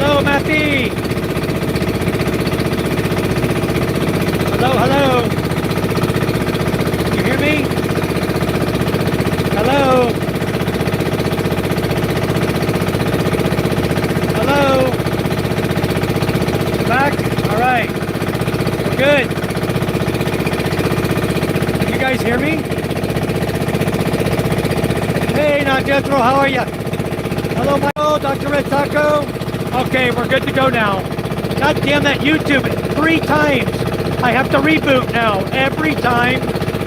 Hello, Matty. Hello, hello. You hear me? Hello. Hello. Back? All right. We're good. Can you guys hear me? Hey, Not Jethro, how are you? Hello, Michael, Dr. Red Taco. Okay, we're good to go now. God damn that YouTube 3 times. I have to reboot now every time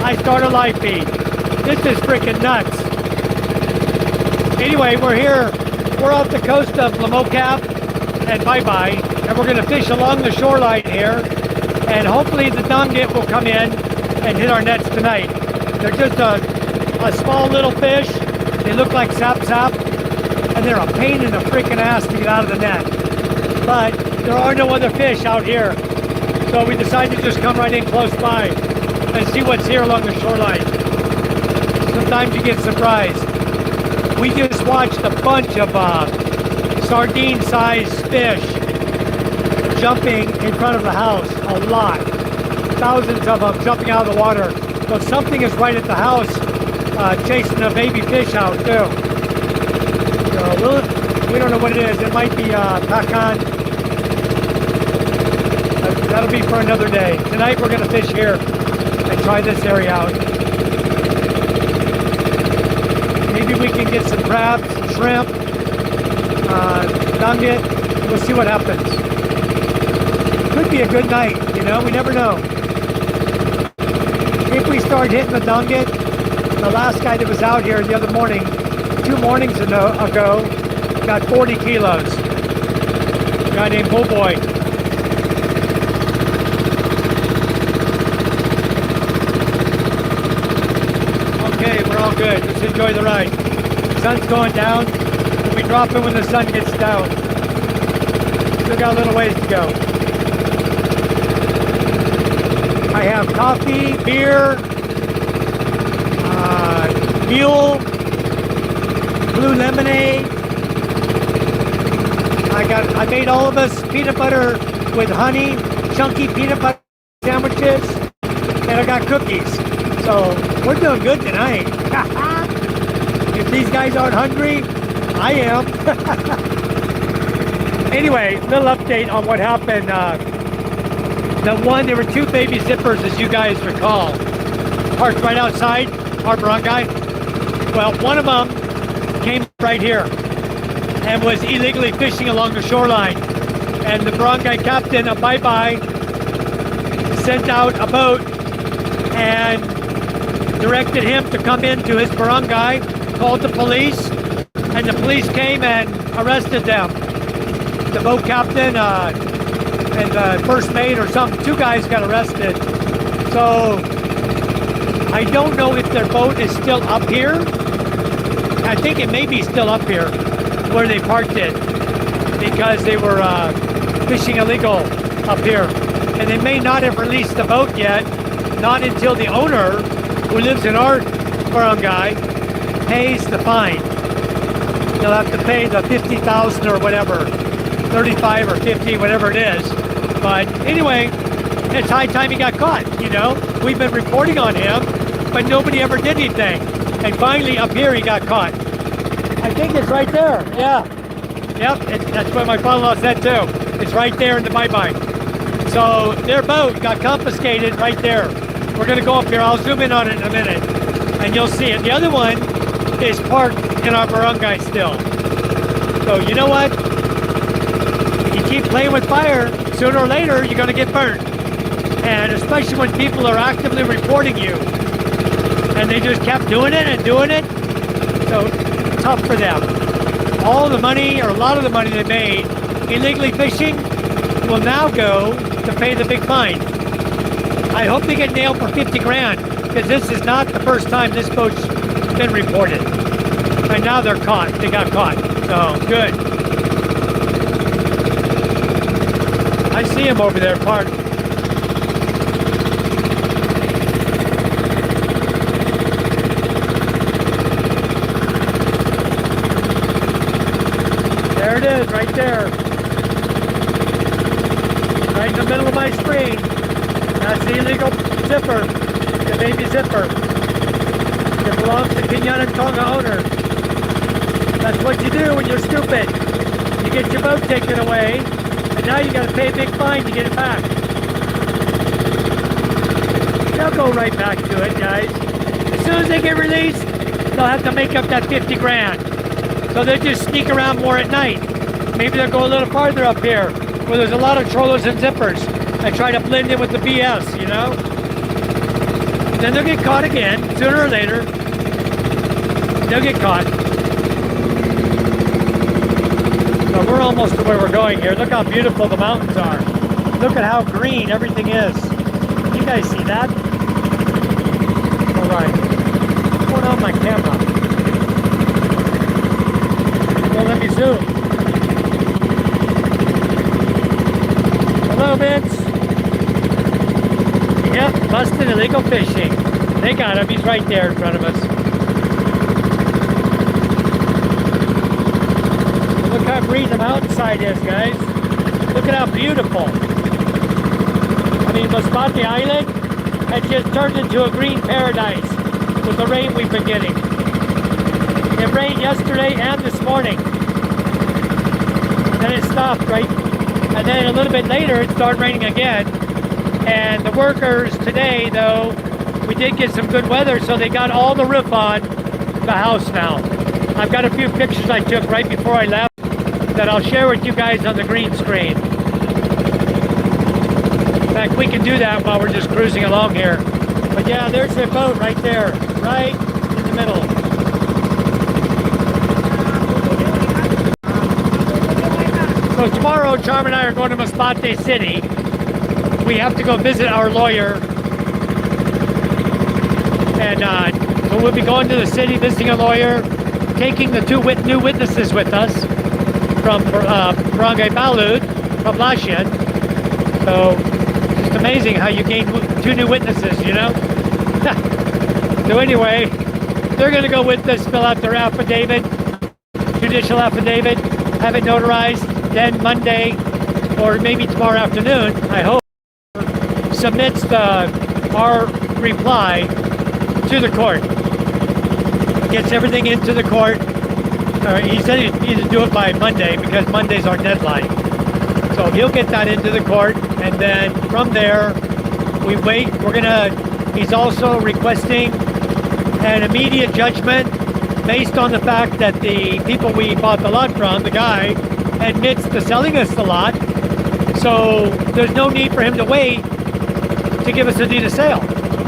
I start a live feed. This is freaking nuts. Anyway, we're here. We're off the coast of Lamocap and Bye-Bye, and we're going to fish along the shoreline here, and hopefully the donget will come in and hit our nets tonight. They're just a small little fish. They look like sap, and they're a pain in the freaking ass to get out of the net. But there are no other fish out here, so we decided to just come right in close by and see what's here along the shoreline. Sometimes you get surprised. We just watched a bunch of sardine-sized fish jumping in front of the house, a lot. Thousands of them jumping out of the water. So something is right at the house chasing a baby fish out too. So we don't know what it is. It might be pacan. That'll be for another day. Tonight we're going to fish here and try this area out. Maybe we can get some crabs, some shrimp, donget. We'll see what happens. Could be a good night, you know, we never know. If we start hitting the donget, the last guy that was out here the other morning, 2 mornings ago, got 40 kilos. A guy named Bullboy. Okay, we're all good. Let's enjoy the ride. The sun's going down. We'll be dropping when the sun gets down. Still got a little ways to go. I have coffee, beer, mule, blue lemonade. I made all of us peanut butter with honey, chunky peanut butter sandwiches, and I got cookies. So we're doing good tonight. If these guys aren't hungry, I am. Anyway, little update on what happened. There were 2 baby zippers, as you guys recall, parked right outside our barangay. Well, one of them came right here and was illegally fishing along the shoreline. And the barangay captain of Bye-Bye sent out a boat and directed him to come into his barangay, called the police, and the police came and arrested them. The boat captain and the first mate or something, 2 guys got arrested. So I don't know if their boat is still up here. I think it may be still up here where they parked it because they were fishing illegal up here. And they may not have released the boat yet, not until the owner, who lives in our barangay, pays the fine. They'll have to pay the 50,000 or whatever, 35 or 50, whatever it is. But anyway, it's high time he got caught, you know. We've been reporting on him, but nobody ever did anything. And finally, up here, he got caught. I think it's right there, yeah. Yep, that's what my father-in-law said too. It's right there in the Bye-Bye. So their boat got confiscated right there. We're gonna go up here, I'll zoom in on it in a minute, and you'll see it. The other one is parked in our barangay still. So you know what? You keep playing with fire, sooner or later, you're gonna get burnt. And especially when people are actively reporting you. And they just kept doing it and doing it. So tough for them. All the money, or a lot of the money they made illegally fishing will now go to pay the big fine. I hope they get nailed for 50 grand, because this is not the first time this boat's been reported. And now they're caught. They got caught. So good. I see him over there parked. There it is, right there. in the middle of my screen. That's the illegal zipper, the baby zipper. It belongs to Kenyan and Tonga owner. That's what you do when you're stupid. You get your boat taken away, and now you gotta pay a big fine to get it back. They'll go right back to it, guys. As soon as they get released, they'll have to make up that 50 grand. So they'll just sneak around more at night. Maybe they'll go a little farther up here, where there's a lot of trollers and zippers, and try to blend in with the BS, you know? Then they'll get caught again, sooner or later. They'll get caught. So we're almost to where we're going here. Look how beautiful the mountains are. Look at how green everything is. You guys see that? All right. What's going on with my camera? Well, let me zoom. Hello, Vince. Yep, busted illegal fishing. They got him. He's right there in front of us. Look how green the mountainside is, guys. Look at how beautiful. I mean, Masbate Island has just turned into a green paradise with the rain we've been getting. It rained yesterday and this morning. Then it stopped, right? And then a little bit later, it started raining again. And the workers today, though, we did get some good weather, so they got all the roof on the house now. I've got a few pictures I took right before I left that I'll share with you guys on the green screen. In fact, we can do that while we're just cruising along here. But yeah, there's their boat right there, right in the middle. So tomorrow, Charm and I are going to Masbate City. We have to go visit our lawyer. And so we'll be going to the city, visiting a lawyer, taking the two new witnesses with us from Barangay Balud, Poblacion. So just amazing how you gain two new witnesses, you know? So anyway, they're going to go with us, fill out their affidavit, judicial affidavit, have it notarized, then Monday, or maybe tomorrow afternoon, I hope, submits our reply to the court. Gets everything into the court. He said he'd either do it by Monday because Monday's our deadline. So he'll get that into the court, and then from there, we wait. He's also requesting an immediate judgment based on the fact that the people we bought the lot from, the guy, admits to selling us the lot. So there's no need for him to wait to give us a deed of sale.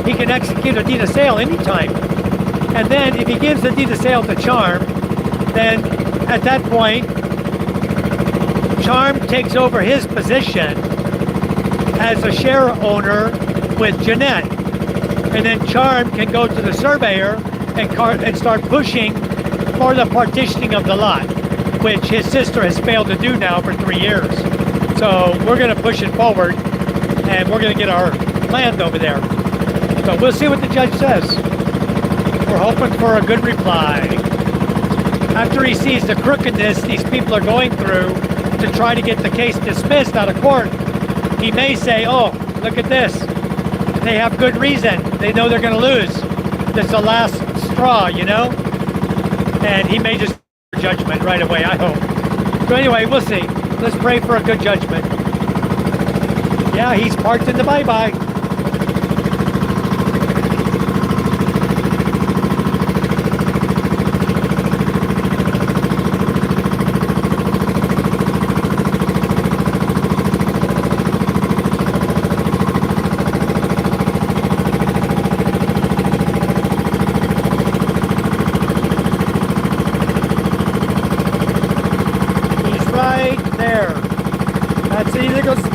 He can execute a deed of sale anytime. And then if he gives the deed of sale to Charm, then at that point, Charm takes over his position as a share owner with Jeanette. And then Charm can go to the surveyor and start pushing for the partitioning of the lot, which his sister has failed to do now for 3 years. So we're going to push it forward, and we're going to get our land over there. So we'll see what the judge says. We're hoping for a good reply. After he sees the crookedness these people are going through to try to get the case dismissed out of court, he may say, oh, look at this. They have good reason. They know they're going to lose. This is the last straw, you know? And he may just judgment right away, I hope. So anyway, we'll see. Let's pray for a good judgment. Yeah, he's parked in the bye-bye.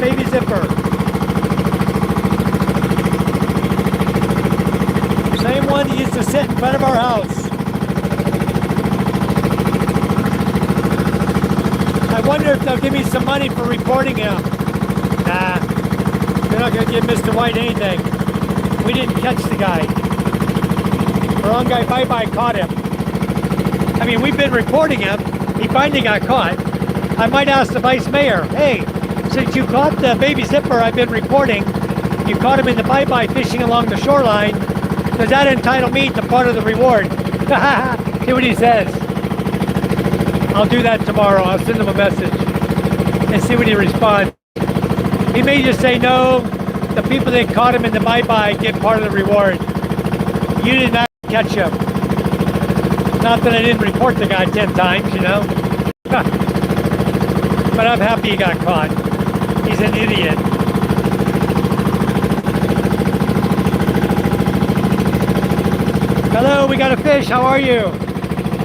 Baby zipper. Same one that used to sit in front of our house. I wonder if they'll give me some money for reporting him. Nah, they're not going to give Mr. White anything. We didn't catch the guy. The wrong guy bye-bye caught him. I mean, we've been reporting him. He finally got caught. I might ask the vice mayor, hey, since you caught the baby zipper I've been reporting, you caught him in the bye-bye fishing along the shoreline, does that entitle me to part of the reward? See what he says. I'll do that tomorrow. I'll send him a message and see what he responds. He may just say, no, the people that caught him in the bye-bye get part of the reward. You did not catch him. Not that I didn't report the guy 10 times, you know. But I'm happy he got caught. He's an idiot. Hello, we got a fish. How are you?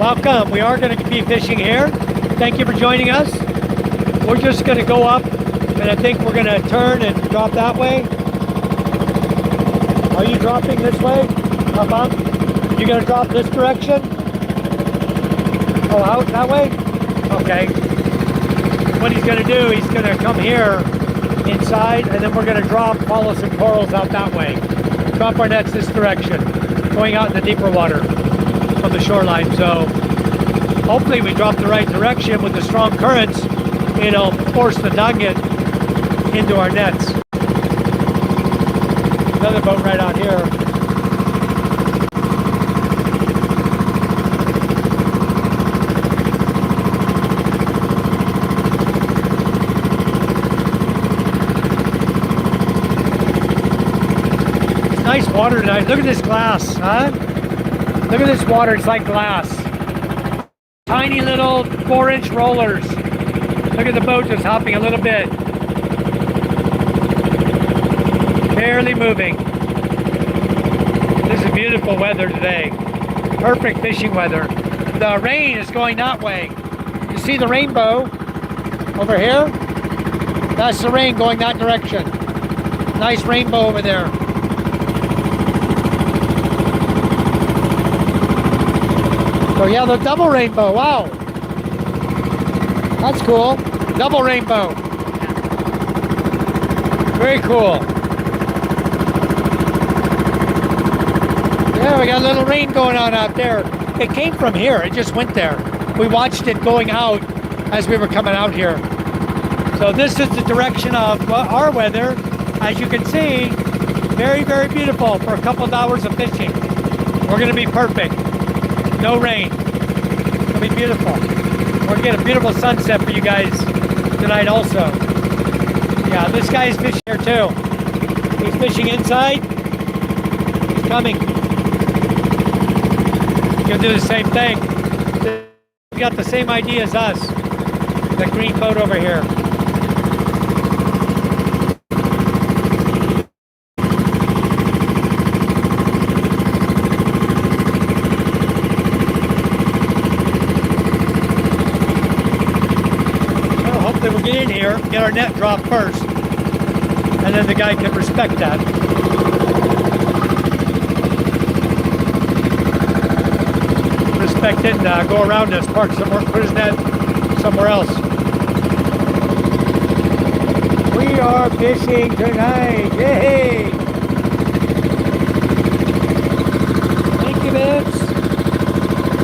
Welcome. We are going to be fishing here. Thank you for joining us. We're just going to go up, and I think we're going to turn and drop that way. Are you dropping this way? Up, up? You going to drop this direction? Oh, out that way? Okay. What he's going to do, he's going to come here inside, and then we're going to follow some corals out that way. Drop our nets this direction, going out in the deeper water from the shoreline. So hopefully we drop the right direction. With the strong currents, it'll force the nugget into our nets. Another boat right out here. Nice water tonight. Look at this glass, huh? Look at this water. It's like glass. Tiny little 4-inch rollers. Look at the boat just hopping a little bit. Barely moving. This is beautiful weather today. Perfect fishing weather. The rain is going that way. You see the rainbow over here? That's the rain going that direction. Nice rainbow over there. So yeah, the double rainbow, wow. That's cool. Double rainbow. Very cool. Yeah, we got a little rain going on out there. It came from here, it just went there. We watched it going out as we were coming out here. So this is the direction of our weather. As you can see, very, very beautiful for a couple of hours of fishing. We're gonna be perfect. No rain. It'll be beautiful. We're gonna get a beautiful sunset for you guys tonight also. Yeah, this guy is fishing here too. He's fishing inside. He's coming. He'll do the same thing. He got the same idea as us. The green boat over here. We'll get in here, get our net dropped first, and then the guy can respect that. Respect it and go around us, park somewhere, put his net somewhere else. We are fishing tonight, yay! Thank you, Vince.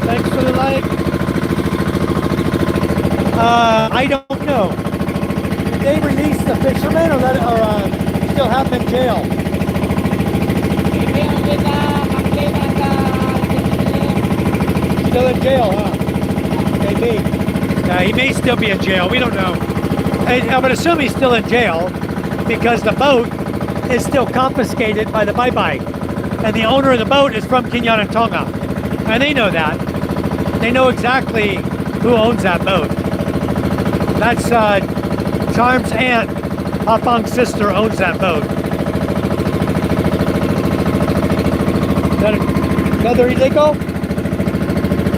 Thanks for the like. I don't know. Did they release the fisherman or still have him in jail? Still in jail, huh? Maybe. He may still be in jail. We don't know. I would assume he's still in jail because the boat is still confiscated by the bye-bye. And the owner of the boat is from Tonga. And they know that. They know exactly who owns that boat. That's Charm's aunt, Papang's sister, owns that boat. Is that another illegal?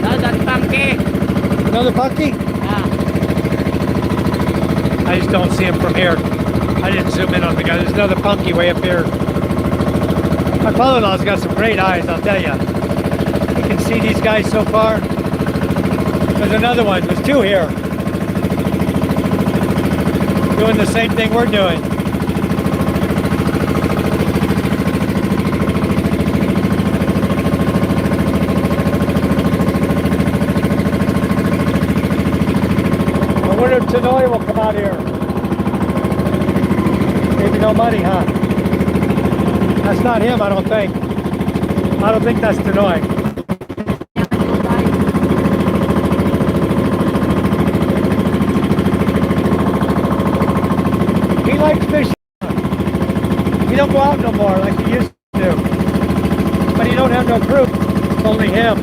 Another punky. Another punky? Yeah. I just don't see him from here. I didn't zoom in on the guy. There's another punky way up here. My father-in-law's got some great eyes, I'll tell you. You can see these guys so far. There's another one. There's two here. Doing the same thing we're doing. I wonder if Tanoy will come out here. no money, huh? That's not him, I don't think. I don't think that's Denoy. He likes fishing. He don't go out no more like he used to. But he don't have no crew. It's only him.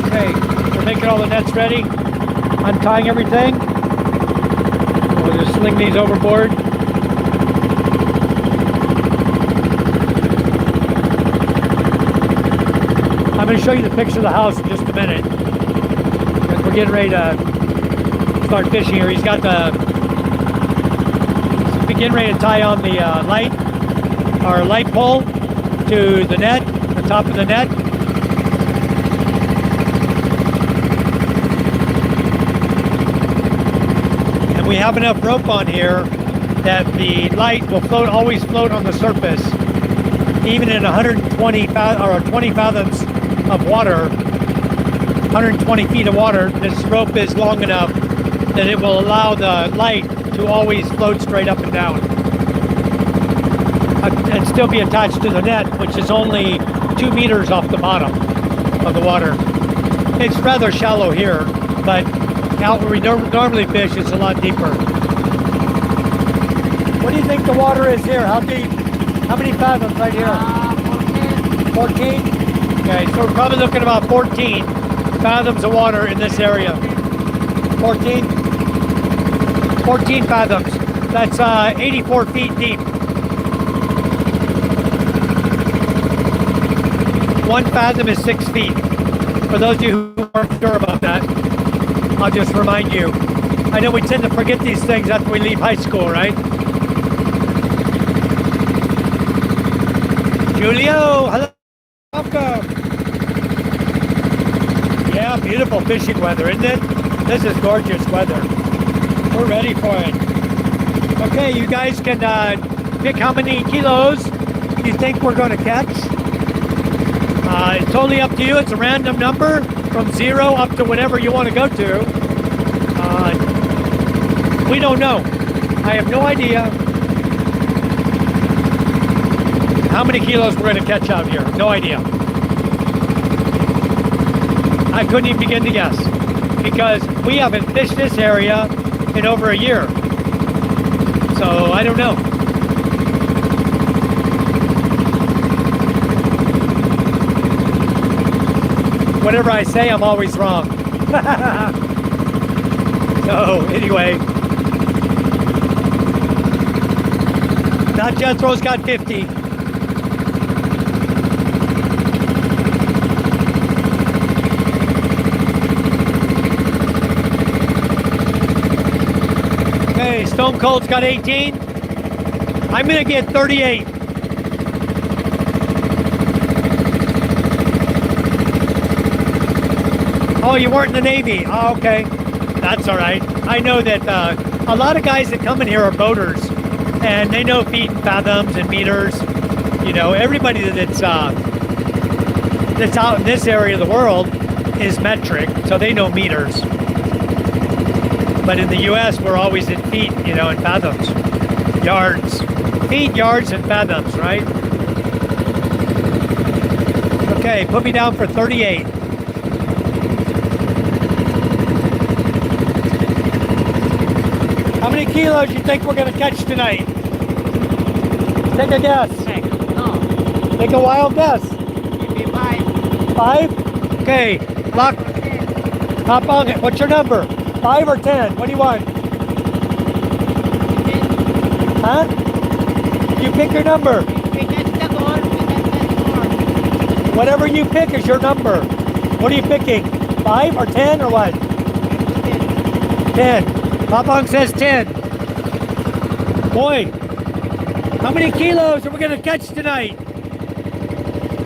Okay, we're making all the nets ready. Untying everything. We'll just sling these overboard. I'm going to show you the picture of the house in just a minute. We're getting ready to start fishing here. He's got getting ready to tie on the our light pole to the net, the top of the net. And we have enough rope on here that the light will always float on the surface, even in 120 or 20 fathoms of water, 120 feet of water. This rope is long enough that it will allow the light to always float straight up and down and still be attached to the net, which is only 2 meters off the bottom of the water. It's rather shallow here, but out where we normally fish, it's a lot deeper. What do you think the water is here? How deep? How many fathoms right here? 14. 14? Okay, so we're probably looking about 14 fathoms of water in this area. 14? 14 fathoms. That's 84 feet deep. 1 fathom is 6 feet. For those of you who aren't sure about that, I'll just remind you. I know we tend to forget these things after we leave high school, right? Julio, hello. Welcome. Yeah, beautiful fishing weather, isn't it? This is gorgeous weather. We're ready for it. Okay, you guys can pick how many kilos you think we're going to catch. It's totally up to you. It's a random number from 0 up to whatever you want to go to. We don't know. I have no idea how many kilos we're going to catch out here. No idea. I couldn't even begin to guess because we haven't fished this area in over a year. So I don't know. Whatever I say, I'm always wrong. So anyway, Not Jethro's got 50. Okay, Stone Cold's got 18. I'm gonna get 38. Oh, you weren't in the Navy. Oh, okay. That's all right. I know that a lot of guys that come in here are boaters, and they know feet and fathoms and meters. You know, everybody that's out in this area of the world is metric, so they know meters. But in the U.S., we're always in feet, you know, and fathoms, yards, feet, yards, and fathoms, right? Okay, put me down for 38. How many kilos you think we're going to catch tonight? Take a guess. No. Take a wild guess. Maybe 5. 5? Okay. Lock. Hop on it. What's your number? 5 or 10? What do you want? 10. Huh? You pick your number. Whatever you pick is your number. What are you picking? 5 or 10 or what? 10. Papong says 10. Boy, how many kilos are we going to catch tonight?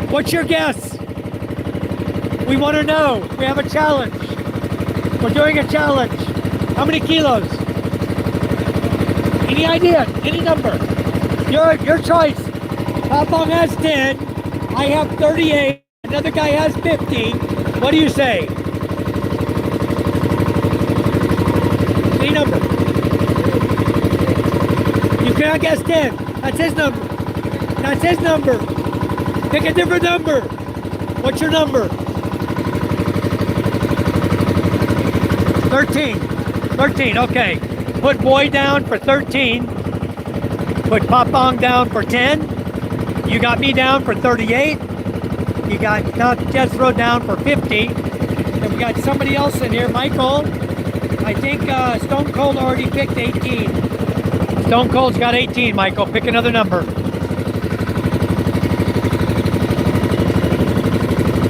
What's your guess? We want to know. We have a challenge. We're doing a challenge. How many kilos? Any idea? Any number? Your choice. Papong has 10. I have 38. Another guy has 50. What do you say? Any number. cannot guess 10. That's his number. That's his number. Pick a different number. What's your number? 13. 13, okay. Put boy down for 13. Put Papong down for 10. You got me down for 38. You got Jethro down for 50. And we got somebody else in here, Michael. I think Stone Cold already picked 18. Stone Cold's got 18, Michael. Pick another number.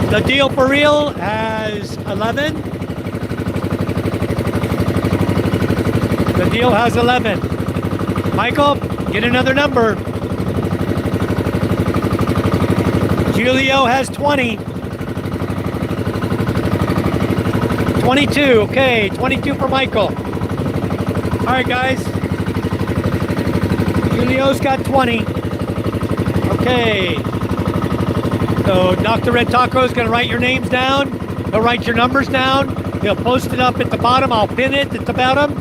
The Deal for Real has 11. The Deal has 11. Michael, get another number. Julio has 20. 22, okay, 22 for Michael. All right, guys. Julio's got 20. Okay. So Dr. Red Taco is going to write your names down. He'll write your numbers down. He'll post it up at the bottom. I'll pin it at the bottom.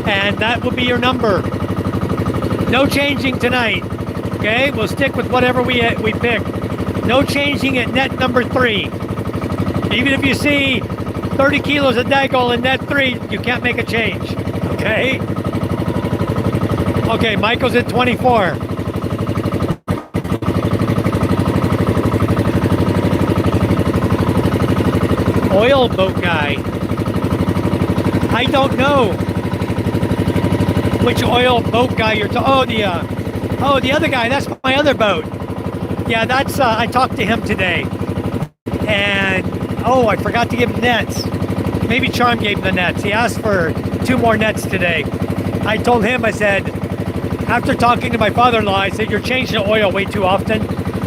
And that will be your number. No changing tonight. Okay, we'll stick with whatever we pick. No changing at net number 3. Even if you see 30 kilos of Daggle in net 3, you can't make a change. Okay? Okay, Michael's at 24. Oil boat guy. I don't know which oil boat guy you're talking. Oh, the other guy. That's my other boat. Yeah, that's. I talked to him today, and I forgot to give him nets. Maybe Charm gave him the nets. He asked for 2 more nets today. I told him. I said, after talking to my father-in-law, I said, you're changing the oil way too often.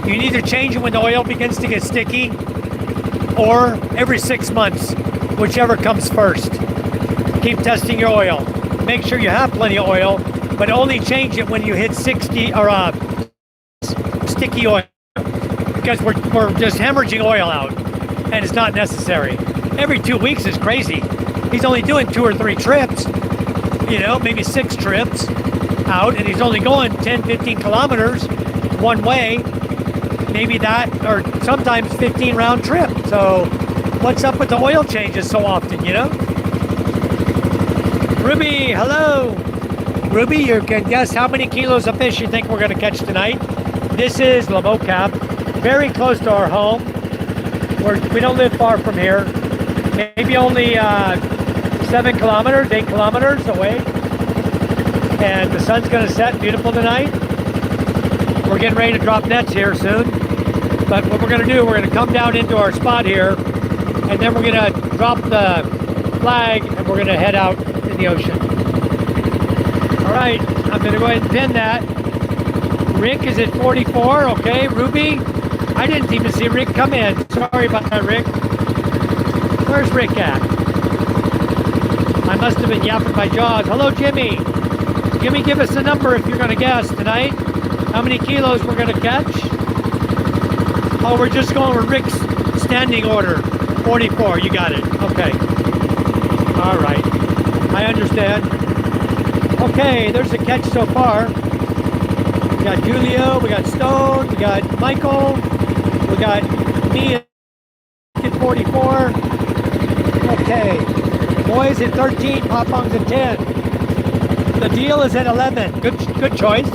You need to change it when the oil begins to get sticky, or every 6 months, whichever comes first. Keep testing your oil. Make sure you have plenty of oil, but only change it when you hit 60 or sticky oil, because we're just hemorrhaging oil out, and it's not necessary. Every 2 weeks is crazy. He's only doing 2 or 3 trips, maybe 6 trips out, and he's only going 10, 15 kilometers one way. Maybe that, or sometimes 15 round trip. So what's up with the oil changes so often, Ruby, hello. Ruby, you can guess how many kilos of fish you think we're going to catch tonight. This is La Mocap, very close to our home. We don't live far from here. Maybe only 7 kilometers, 8 kilometers away. And the sun's going to set beautiful tonight. We're getting ready to drop nets here soon. But what we're going to do, we're going to come down into our spot here, and then we're going to drop the flag, and we're going to head out in the ocean. All right, I'm going to go ahead and pin that. Rick is at 44, okay. Ruby, I didn't even see Rick come in. Sorry about that, Rick. Where's Rick at? I must have been yapping my jaws. Hello, Jimmy. Jimmy, give us a number if you're going to guess tonight. How many kilos we're going to catch? Oh, we're just going with Rick's standing order. 44, you got it. Okay. All right. I understand. Okay, there's a catch so far. We got Julio, we got Stone, we got Michael, we got me at 44. Okay. Boys at 13, Pop-Pong's at 10. The Deal is at 11. Good choice.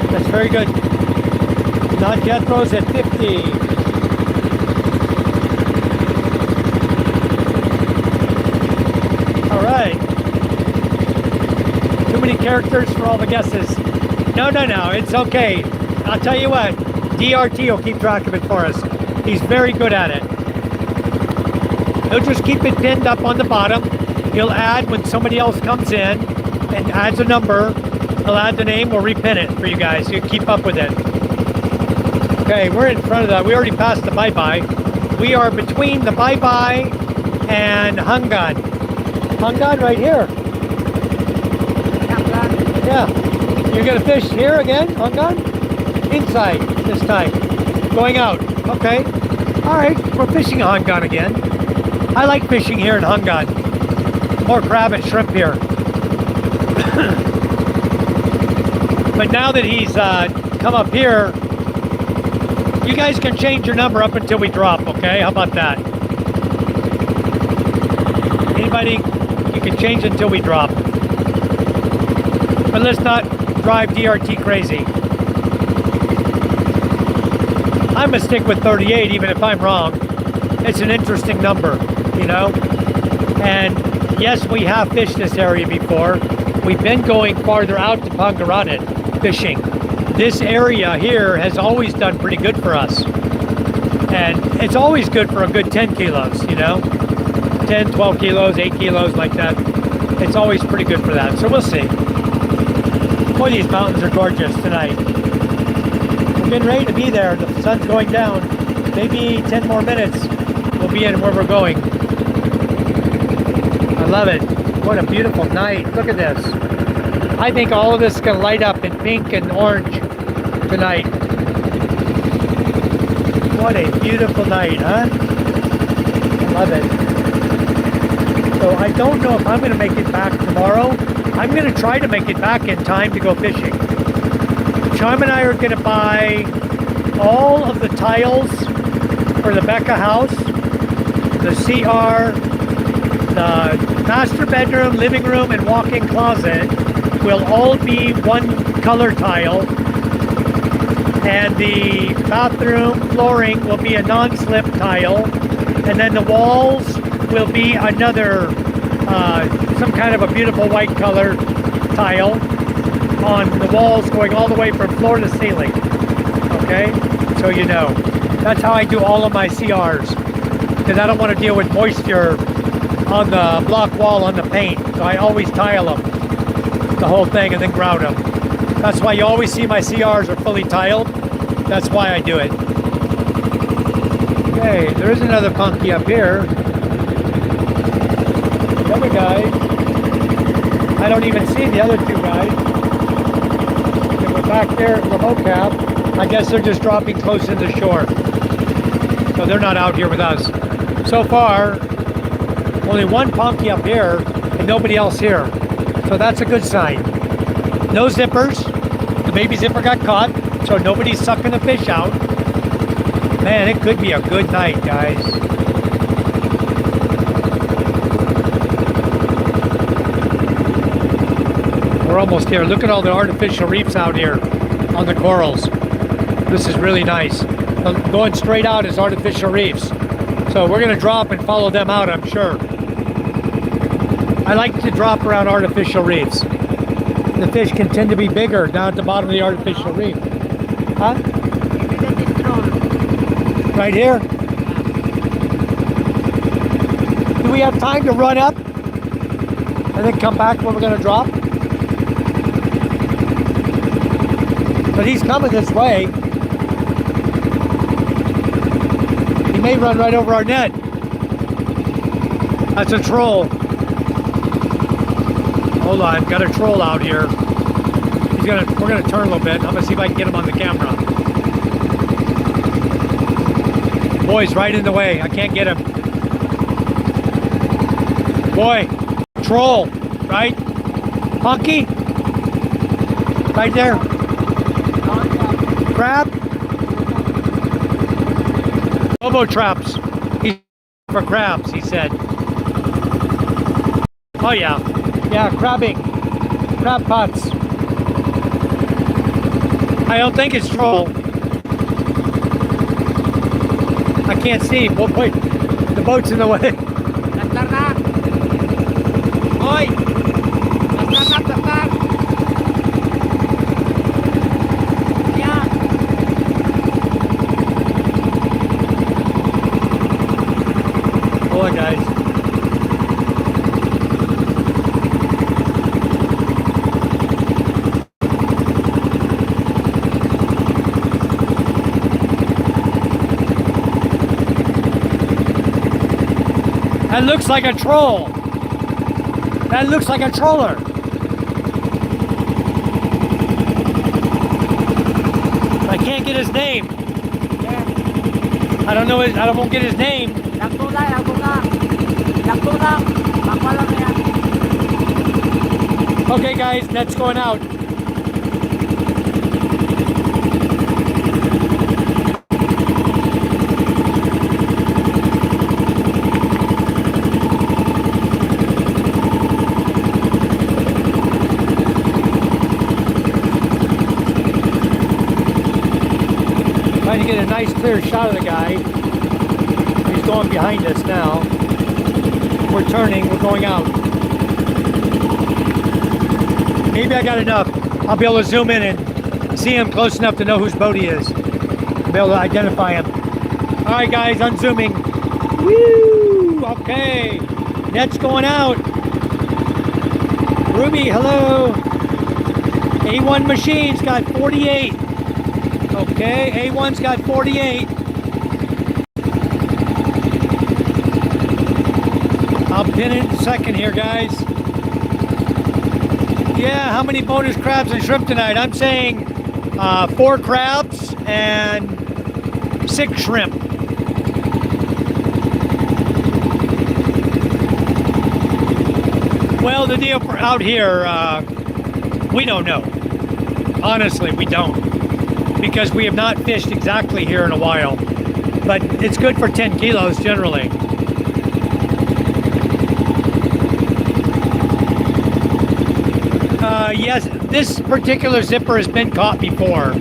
That's very good. Not Jethro's at 50. All right. Too many characters for all the guesses. No, it's okay. I'll tell you what, DRT will keep track of it for us. He's very good at it. He'll just keep it pinned up on the bottom. He'll add when somebody else comes in and adds a number. He'll add the name, we'll repin it for you guys. You keep up with it. Okay, we're in front of that. We already passed the bye-bye. We are between the bye-bye and Hungan. Hungan right here. Yeah. You're going to fish here again, Hungan? Inside this time. Going out. Okay. All right, we're fishing Hungan again. I like fishing here in Hungan. More crab and shrimp here. But now that he's come up here, you guys can change your number up until we drop, okay? How about that? Anybody, you can change until we drop. But let's not drive DRT crazy. I'm gonna stick with 38 even if I'm wrong. It's an interesting number, you know? And yes, we have fished this area before. We've been going farther out to Pangaranit fishing. This area here has always done pretty good for us. And it's always good for a good 10 kilos, you know? 10, 12 kilos, 8 kilos, like that. It's always pretty good for that. So we'll see. Boy, these mountains are gorgeous tonight. We're getting ready to be there. The sun's going down. Maybe 10 more minutes, we'll be in where we're going. I love it. What a beautiful night. Look at this. I think all of this is going to light up in pink and orange tonight. What a beautiful night, huh? I love it. So I don't know if I'm going to make it back tomorrow. I'm going to try to make it back in time to go fishing. Charm and I are going to buy all of the tiles for the Becca house, the CR, the master bedroom, living room, and walk-in closet will all be one color tile, and the bathroom flooring will be a non-slip tile, and then the walls will be another some kind of a beautiful white color tile on the walls going all the way from floor to ceiling. Okay, so you know, that's how I do all of my CRs, because I don't want to deal with moisture on the block wall on the paint. So I always tile them, the whole thing, and then grout them. That's why you always see my CRs are fully tiled. That's why I do it. Okay, there is another punky up here. The other guy, I don't even see the other two guys. They were back there at the mocap. I guess they're just dropping close in the shore. So they're not out here with us. So far, only one punky up here and nobody else here. So that's a good sign. No zippers. The baby zipper got caught, so nobody's sucking the fish out. Man, it could be a good night, guys. We're almost here. Look at all the artificial reefs out here on the corals. This is really nice. Going straight out is artificial reefs. So we're going to drop and follow them out, I'm sure. I like to drop around artificial reefs. The fish can tend to be bigger down at the bottom of the artificial reef. Huh? Right here? Do we have time to run up and then come back when we're going to drop? But he's coming this way. He may run right over our net. That's a troll. Hold on, got a troll out here. We're gonna turn a little bit. I'm gonna see if I can get him on the camera. Boy's right in the way. I can't get him. Boy, troll, right? Punky? Right there. Crab? Bobo traps. He's for crabs, he said. Oh yeah. Yeah, crabbing. Crab pots. I don't think it's troll. I can't see. Wait, the boat's in the way. Oi! Yeah. Hold on, guys. That looks like a troll. That looks like a troller. I can't get his name. I don't know. I won't get his name. Okay, guys, net's going out. Trying to get a nice clear shot of the guy. He's going behind us now. We're turning, we're going out. Maybe I got enough. I'll be able to zoom in and see him close enough to know whose boat he is. I'll be able to identify him. All right, guys, unzooming. Woo! Okay. Net's going out. Ruby, hello. A1 Machine's got 48. Okay, A1's got 48. I'll pin it in a second here, guys. Yeah, how many bonus crabs and shrimp tonight? I'm saying 4 crabs and 6 shrimp. Well, the deal for out here, we don't know. Honestly, we don't. Because we have not fished exactly here in a while. But it's good for 10 kilos generally. Yes, this particular zipper has been caught before.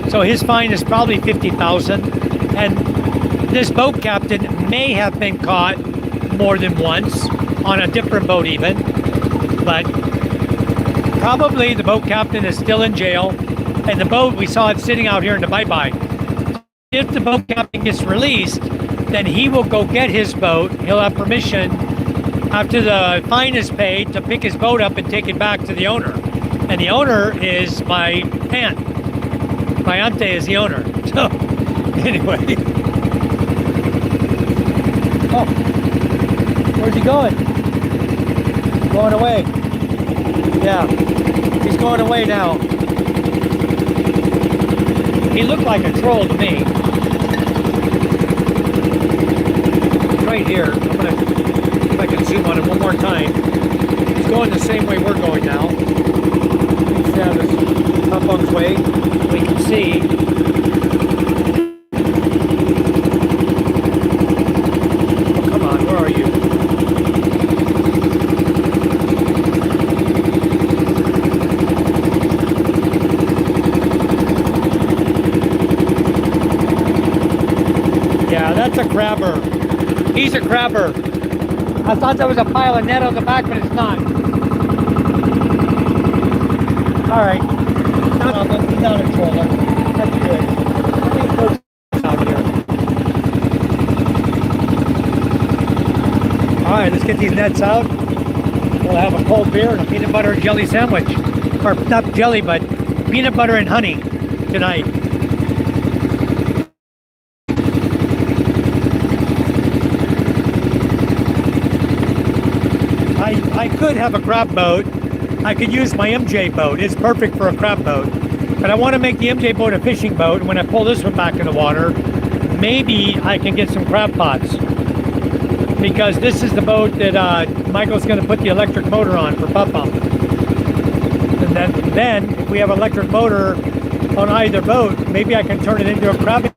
So his fine is probably 50,000. And this boat captain may have been caught more than once on a different boat even. But probably the boat captain is still in jail. And the boat, we saw it sitting out here in the bye-bye. If the boat captain gets released, then he will go get his boat. He'll have permission after the fine is paid to pick his boat up and take it back to the owner. And the owner is my aunt. My auntie is the owner. So, anyway. Oh, where's he going? Going away. Yeah, he's going away now. He looked like a troll to me. Right here, I'm gonna, if I can zoom on him one more time. He's going the same way we're going now. He's down this up on his way. We can see. Oh, come on, where are you? Yeah, that's a crabber. He's a crabber. I thought there was a pile of net on the back, but it's not. All right. He's not a troller. That's good. I think those out here. All right, let's get these nets out. We'll have a cold beer and a peanut butter and jelly sandwich. Or not jelly, but peanut butter and honey tonight. I could have a crab boat. I could use my MJ boat. It's perfect for a crab boat. But I want to make the MJ boat a fishing boat. And when I pull this one back in the water, maybe I can get some crab pots. Because this is the boat that Michael's going to put the electric motor on for Pup Pump. And then if we have an electric motor on either boat, maybe I can turn it into a crabbing.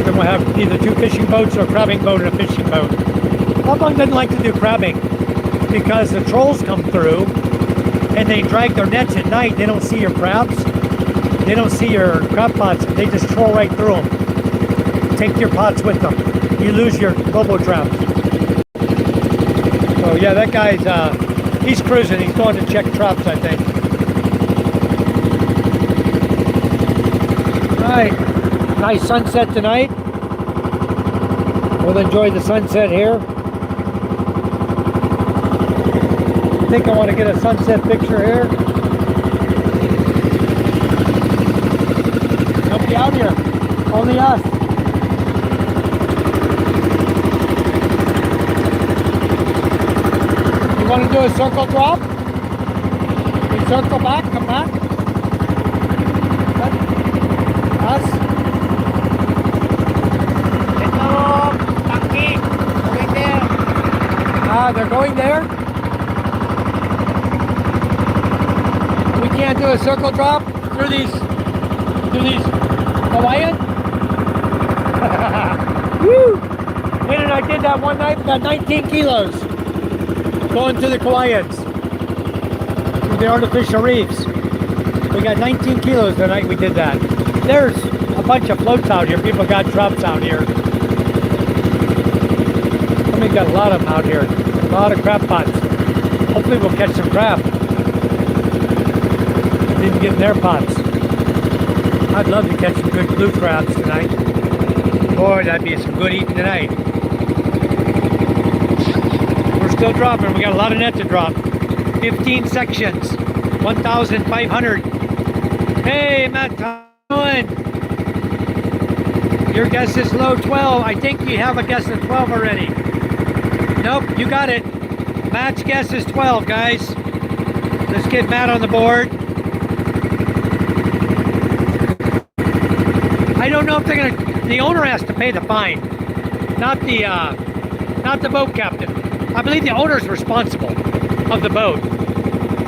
Then we'll have either 2 fishing boats or a crabbing boat and a fishing boat. Pup doesn't like to do crabbing because the trolls come through and they drag their nets at night. They don't see your crabs. They don't see your crab pots. They just troll right through them. Take your pots with them. You lose your bobo traps. So yeah, that guy's, he's cruising. He's going to check traps, I think. All right, nice sunset tonight. We'll enjoy the sunset here. I think I want to get a sunset picture here. Nobody out here, only us. You want to do a circle drop? You circle back, come back. Us. Ito, Taki. Going there. Ah, they're going there? do a circle drop through these Hawaiian. Woo! Wayne and I did that one night. We got 19 kilos going to the Kauaians through the artificial reefs. We got 19 kilos the night we did that. There's a bunch of floats out here. People got trouts out here. We got a lot of them out here. A lot of crab pots. Hopefully we'll catch some crab. Didn't get in their pots. I'd love to catch some good blue crabs tonight. Boy, that'd be some good eating tonight. We're still dropping. We got a lot of net to drop. 15 sections. 1,500. Hey, Matt, how you doing? Your guess is low 12. I think you have a guess at 12 already. Nope, you got it. Matt's guess is 12, guys. Let's get Matt on the board. I don't know if they're gonna. The owner has to pay the fine, not the boat captain. I believe the owner's responsible of the boat.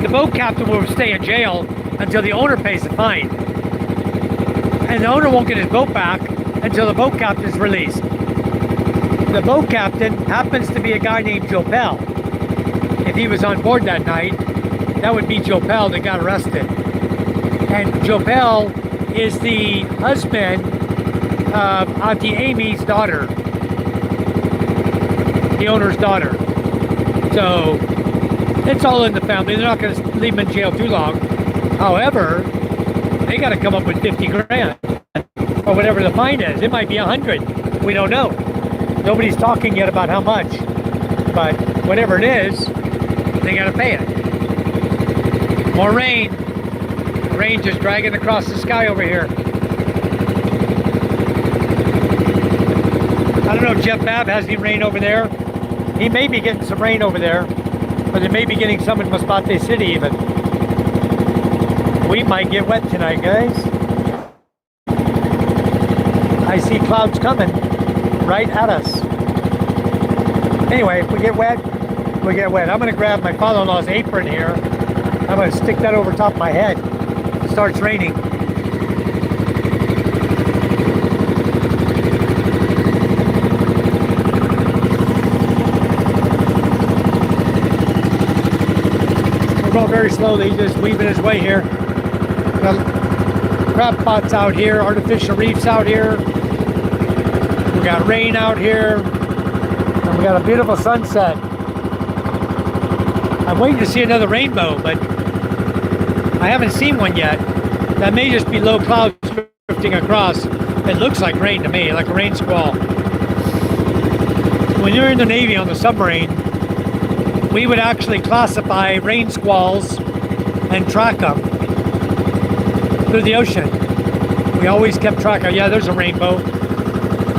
The boat captain will stay in jail until the owner pays the fine, and the owner won't get his boat back until the boat captain is released. The boat captain happens to be a guy named Joe Pell. If he was on board that night, that would be Joe Pell that got arrested. And Joe Pell is the husband of Auntie Amy's daughter, the owner's daughter. So it's all in the family. They're not going to leave him in jail too long. However, they got to come up with 50 grand or whatever the fine is. It might be 100. We don't know. Nobody's talking yet about how much, but whatever it is, they got to pay it. More rain. Rain just dragging across the sky over here. I don't know if Jeff Babb has any rain over there. He may be getting some rain over there, but they may be getting some in Masbate City even. We might get wet tonight, guys. I see clouds coming right at us. Anyway, if we get wet, we get wet. I'm going to grab my father-in-law's apron here. I'm going to stick that over top of my head. It starts raining. We're going very slowly, just weaving his way here. Got crab pots out here, artificial reefs out here. We got rain out here. And we got a beautiful sunset. I'm waiting to see another rainbow, but I haven't seen one yet. That may just be low clouds drifting across. It looks like rain to me, like a rain squall. When you're in the Navy on the submarine, we would actually classify rain squalls and track them through the ocean. We always kept track of, yeah, there's a rainbow.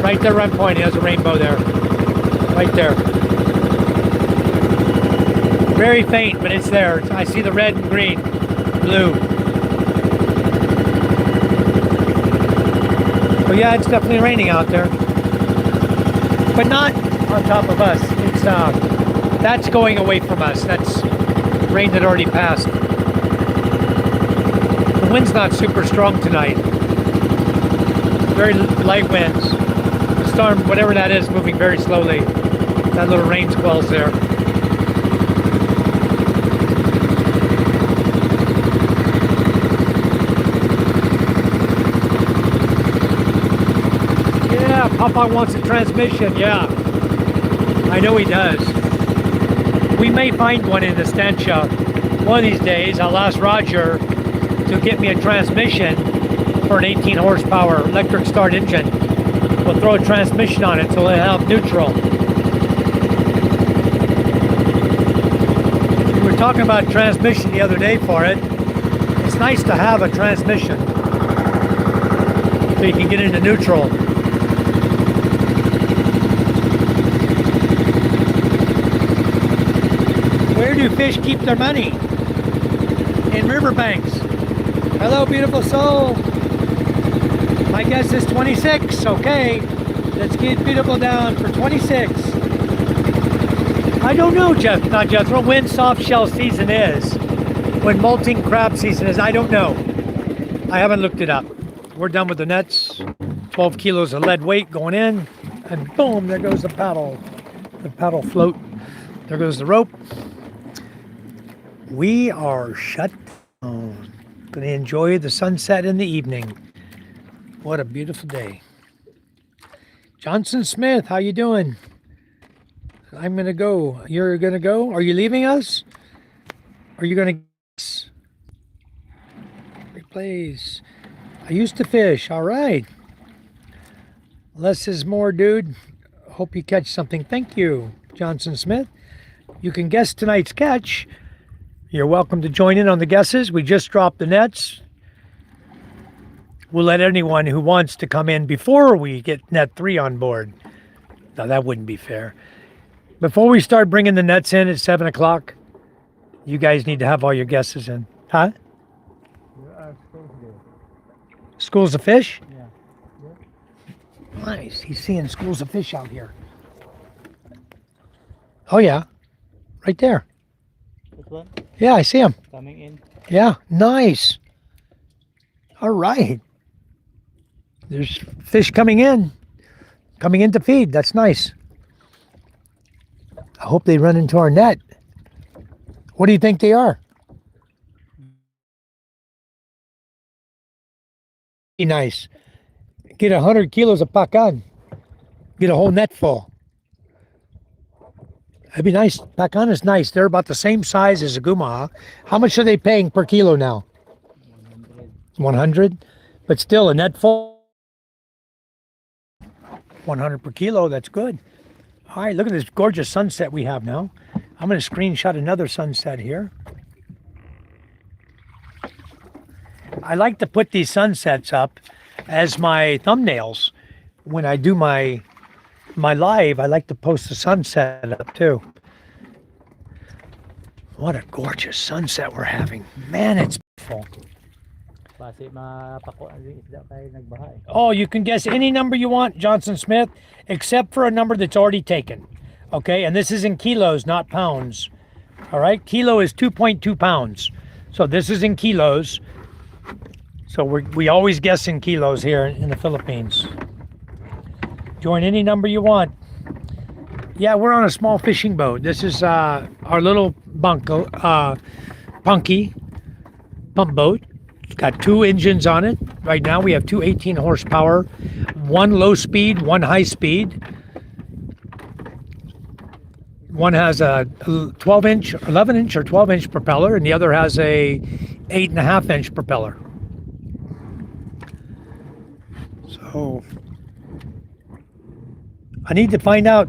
Right there, I'm pointing, there's a rainbow there. Right there. Very faint, but it's there. I see the red and green, blue. But yeah, it's definitely raining out there. But not on top of us. It's that's going away from us. That's rain that already passed. The wind's not super strong tonight. Very light winds. The storm, whatever that is, moving very slowly. That little rain squall's there. Yeah, Papa wants a transmission, yeah. I know he does. We may find one in the stancha. One of these days, I'll ask Roger to get me a transmission for an 18 horsepower electric start engine. We'll throw a transmission on it so it'll have neutral. We were talking about transmission the other day for it. It's nice to have a transmission so you can get into neutral. Where do fish keep their money? In riverbanks. Hello, beautiful soul. My guess is 26. Okay, let's get beautiful down for 26. I don't know, Jeff. Not Jethro. When soft shell season is. when molting crab season is. I don't know. I haven't looked it up. We're done with the nets. 12 kilos of lead weight going in, and boom, there goes the paddle float. There goes the rope. We are shut down. Gonna enjoy the sunset in the evening. What a beautiful day. Johnson Smith, how you doing? I'm gonna go. You're gonna go? Are you leaving us? Are you gonna replace? I used to fish. All right. Less is more, dude. Hope you catch something. Thank you, Johnson Smith. You can guess tonight's catch. You're welcome to join in on the guesses. We just dropped the nets. We'll let anyone who wants to come in before we get net 3 on board. Now, that wouldn't be fair. Before we start bringing the nets in at 7 o'clock, you guys need to have all your guesses in. Huh? Schools of fish? Yeah. Nice. He's seeing schools of fish out here. Oh, yeah. Right there. This one Yeah, I see him. coming in. Yeah, nice. All right. There's fish coming in to feed. That's nice. I hope they run into our net. What do you think they are? Be nice. Get 100 kilos of pacan. Get a whole net full. That'd be nice. Pacan is nice. They're about the same size as a gumaha. How much are they paying per kilo now? 100. But still a net full. 100 per kilo. That's good. All right, look at this gorgeous sunset we have now. I'm going to screenshot another sunset here. I like to put these sunsets up as my thumbnails. When I do my live, I like to post the sunset up too. What a gorgeous sunset we're having. Man, it's beautiful. Oh, you can guess any number you want, Johnson Smith, except for a number that's already taken. Okay, and this is in kilos, not pounds. All right, kilo is 2.2 pounds. So this is in kilos. So we always guess in kilos here in the Philippines. Join any number you want. Yeah, we're on a small fishing boat. This is our little punky pump boat. It's got 2 engines on it. Right now we have 2 18 horsepower, 1 low speed, 1 high speed. One has a 12-inch, 11-inch or 12-inch propeller, and the other has a 8.5-inch propeller. So I need to find out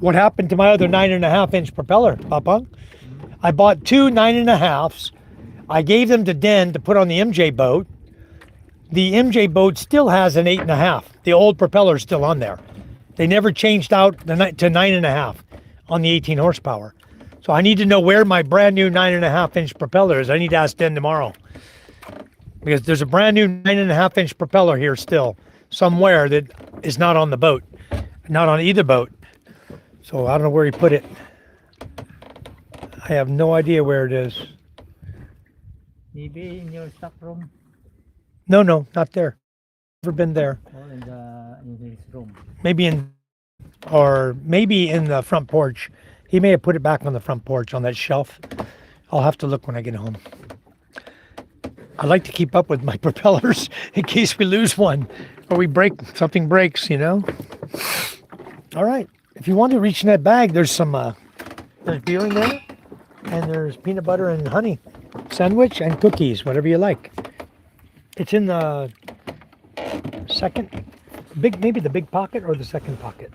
what happened to my other 9.5-inch propeller, Papa. I bought 2 9.5s. I gave them to Den to put on the MJ boat. The MJ boat still has an 8.5. The old propeller is still on there. They never changed out to 9.5 on the 18 horsepower. So I need to know where my brand new 9.5-inch propeller is. I need to ask Den tomorrow. Because there's a brand new 9.5-inch propeller here still, somewhere that is not on the boat. Not on either boat. So I don't know where he put it. I have no idea where it is. Maybe in your stock room No, not there. Never been there. or in his room. Maybe in the front porch. He may have put it back on the front porch on that shelf. I'll have to look when I get home. I like to keep up with my propellers in case we lose one or something breaks, you know. All right. If you want to reach in that bag, there's some there's beer in there, and there's peanut butter and honey sandwich and cookies, whatever you like. It's in the maybe the big pocket or the second pocket.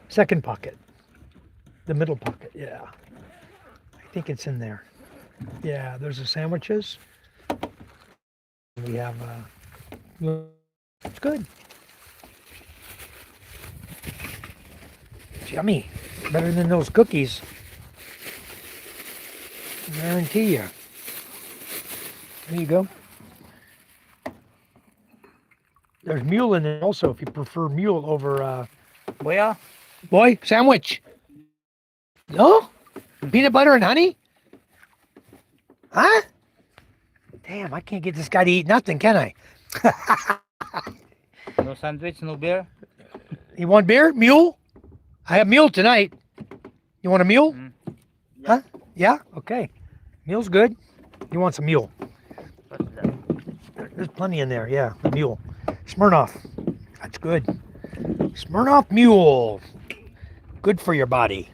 Second pocket. The middle pocket, yeah. I think it's in there. Yeah, there's the sandwiches. We have, it's good. It's yummy. Better than those cookies. I guarantee you. There you go. There's mule in there also if you prefer mule over, boy, sandwich. No? Peanut butter and honey? Huh? Damn, I can't get this guy to eat nothing, can I? No sandwich, no beer. You want beer? Mule? I have mule tonight. You want a mule? Huh? Yeah? Okay. Mule's good. You want some mule? What's that? There's plenty in there. Yeah, the mule. Smirnoff. That's good. Smirnoff mule. Good for your body.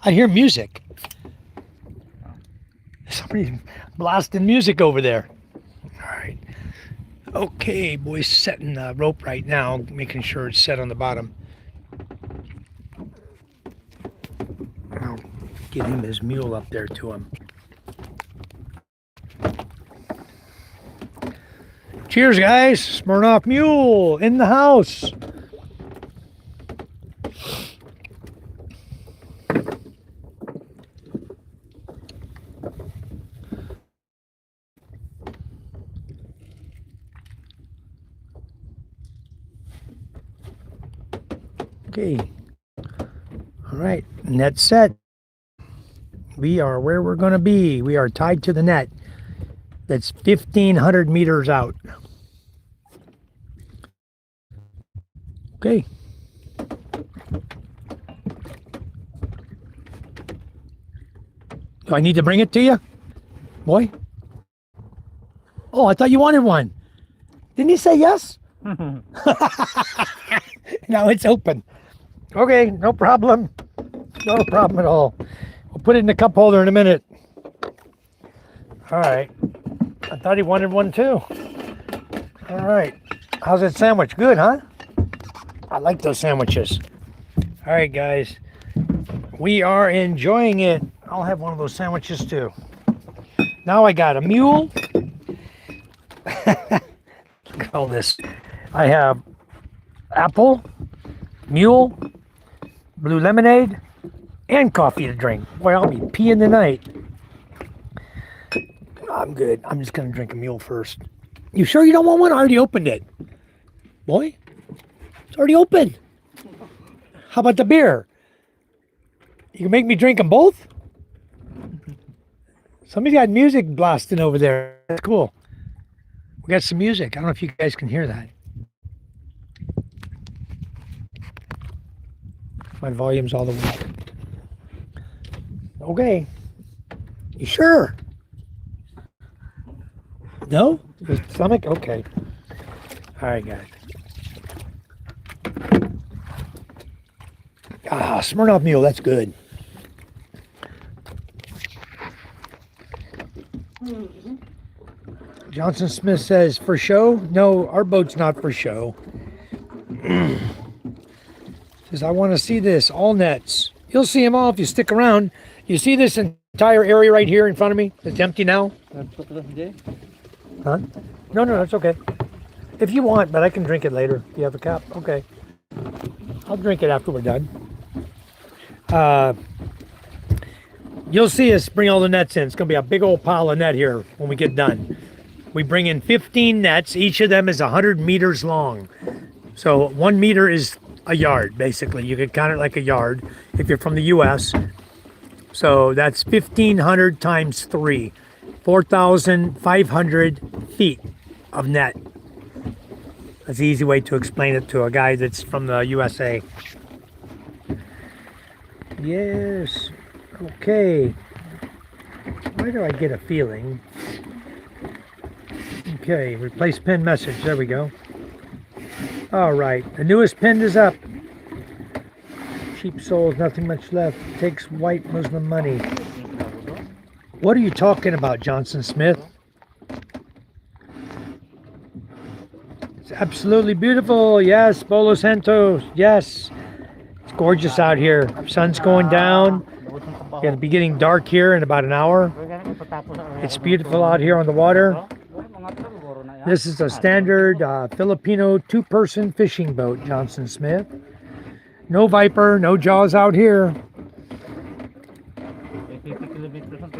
I hear music. Somebody's blasting music over there. All right. Okay, boys, setting the rope right now, making sure it's set on the bottom. I'll get him his mule up there to him. Cheers, guys. Smirnoff Mule in the house. Okay. All right. Net set. We are where we're going to be. We are tied to the net. That's 1,500 meters out. Okay. Do I need to bring it to you, boy? Oh, I thought you wanted one. Didn't you say yes? Now it's open. Okay, no problem. No problem at all. We'll put it in the cup holder in a minute. All right. I thought he wanted one too. All right. How's that sandwich? Good, huh? I like those sandwiches. All right, guys. We are enjoying it. I'll have one of those sandwiches too. Now I got a mule. Look at all this. I have apple, mule, blue lemonade, and coffee to drink. Boy, I'll be peeing tonight. I'm good. I'm just going to drink a mule first. You sure you don't want one? I already opened it. Boy, it's already open. How about the beer? You can make me drink them both? Somebody's got music blasting over there. That's cool. We got some music. I don't know if you guys can hear that. My volume's all the way up. Okay. You sure? No? Your stomach? Okay. All right, guys. Ah, Smirnoff Mule. That's good. Johnson Smith says, for show? No, our boat's not for show. Says, I want to see this. All nets. You'll see them all if you stick around. You see this entire area right here in front of me? It's empty now? Huh? No, that's okay. If you want, but I can drink it later. If you have a cup, okay. I'll drink it after we're done. You'll see us bring all the nets in. It's going to be a big old pile of net here when we get done. We bring in 15 nets. Each of them is 100 meters long. So 1 meter is a yard, basically. You could count it like a yard if you're from the U.S. So that's 1,500 times 3. 4,500 feet of net. That's the easy way to explain it to a guy that's from the USA. Yes. Okay. Why do I get a feeling? Okay, replace pin message. There we go. All right, the newest pin is up. Cheap souls, nothing much left. Takes white Muslim money. What are you talking about, Johnson Smith? It's absolutely beautiful. Yes, Bolo Santos. Yes. It's gorgeous out here. Sun's going down. It'll be getting dark here in about an hour. It's beautiful out here on the water. This is a standard Filipino two-person fishing boat, Johnson Smith. No Viper, no Jaws out here.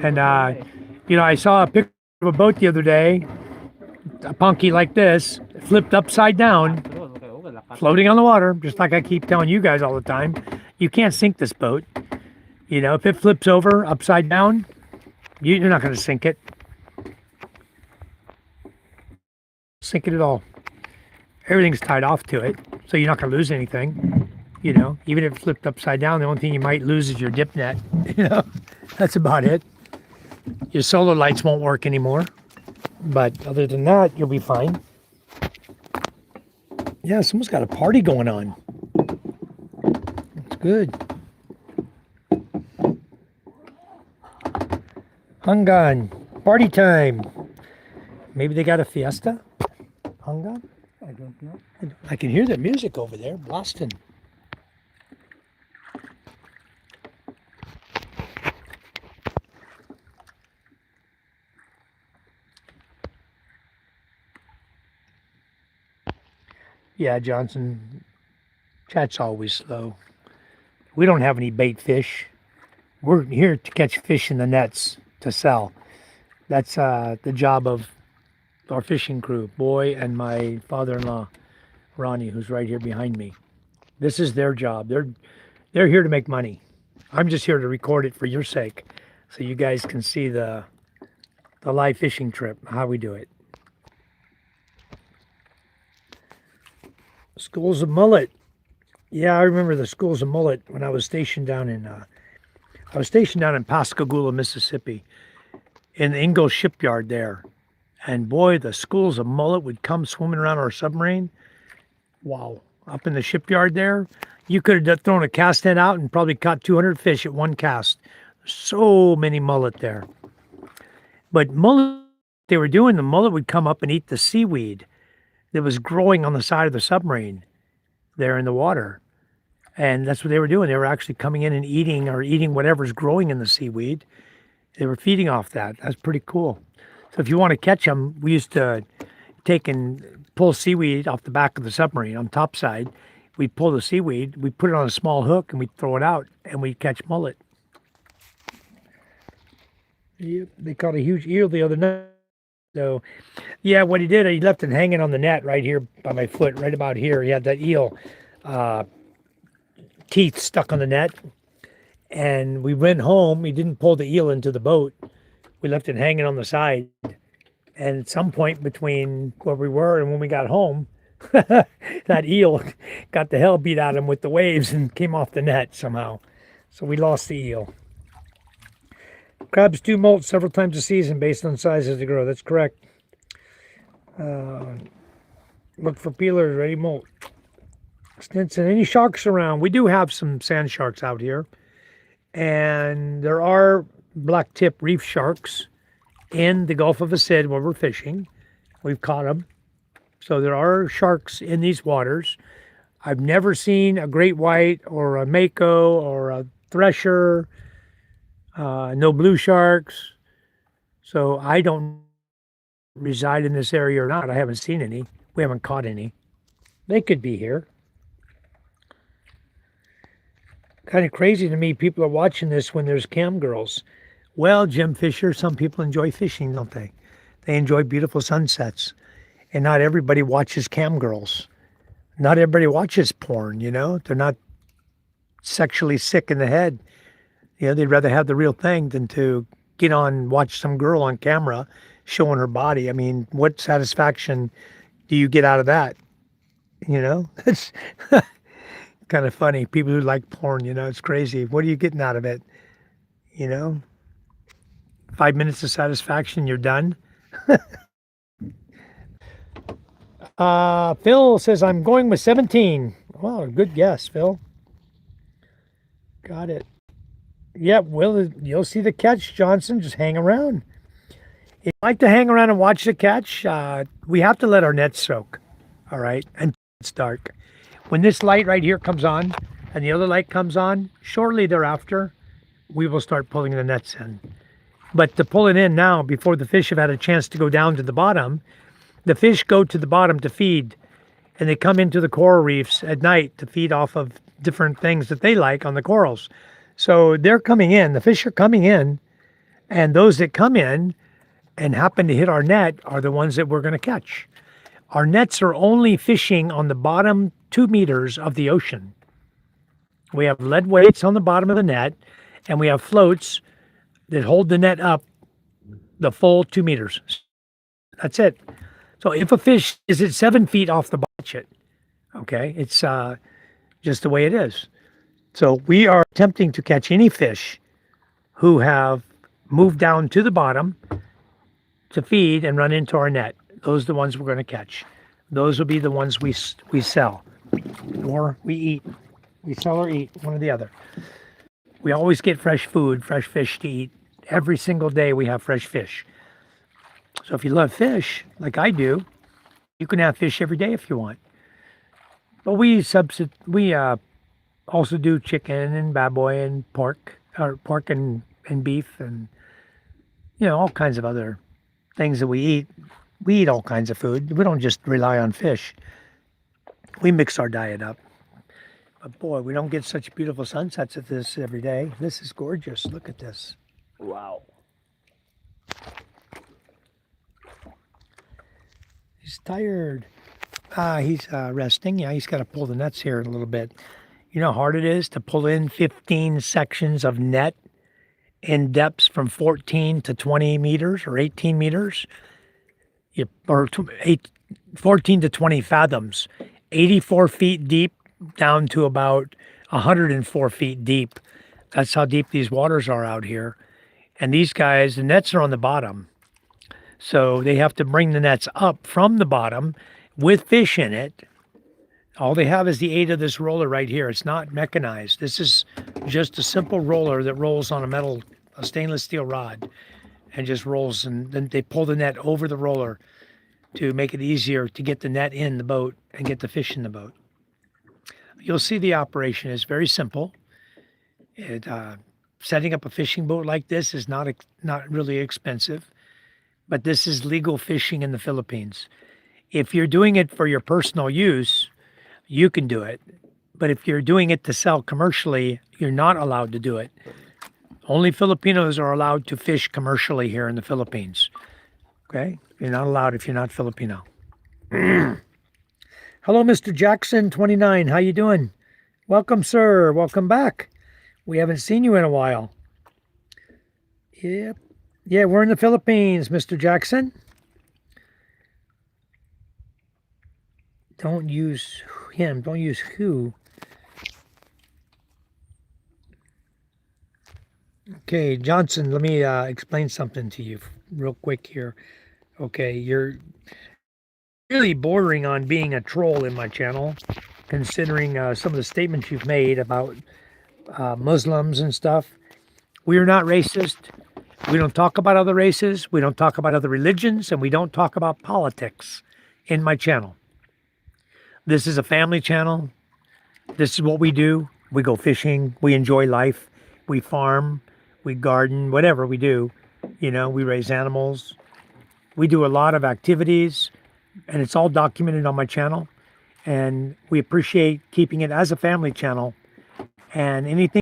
And, you know, I saw a picture of a boat the other day, a punky like this, flipped upside down, floating on the water, just like I keep telling you guys all the time. You can't sink this boat. You know, if it flips over upside down, you're not going to sink it. Sink it at all. Everything's tied off to it, so you're not going to lose anything. You know, even if it flipped upside down, the only thing you might lose is your dip net. You know, that's about it. Your solar lights won't work anymore, but other than that, you'll be fine. Yeah, someone's got a party going on. That's good. Hangan, party time. Maybe they got a fiesta? Hangan? I don't know. I can hear the music over there, blasting. Yeah, Johnson, chat's always slow. We don't have any bait fish. We're here to catch fish in the nets to sell. That's the job of our fishing crew, Boy and my father-in-law, Ronnie, who's right here behind me. This is their job. They're here to make money. I'm just here to record it for your sake, so you guys can see the live fishing trip, how we do it. Schools of mullet. Yeah, I remember the schools of mullet when I was stationed down in Pascagoula, Mississippi, in the Ingalls shipyard there. And boy, the schools of mullet would come swimming around our submarine. Wow, up in the shipyard there, you could have thrown a cast net out and probably caught 200 fish at one cast. So many mullet there. But mullet, they were doing, the mullet would come up and eat the seaweed that was growing on the side of the submarine there in the water. And that's what they were doing. They were actually coming in and eating whatever's growing in the seaweed. They were feeding off that. That's pretty cool. So if you want to catch them, we used to take and pull seaweed off the back of the submarine on top side. We'd pull the seaweed, we put it on a small hook, and we'd throw it out, and we'd catch mullet. Yep, they caught a huge eel the other night. So, yeah, what he did, he left it hanging on the net right here by my foot, right about here. He had that eel teeth stuck on the net. And we went home. He didn't pull the eel into the boat. We left it hanging on the side. And at some point between where we were and when we got home, that eel got the hell beat out of him with the waves and came off the net somehow. So we lost the eel. Crabs do molt several times a season based on size as they grow. That's correct. Look for peelers, ready molt. Stinson, any sharks around? We do have some sand sharks out here. And there are black tip reef sharks in the Gulf of Asid where we're fishing. We've caught them. So there are sharks in these waters. I've never seen a great white or a mako or a thresher. No blue sharks. So I don't reside in this area or not. I haven't seen any. We haven't caught any. They could be here. Kind of crazy to me, people are watching this when there's cam girls. Well, Jim Fisher, some people enjoy fishing, don't they? They enjoy beautiful sunsets. And not everybody watches cam girls. Not everybody watches porn, you know? They're not sexually sick in the head. You know, they'd rather have the real thing than to get on, watch some girl on camera showing her body. I mean, what satisfaction do you get out of that? You know, it's kind of funny. People who like porn, you know, it's crazy. What are you getting out of it? You know, 5 minutes of satisfaction, you're done. Phil says, I'm going with 17. Wow, good guess, Phil. Got it. Yeah, well, you'll see the catch, Johnson. Just hang around. If you like to hang around and watch the catch, we have to let our nets soak, all right, until it's dark. When this light right here comes on and the other light comes on, shortly thereafter, we will start pulling the nets in. But to pull it in now, before the fish have had a chance to go down to the bottom, the fish go to the bottom to feed, and they come into the coral reefs at night to feed off of different things that they like on the corals. So they're coming in, the fish are coming in, and those that come in and happen to hit our net are the ones that we're going to catch. Our nets are only fishing on the bottom 2 meters of the ocean. We have lead weights on the bottom of the net, and we have floats that hold the net up the full 2 meters. That's it. So if a fish is at 7 feet off the bottom, okay, it's just the way it is. So we are attempting to catch any fish who have moved down to the bottom to feed and run into our net. Those are the ones we're going to catch. Those will be the ones we sell or we eat. We sell or eat, one or the other. We always get fresh food, fresh fish to eat. Every single day we have fresh fish. So if you love fish, like I do, you can have fish every day if you want. But we also do chicken and baboy and pork, or pork and beef, and all kinds of other things that we eat. We eat all kinds of food. We don't just rely on fish. We mix our diet up. But boy, we don't get such beautiful sunsets at this every day. This is gorgeous. Look at this. Wow. He's tired. He's resting. Yeah, he's got to pull the nets here a little bit. You know how hard it is to pull in 15 sections of net in depths from 14 to 20 meters or 18 meters? 14 to 20 fathoms. 84 feet deep down to about 104 feet deep. That's how deep these waters are out here. And these guys, the nets are on the bottom. So they have to bring the nets up from the bottom with fish in it. All they have is the aid of this roller right here. It's not mechanized. This is just a simple roller that rolls on a stainless steel rod and just rolls. And then they pull the net over the roller to make it easier to get the net in the boat and get the fish in the boat. You'll see the operation is very simple. Setting up a fishing boat like this is not really expensive, but this is legal fishing in the Philippines. If you're doing it for your personal use, you can do it. But if you're doing it to sell commercially, you're not allowed to do it. Only Filipinos are allowed to fish commercially here in the Philippines. Okay? You're not allowed if you're not Filipino. Hello, Mr. Jackson, 29. How you doing? Welcome, sir. Welcome back. We haven't seen you in a while. Yep. Yeah, we're in the Philippines, Mr. Jackson. Don't use him. Don't use who. Okay, Johnson, let me explain something to you real quick here. Okay, you're really bordering on being a troll in my channel, considering some of the statements you've made about Muslims and stuff. We are not racist. We don't talk about other races. We don't talk about other religions, and we don't talk about politics in my channel. This is a family channel. This is what we do. We go fishing. We enjoy life. We farm. We garden. Whatever we do. We raise animals. We do a lot of activities, and it's all documented on my channel. And we appreciate keeping it as a family channel. And anything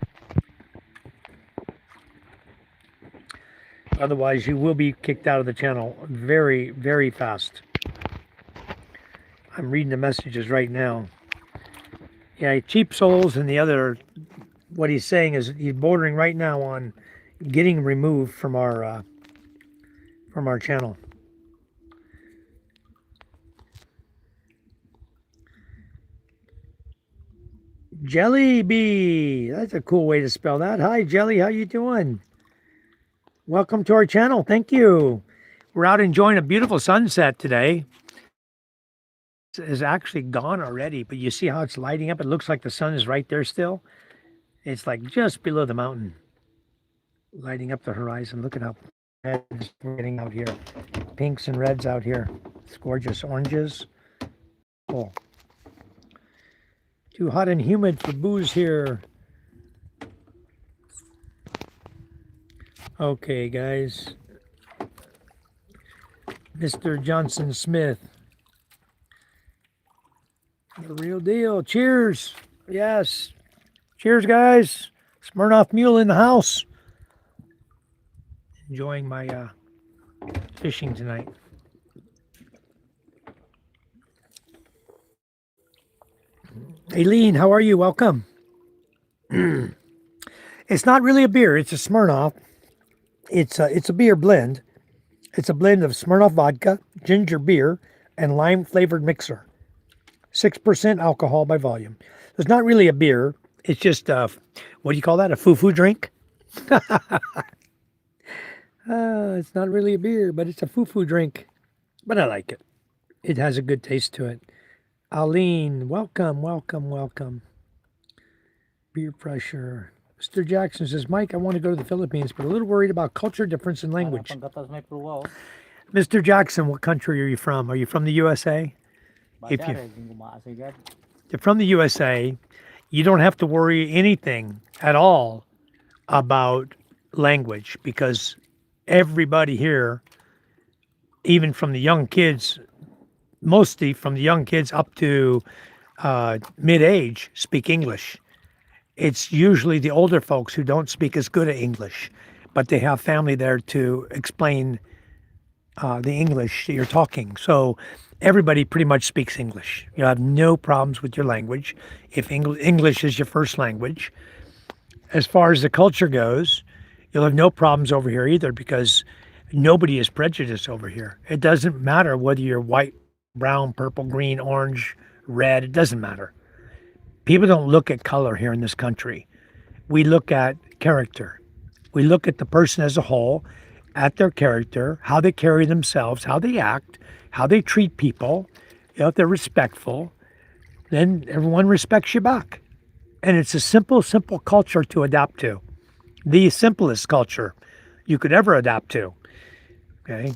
otherwise, you will be kicked out of the channel very, very fast. I'm reading the messages right now. Yeah, cheap souls, and the other, what he's saying is he's bordering right now on getting removed from our channel. Jelly Bee, that's a cool way to spell that. Hi, Jelly, how you doing? Welcome to our channel. Thank you. We're out enjoying a beautiful sunset today. Is actually gone already, but you see how it's lighting up? It looks like the sun is right there still. It's like just below the mountain, lighting up the horizon. Look at how reds we're getting out here. Pinks and reds out here. It's gorgeous. Oranges. Oh. Too hot and humid for booze here. Okay, guys. Mr. Johnson Smith. The real deal. Cheers. Yes. Cheers, guys. Smirnoff Mule in the house. Enjoying my fishing tonight. Aileen, how are you? Welcome. It's not really a beer. It's a Smirnoff. It's a beer blend. It's a blend of Smirnoff vodka, ginger beer, and lime flavored mixer. 6% alcohol by volume. It's not really a beer. It's just what do you call that? A foo-foo drink? It's not really a beer, but it's a foo-foo drink. But I like it. It has a good taste to it. Aline, welcome, welcome, welcome. Beer pressure. Mr. Jackson says, Mike, I want to go to the Philippines, but a little worried about culture difference in language. Mr. Jackson, what country are you from? Are you from the USA? If you're from the USA, you don't have to worry anything at all about language because everybody here, even from the young kids, mostly from the young kids up to mid-age, speak English. It's usually the older folks who don't speak as good at English, but they have family there to explain the English that you're talking. So everybody pretty much speaks English. You'll have no problems with your language if English is your first language. As far as the culture goes, you'll have no problems over here either because nobody is prejudiced over here. It doesn't matter whether you're white, brown, purple, green, orange, red. It doesn't matter. People don't look at color here in this country. We look at character. We look at the person as a whole, at their character, how they carry themselves, how they act, how they treat people. If they're respectful, then everyone respects you back. And it's a simple, simple culture to adapt to. The simplest culture you could ever adapt to. Okay?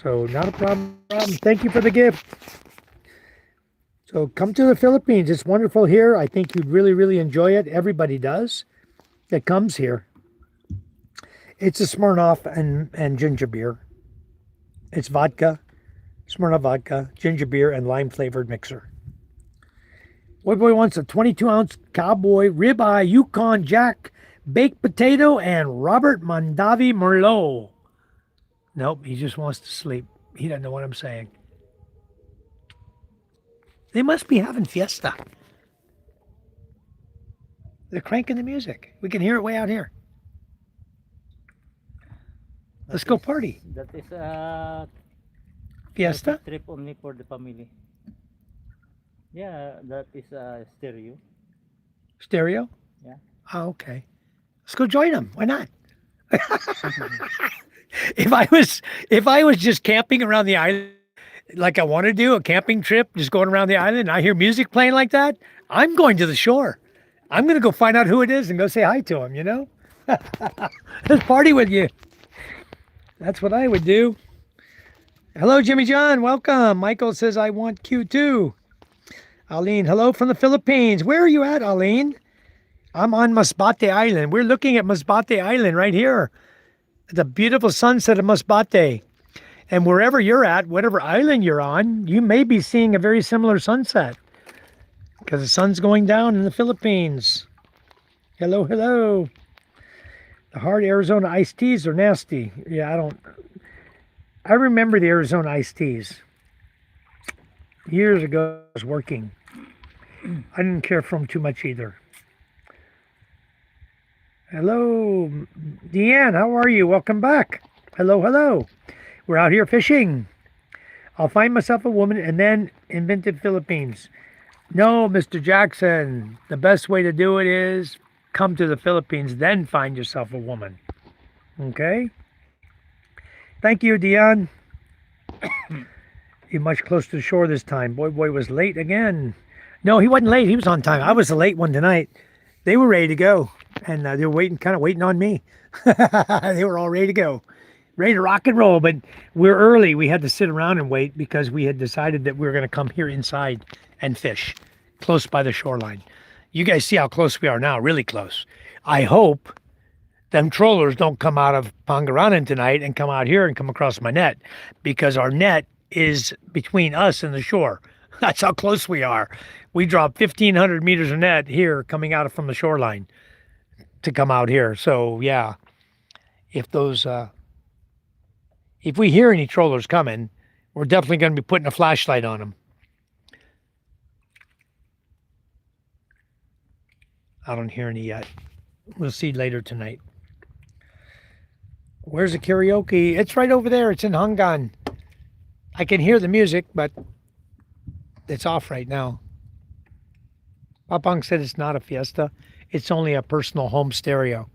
So not a problem. Thank you for the gift. So come to the Philippines. It's wonderful here. I think you'd really, really enjoy it. Everybody does that comes here. It's a Smirnoff and ginger beer. It's vodka, Smirnoff vodka, ginger beer, and lime-flavored mixer. Boy wants a 22-ounce cowboy ribeye Yukon Jack, baked potato, and Robert Mondavi Merlot. Nope, he just wants to sleep. He doesn't know what I'm saying. They must be having fiesta. They're cranking the music. We can hear it way out here. Let's go party. That is a Fiesta? trip only for the family. Yeah, that is a stereo. Stereo? Yeah. Oh, okay. Let's go join them. Why not? If I was just camping around the island, like I want to do a camping trip, just going around the island, and I hear music playing like that, I'm going to the shore. I'm going to go find out who it is and go say hi to him, you know? Let's party with you. That's what I would do. Hello, Jimmy John. Welcome. Michael says, I want Q2. Aline, hello from the Philippines. Where are you at, Aline? I'm on Masbate Island. We're looking at Masbate Island right here. The beautiful sunset of Masbate. And wherever you're at, whatever island you're on, you may be seeing a very similar sunset because the sun's going down in the Philippines. Hello, hello. The hard Arizona iced teas are nasty. Yeah, I remember the Arizona iced teas. Years ago, I was working. I didn't care for them too much either. Hello, Deanne, how are you? Welcome back. Hello, hello. We're out here fishing. I'll find myself a woman and then invented Philippines. No, Mr. Jackson, the best way to do it is come to the Philippines, then find yourself a woman. Okay? Thank you, Dion. You're much closer to the shore this time. Boy was late again. No, he wasn't late. He was on time. I was the late one tonight. They were ready to go, and they were kind of waiting on me. They were all ready to go. Ready to rock and roll, but we're early. We had to sit around and wait because we had decided that we were going to come here inside and fish close by the shoreline. You guys see how close we are now, really close. I hope them trollers don't come out of Pangaranan tonight and come out here and come across my net because our net is between us and the shore. That's how close we are. We drop 1,500 meters of net here coming out from the shoreline to come out here. So, yeah, if we hear any trollers coming, we're definitely going to be putting a flashlight on them. I don't hear any yet. We'll see later tonight. Where's the karaoke? It's right over there. It's in Hangan. I can hear the music, but it's off right now. Papang said it's not a fiesta. It's only a personal home stereo.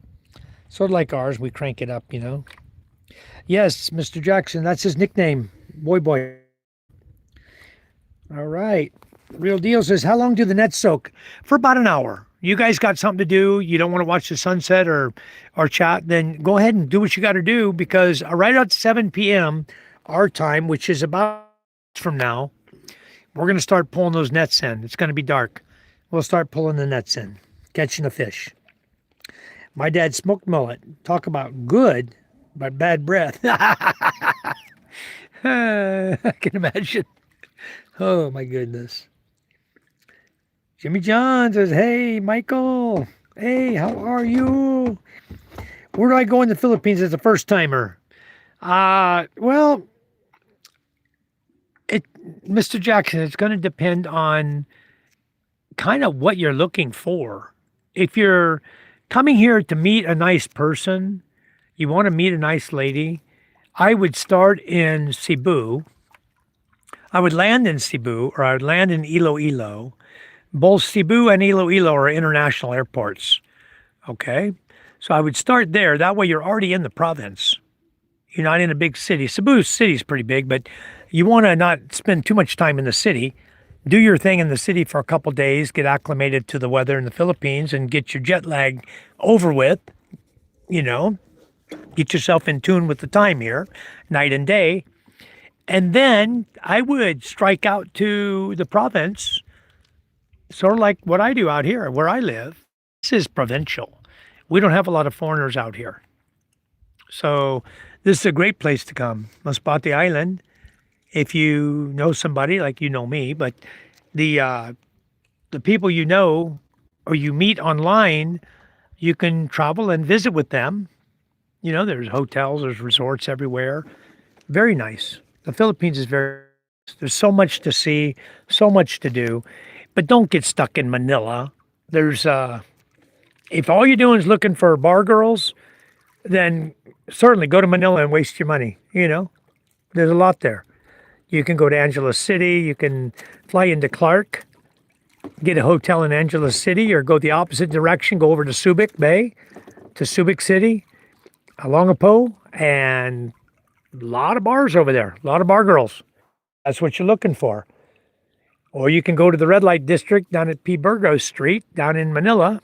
Sort of like ours. We crank it up, you know. Yes, Mr. Jackson. That's his nickname. Boy, boy. All right. Real Deal says, how long do the nets soak? For about an hour. You guys got something to do, you don't want to watch the sunset or chat, then go ahead and do what you got to do, because right at 7 p.m. our time, which is about from now, we're going to start pulling those nets in. It's going to be dark. We'll start pulling the nets in, catching the fish. My dad smoked mullet. Talk about good, but bad breath. I can imagine. Oh, my goodness. Jimmy John says, hey, Michael. Hey, how are you? Where do I go in the Philippines as a first-timer? Well, Mr. Jackson, it's going to depend on kind of what you're looking for. If you're coming here to meet a nice person, you want to meet a nice lady, I would start in Cebu. I would land in Cebu, or I would land in Iloilo. Both Cebu and Iloilo are international airports. Okay? So I would start there. That way you're already in the province. You're not in a big city. Cebu City is pretty big, but you want to not spend too much time in the city. Do your thing in the city for a couple days, get acclimated to the weather in the Philippines, and get your jet lag over with. You know, get yourself in tune with the time here, night and day. And then I would strike out to the province, sort of like what I do out here, where I live. This is provincial. We don't have a lot of foreigners out here. So this is a great place to come. Masbate Island, if you know somebody, like you know me, but the people you know or you meet online, you can travel and visit with them. You know, there's hotels, there's resorts everywhere. Very nice. The Philippines is there's so much to see, so much to do. But don't get stuck in Manila. There's if all you're doing is looking for bar girls, then certainly go to Manila and waste your money. You know, there's a lot there. You can go to Angeles City. You can fly into Clark, get a hotel in Angeles City, or go the opposite direction, go over to Subic Bay, to Subic City, Olongapo, and a lot of bars over there, a lot of bar girls. That's what you're looking for. Or you can go to the red light district down at P. Burgos Street down in Manila.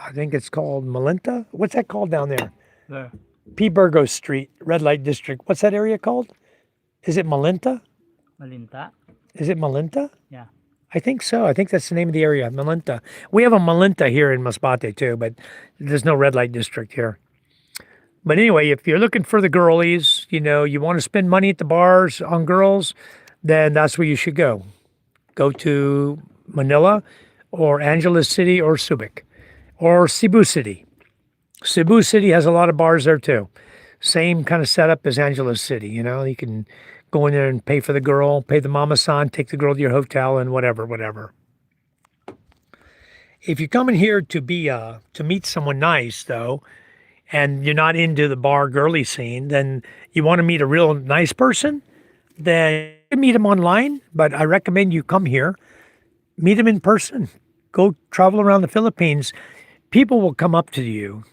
I think it's called Malinta. What's that called down there? There. P. Burgos Street, red light district. What's that area called? Is it Malinta? Malinta? Is it Malinta? Yeah. I think so. I think that's the name of the area, Malinta. We have a Malinta here in Masbate too, but there's no red light district here. But anyway, if you're looking for the girlies, you know, you want to spend money at the bars on girls, then that's where you should go. Go to Manila or Angeles City or Subic or Cebu City. Cebu City has a lot of bars there too. Same kind of setup as Angeles City. You know, you can go in there and pay for the girl, pay the mama-san, take the girl to your hotel and whatever. If you're coming here to meet someone nice though, and you're not into the bar girly scene, then you want to meet a real nice person, then you can meet them online, but I recommend you come here, meet them in person, go travel around the Philippines. People will come up to you.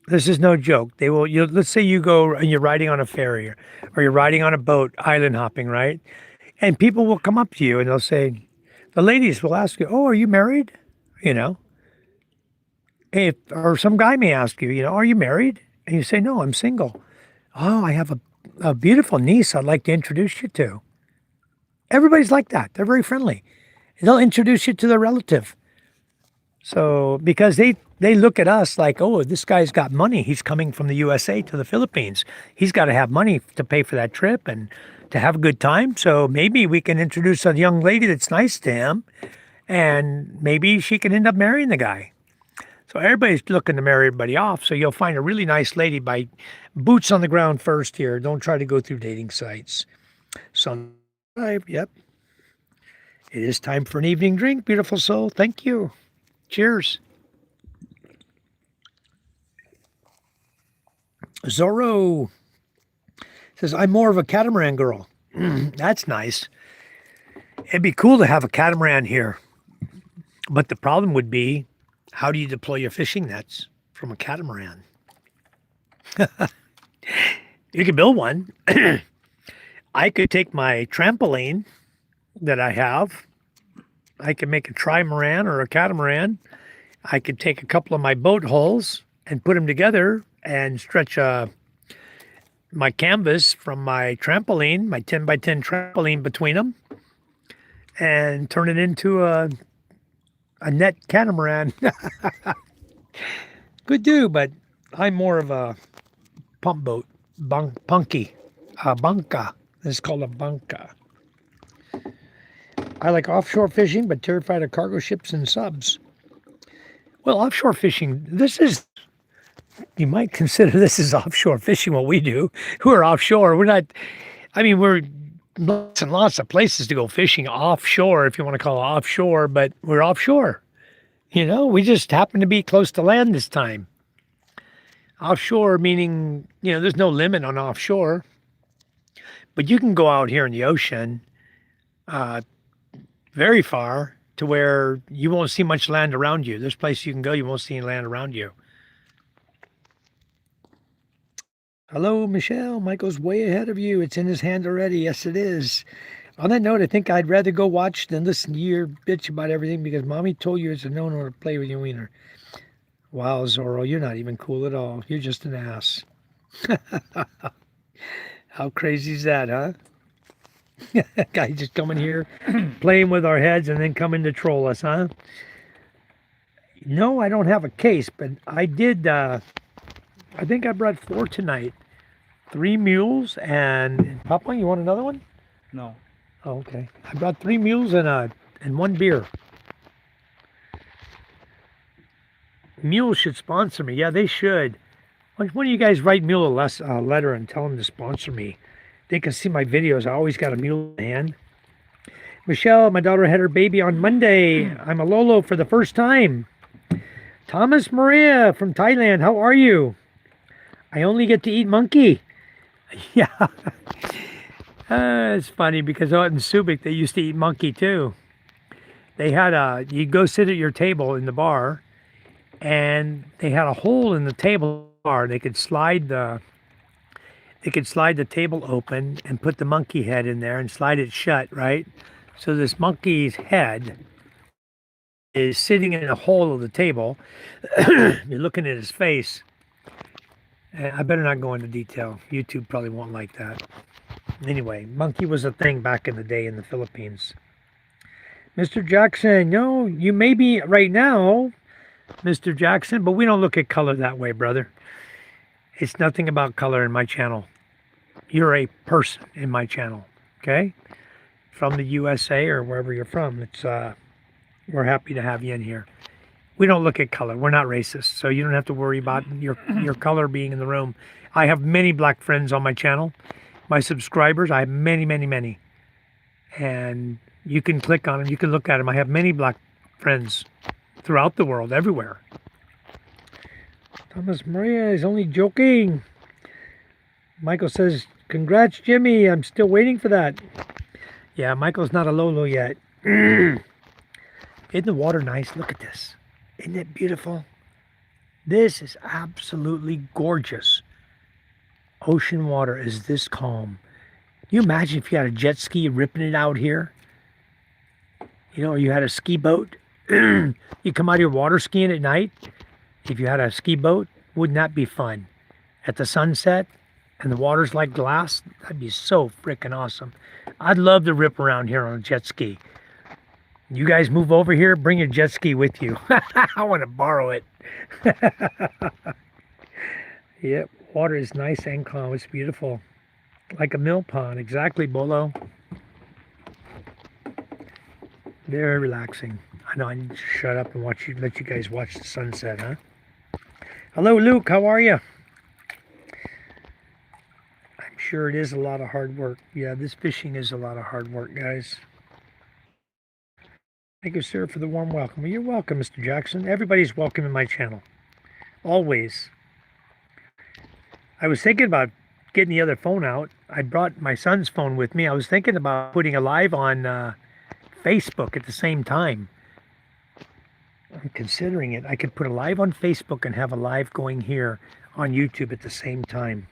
This is no joke. They will. Let's say you go and you're riding on a ferry or you're riding on a boat, island hopping, right? And people will come up to you and they'll say, the ladies will ask you, "Oh, are you married?" You know. Or some guy may ask you, you know, "Are you married?" And you say, "No, I'm single." "Oh, I have a beautiful niece I'd like to introduce you to." Everybody's like that. They're very friendly. They'll introduce you to their relative. So because they look at us like, oh, this guy's got money. He's coming from the USA to the Philippines. He's got to have money to pay for that trip and to have a good time. So maybe we can introduce a young lady that's nice to him, and maybe she can end up marrying the guy. So everybody's looking to marry everybody off. So you'll find a really nice lady by boots on the ground first here. Don't try to go through dating sites. So, yep. It is time for an evening drink, beautiful soul. Thank you. Cheers. Zorro says, I'm more of a catamaran girl. That's nice. It'd be cool to have a catamaran here. But the problem would be, how do you deploy your fishing nets from a catamaran? You could build one. I could take my trampoline that I have. I could make a trimaran or a catamaran. I could take a couple of my boat hulls and put them together and stretch my canvas from my trampoline, my 10 by 10 trampoline between them, and turn it into a net catamaran. Could do, but I'm more of a pump boat, punky, banca. It's called a banca. I like offshore fishing, but terrified of cargo ships and subs. Well, offshore fishing, you might consider this is offshore fishing, what we do. Who are offshore? We're not, we're lots and lots of places to go fishing offshore, if you want to call it offshore, but we're offshore. We just happen to be close to land this time. Offshore meaning, there's no limit on offshore, but you can go out here in the ocean very far to where you won't see much land around you. There's places you can go, you won't see any land around you. Hello, Michelle. Michael's way ahead of you. It's in his hand already. Yes, it is. On that note, I think I'd rather go watch than listen to your bitch about everything because mommy told you it's a no-no to play with your wiener. Wow, Zorro, you're not even cool at all. You're just an ass. How crazy is that, huh? Guy just coming here, playing with our heads and then coming to troll us, huh? No, I don't have a case, but I did, I think I brought 4 tonight. 3 mules and Papa, you want another one? No. Oh, okay. I brought 3 mules and 1 beer. Mules should sponsor me. Yeah, they should. Why don't you guys write Mule a letter and tell them to sponsor me? They can see my videos. I always got a mule in hand. Michelle, my daughter had her baby on Monday. I'm a Lolo for the first time. Thomas Maria from Thailand, how are you? I only get to eat monkey. Yeah. It's funny because out in Subic, they used to eat monkey too. They had you go sit at your table in the bar, and they had a hole in the table bar. They could slide the table open and put the monkey head in there and slide it shut, right? So this monkey's head is sitting in a hole of the table. You're looking at his face. I better not go into detail. YouTube probably won't like that. Anyway, monkey was a thing back in the day in the Philippines. Mr. Jackson, no, you may be right now, Mr. Jackson, but we don't look at color that way, brother. It's nothing about color in my channel. You're a person in my channel, okay? From the USA or wherever you're from. It's we're happy to have you in here. We don't look at color. We're not racist, so you don't have to worry about your color being in the room. I have many black friends on my channel. My subscribers, I have many, many, many. And you can click on them. You can look at them. I have many black friends throughout the world, everywhere. Thomas Maria is only joking. Michael says, congrats, Jimmy. I'm still waiting for that. Yeah, Michael's not a Lolo yet. Isn't the water nice? Look at this. Isn't it beautiful? This is absolutely gorgeous. Ocean water is this calm. Can you imagine if you had a jet ski ripping it out here? Or you had a ski boat. You come out here water skiing at night. If you had a ski boat, wouldn't that be fun? At the sunset and the water's like glass, that'd be so freaking awesome. I'd love to rip around here on a jet ski. You guys move over here, bring your jet ski with you. I want to borrow it. Yep, water is nice and calm. It's beautiful. Like a mill pond. Exactly, Bolo. Very relaxing. I know I need to shut up and let you guys watch the sunset, huh? Hello, Luke. How are you? I'm sure it is a lot of hard work. Yeah, this fishing is a lot of hard work, guys. Thank you, sir, for the warm welcome. Well, you're welcome, Mr. Jackson. Everybody's welcome in my channel. Always. I was thinking about getting the other phone out. I brought my son's phone with me. I was thinking about putting a live on Facebook at the same time. I'm considering it. I could put a live on Facebook and have a live going here on YouTube at the same time.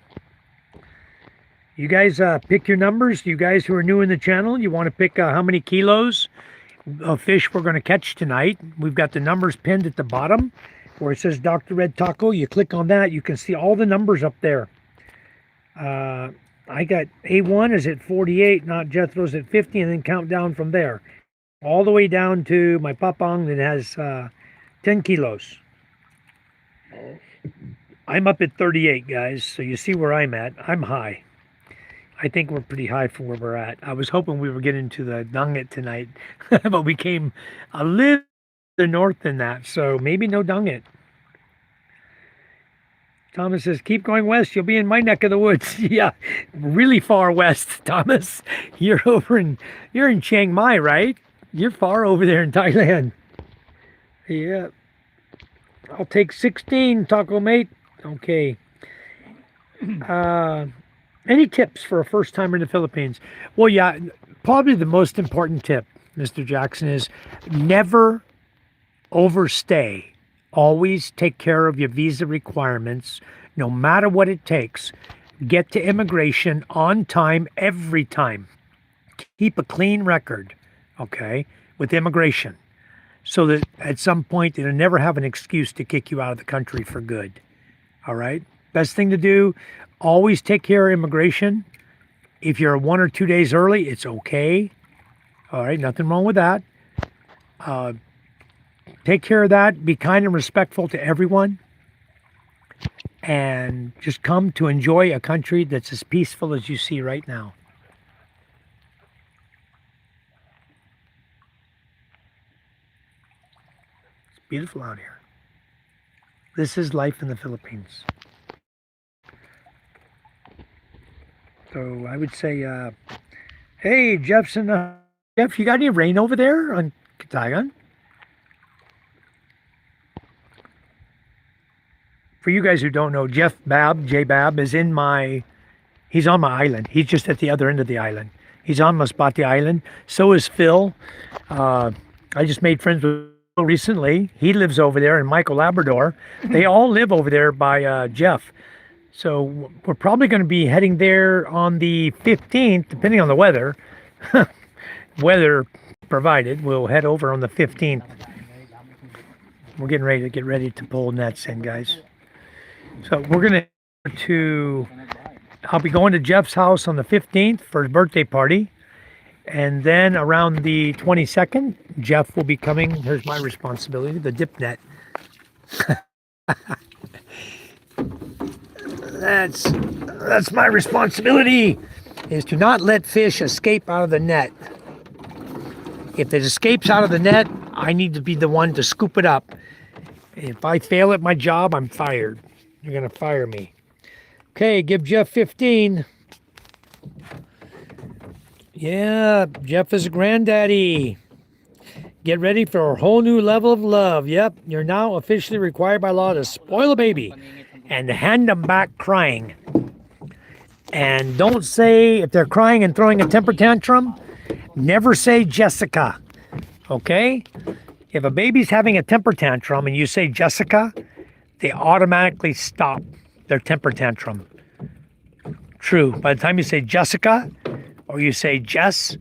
You guys pick your numbers. You guys who are new in the channel, you want to pick how many kilos of fish we're going to catch tonight. We've got the numbers pinned at the bottom where it says Dr. Red Taco. You click on that, you can see all the numbers up there. I got A1 is at 48, not Jethro's at 50, and then count down from there. All the way down to my papang that has 10 kilos. I'm up at 38, guys, so you see where I'm at. I'm high. I think we're pretty high for where we're at. I was hoping we were getting to the Dungit tonight, but we came a little north than that, so maybe no Dungit. Thomas says, keep going west. You'll be in my neck of the woods. Yeah, really far west, Thomas. You're in Chiang Mai, right? You're far over there in Thailand. Yeah. I'll take 16, Taco Mate. Okay. Any tips for a first timer in the Philippines? Well, yeah, probably the most important tip, Mr. Jackson, is never overstay. Always take care of your visa requirements, no matter what it takes. Get to immigration on time, every time. Keep a clean record, okay, with immigration, so that at some point it'll never have an excuse to kick you out of the country for good. All right? Best thing to do, always take care of immigration. If you're 1 or 2 days early, it's okay. All right, nothing wrong with that. Take care of that. Be kind and respectful to everyone. And just come to enjoy a country that's as peaceful as you see right now. It's beautiful out here. This is life in the Philippines. So I would say, hey, Jeffson, Jeff, you got any rain over there on Katayan? For you guys who don't know, Jeff Babb, J Babb, is he's on my island. He's just at the other end of the island. He's on Masbate Island. So is Phil. I just made friends with Phil recently. He lives over there, and Michael Labrador. They all live over there by Jeff. So we're probably going to be heading there on the 15th, depending on the weather. Weather provided, we'll head over on the 15th. We're getting ready to pull nets in, guys. So we're going to, I'll be going to Jeff's house on the 15th for his birthday party. And then around the 22nd, Jeff will be coming. Here's my responsibility, the dip net. That's my responsibility, is to not let fish escape out of the net. If it escapes out of the net, I need to be the one to scoop it up. If I fail at my job, I'm fired. You're going to fire me. Okay, give Jeff 15. Yeah, Jeff is a granddaddy. Get ready for a whole new level of love. Yep, you're now officially required by law to spoil a baby and hand them back crying. And don't say, if they're crying and throwing a temper tantrum, never say Jessica, okay? If a baby's having a temper tantrum and you say Jessica, they automatically stop their temper tantrum. True. By the time you say Jessica or you say Jess,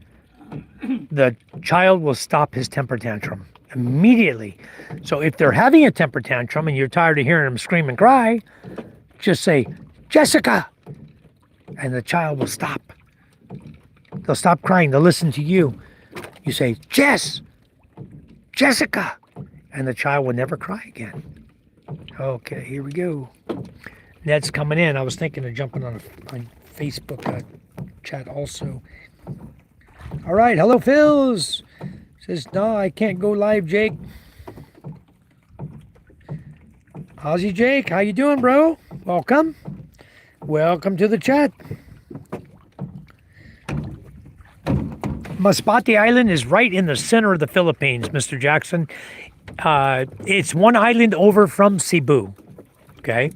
the child will stop his temper tantrum immediately. So if they're having a temper tantrum and you're tired of hearing them scream and cry, just say Jessica, and the child will stop. They'll stop crying. They'll listen to you. You say, Jessica, and the child will never cry again. Okay, here we go. Ned's coming in. I was thinking of jumping on Facebook chat also. All right, hello, Phils. Says, no, I can't go live, Jake. How's Jake? How you doing, bro? Welcome. Welcome to the chat. Masbate Island is right in the center of the Philippines, Mr. Jackson. It's one island over from Cebu. Okay,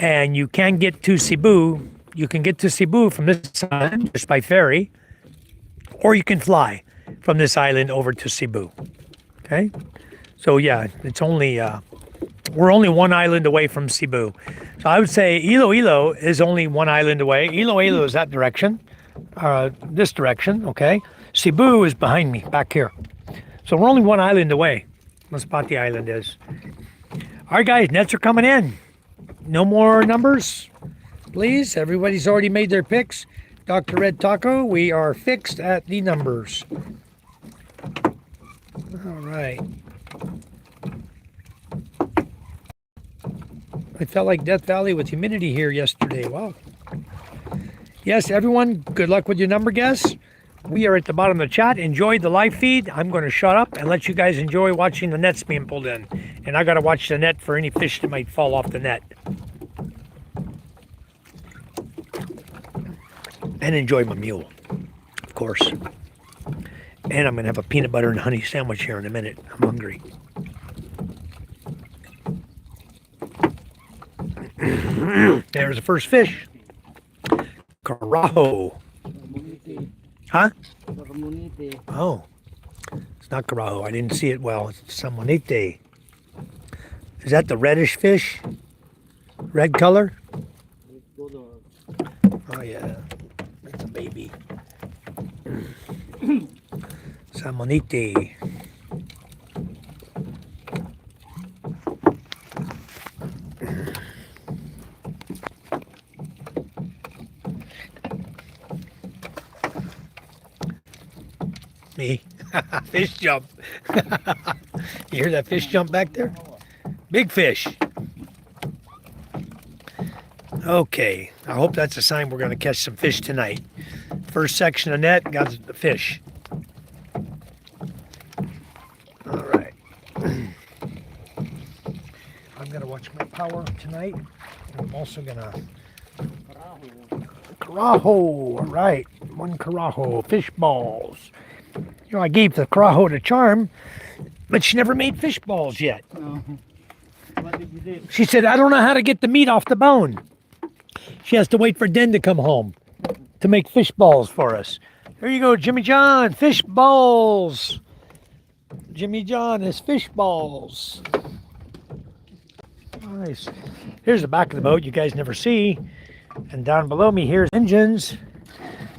and you can get to Cebu. You can get to Cebu from this island just by ferry, or you can fly from this island over to Cebu. Okay, so yeah, it's only we're only one island away from Cebu. So I would say Iloilo is only one island away. Iloilo is that direction, this direction. Okay, Cebu is behind me back here. So we're only one island away. What spot the island is. All right, guys, nets are coming in. No more numbers, please. Everybody's already made their picks. Dr. Red Taco, we are fixed at the numbers. All right. I felt like Death Valley with humidity here yesterday. Wow. Yes, everyone, good luck with your number guess. We are at the bottom of the chat. Enjoy the live feed. I'm going to shut up and let you guys enjoy watching the nets being pulled in. And I got to watch the net for any fish that might fall off the net. And enjoy my mule, of course. And I'm going to have a peanut butter and honey sandwich here in a minute. I'm hungry. There's the first fish. Carajo. Huh? Oh. It's not carajo. I didn't see it well. It's salmonite. Is that the reddish fish? Red color? Oh, yeah. That's a baby. Salmonite. Me. Fish jump. You hear that fish jump back there? Big fish. Okay. I hope that's a sign we're going to catch some fish tonight. First section of net got the fish. All right. I'm going to watch my power tonight. I'm also going to... Carajo. All right. One carajo. Fish balls. You know, I gave the carajo to Charm, but she never made fish balls yet. No. What did you do? She said, I don't know how to get the meat off the bone. She has to wait for Den to come home to make fish balls for us. There you go, Jimmy John, fish balls. Jimmy John is fish balls. Nice. Here's the back of the boat you guys never see. And down below me here's engines.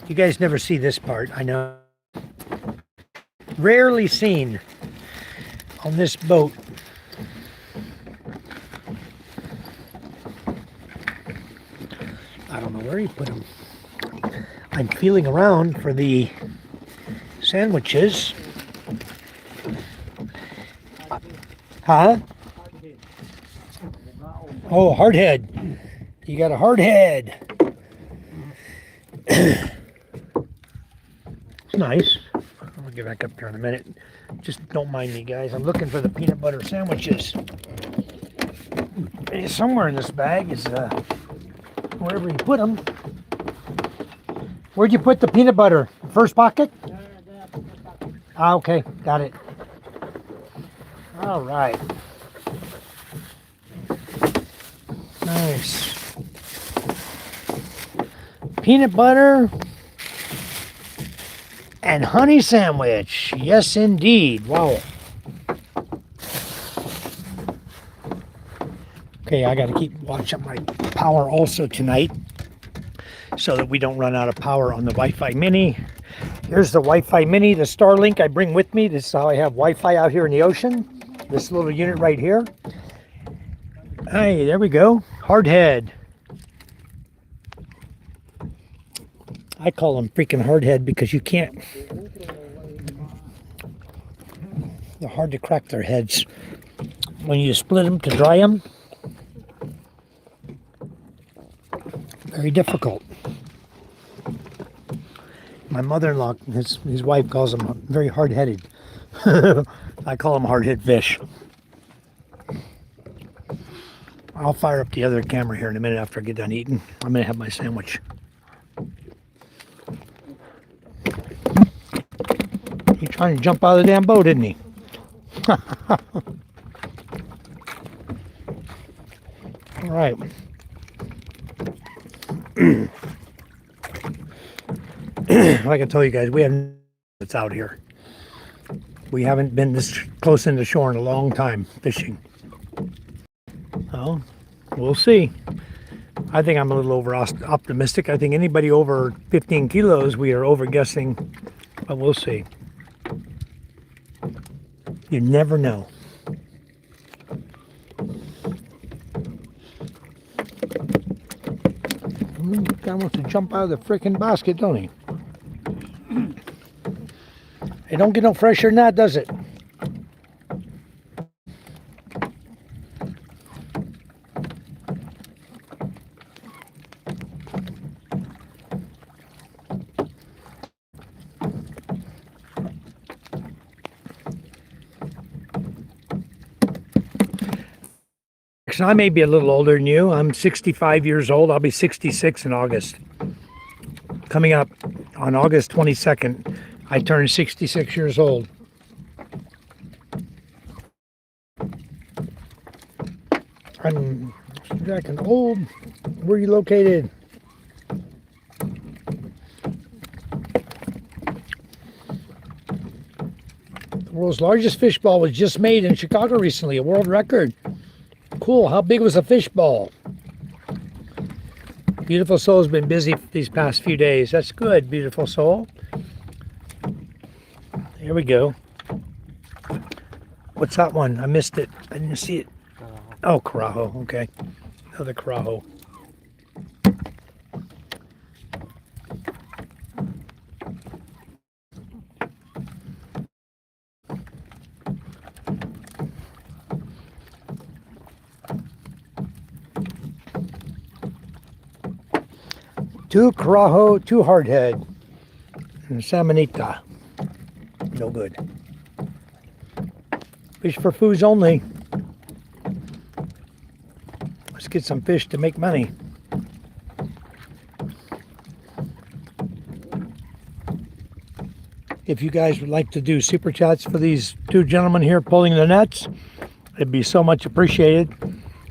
You guys never see this part, I know. Rarely seen on this boat. I don't know where he put them. I'm feeling around for the sandwiches. Huh? Oh, hard head. You got a hard head. It's nice. I'll get back up here in a minute. Just don't mind me, guys. I'm looking for the peanut butter sandwiches. Somewhere in this bag is wherever you put them. Where'd you put the peanut butter? First pocket? Ah, okay, got it. All right. Nice. Peanut butter and honey sandwich. Yes, indeed. Wow. Okay, I got to keep watching my power also tonight so that we don't run out of power on the Wi-Fi Mini. Here's the Wi-Fi Mini, the Starlink I bring with me. This is how I have Wi-Fi out here in the ocean. This little unit right here. Hey, there we go. Hard head. I call them freaking hard head because you can't. They're hard to crack their heads. When you split them to dry them, very difficult. My mother-in-law, his wife calls them very hard-headed. I call them hard-head fish. I'll fire up the other camera here in a minute after I get done eating. I'm going to have my sandwich. He's trying to jump out of the damn boat, isn't he? All right. Like I told you guys, we have it's out here. We haven't been this close into shore in a long time fishing. Oh, we'll see. I think I'm a little over optimistic. I think anybody over 15 kilos, we are over guessing, but we'll see. You never know. Guy wants to jump out of the freaking basket, don't he? It don't get no fresher than that, does it? I may be a little older than you. I'm 65 years old. I'll be 66 in August. Coming up on August 22nd, I turn 66 years old. I'm Jack and old. Where are you located? The world's largest fish ball was just made in Chicago recently, a world record. Cool. How big was a fish ball? Beautiful Soul's been busy these past few days. That's good, Beautiful Soul. Here we go. What's that one? I missed it. I didn't see it. Oh, Carajo. Okay. Another Carajo. Two Carajo, two Hardhead, and Salmonita. No good. Fish for foods only. Let's get some fish to make money. If you guys would like to do super chats for these two gentlemen here pulling the nets, it'd be so much appreciated.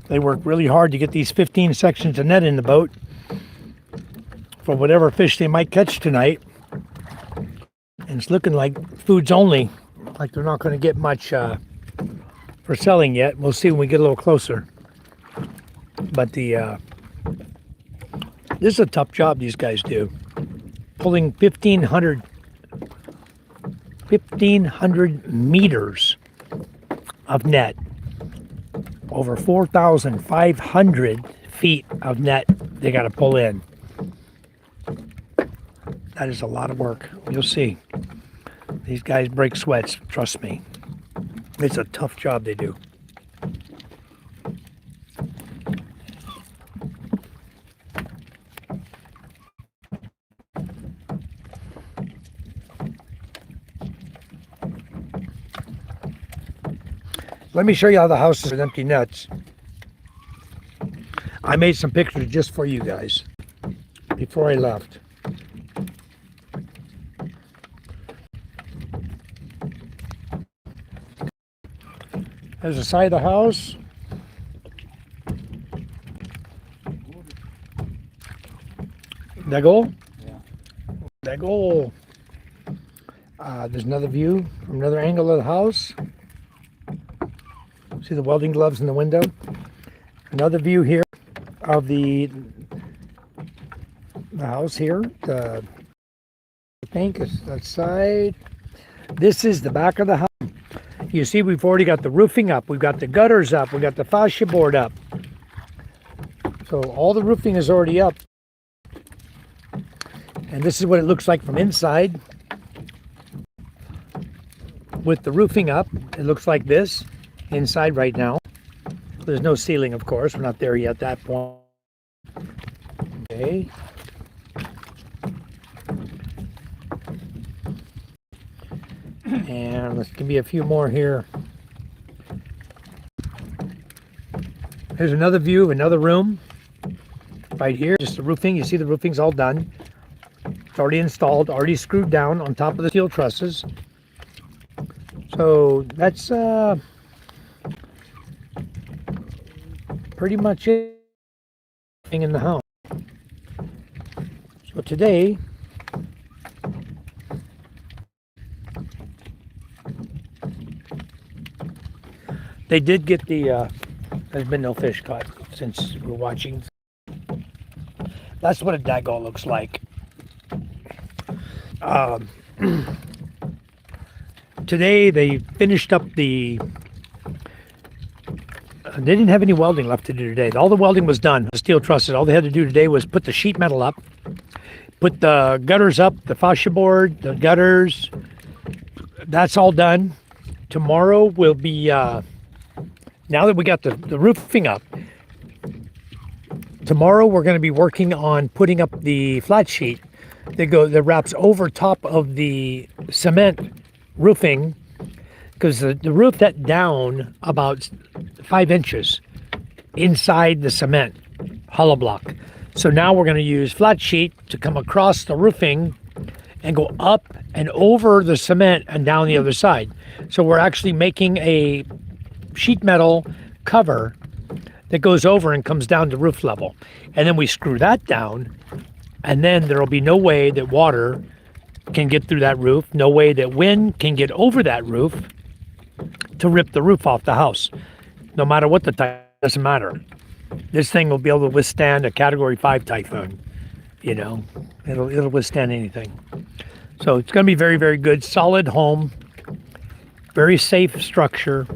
They work really hard to get these 15 sections of net in the boat for whatever fish they might catch tonight. And it's looking like foods only, like they're not going to get much for selling yet. We'll see when we get a little closer. But this is a tough job these guys do. Pulling 1,500 meters of net. Over 4,500 feet of net they got to pull in. That is a lot of work. You'll see. These guys break sweats, trust me. It's a tough job they do. Let me show you how the house is with empty nets. I made some pictures just for you guys before I left. There's the side of the house. Dago? Yeah. Dago. There's another view from another angle of the house. See the welding gloves in the window? Another view here of the house here. I think it's that side. This is the back of the house. You see, we've already got the roofing up. We've got the gutters up. We've got the fascia board up. So all the roofing is already up. And this is what it looks like from inside. With the roofing up, it looks like this inside right now. There's no ceiling, of course. We're not there yet at that point. Okay. And let's give me a few more here. Here's another view of another room right here. Just the roofing. You see the roofing's all done. It's already installed, already screwed down on top of the steel trusses. So that's pretty much it. roofing in the house. So today, they did get the, there's been no fish caught since we're watching. That's what a dago looks like. Today they finished up the, they didn't have any welding left to do today. All the welding was done, the steel trusses. All they had to do today was put the sheet metal up, put the gutters up, the fascia board, the gutters. That's all done. Tomorrow will be, now that we got the roofing up, tomorrow we're going to be working on putting up the flat sheet that wraps over top of the cement roofing, because the roof let down about 5 inches inside the cement hollow block. So now we're going to use flat sheet to come across the roofing and go up and over the cement and down the other side. So we're actually making a sheet metal cover that goes over and comes down to roof level. And then we screw that down, and then there'll be no way that water can get through that roof, no way that wind can get over that roof to rip the roof off the house. No matter what the type, doesn't matter. This thing will be able to withstand a Category 5 typhoon. You know, it'll withstand anything. So it's going to be very, very good, solid home, very safe structure.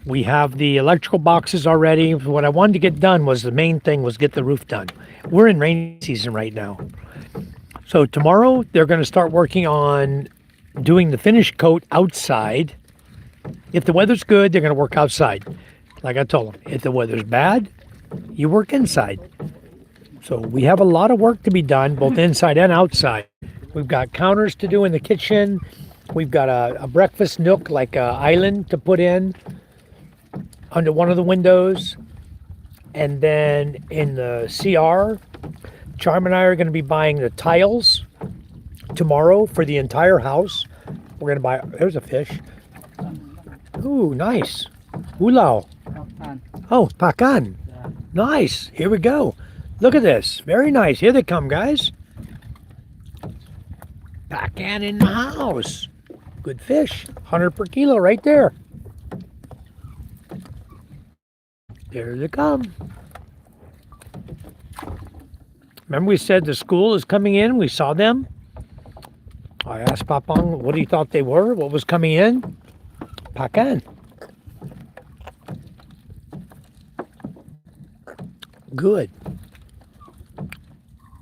We have the electrical boxes already. What I wanted to get done was, the main thing was get the roof done. We're in rainy season right now. So tomorrow they're going to start working on doing the finish coat outside. If the weather's good, they're going to work outside. Like I told them, if the weather's bad, you work inside. So we have a lot of work to be done, both inside and outside. We've got counters to do in the kitchen. We've got a breakfast nook, like an island to put in under one of the windows. And then in the CR, Charm and I are going to be buying the tiles tomorrow for the entire house. We're going to buy, there's a fish. Ooh, nice. Ulao. Oh, pakan. Yeah. Nice. Here we go. Look at this. Very nice. Here they come, guys. Pakan in the house. Good fish. 100 per kilo right there. There they come. Remember we said the school is coming in? We saw them. I asked Papang what he thought they were, what was coming in. Pakan. Good.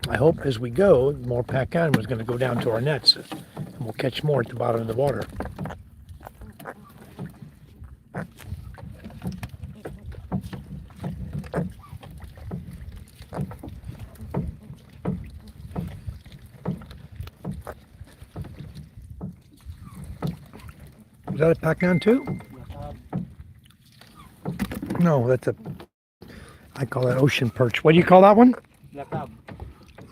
I hope as we go, more pakan was going to go down to our nets, and we'll catch more at the bottom of the water. Is that a pakan too? No, that's a, I call that ocean perch. What do you call that one? Latab.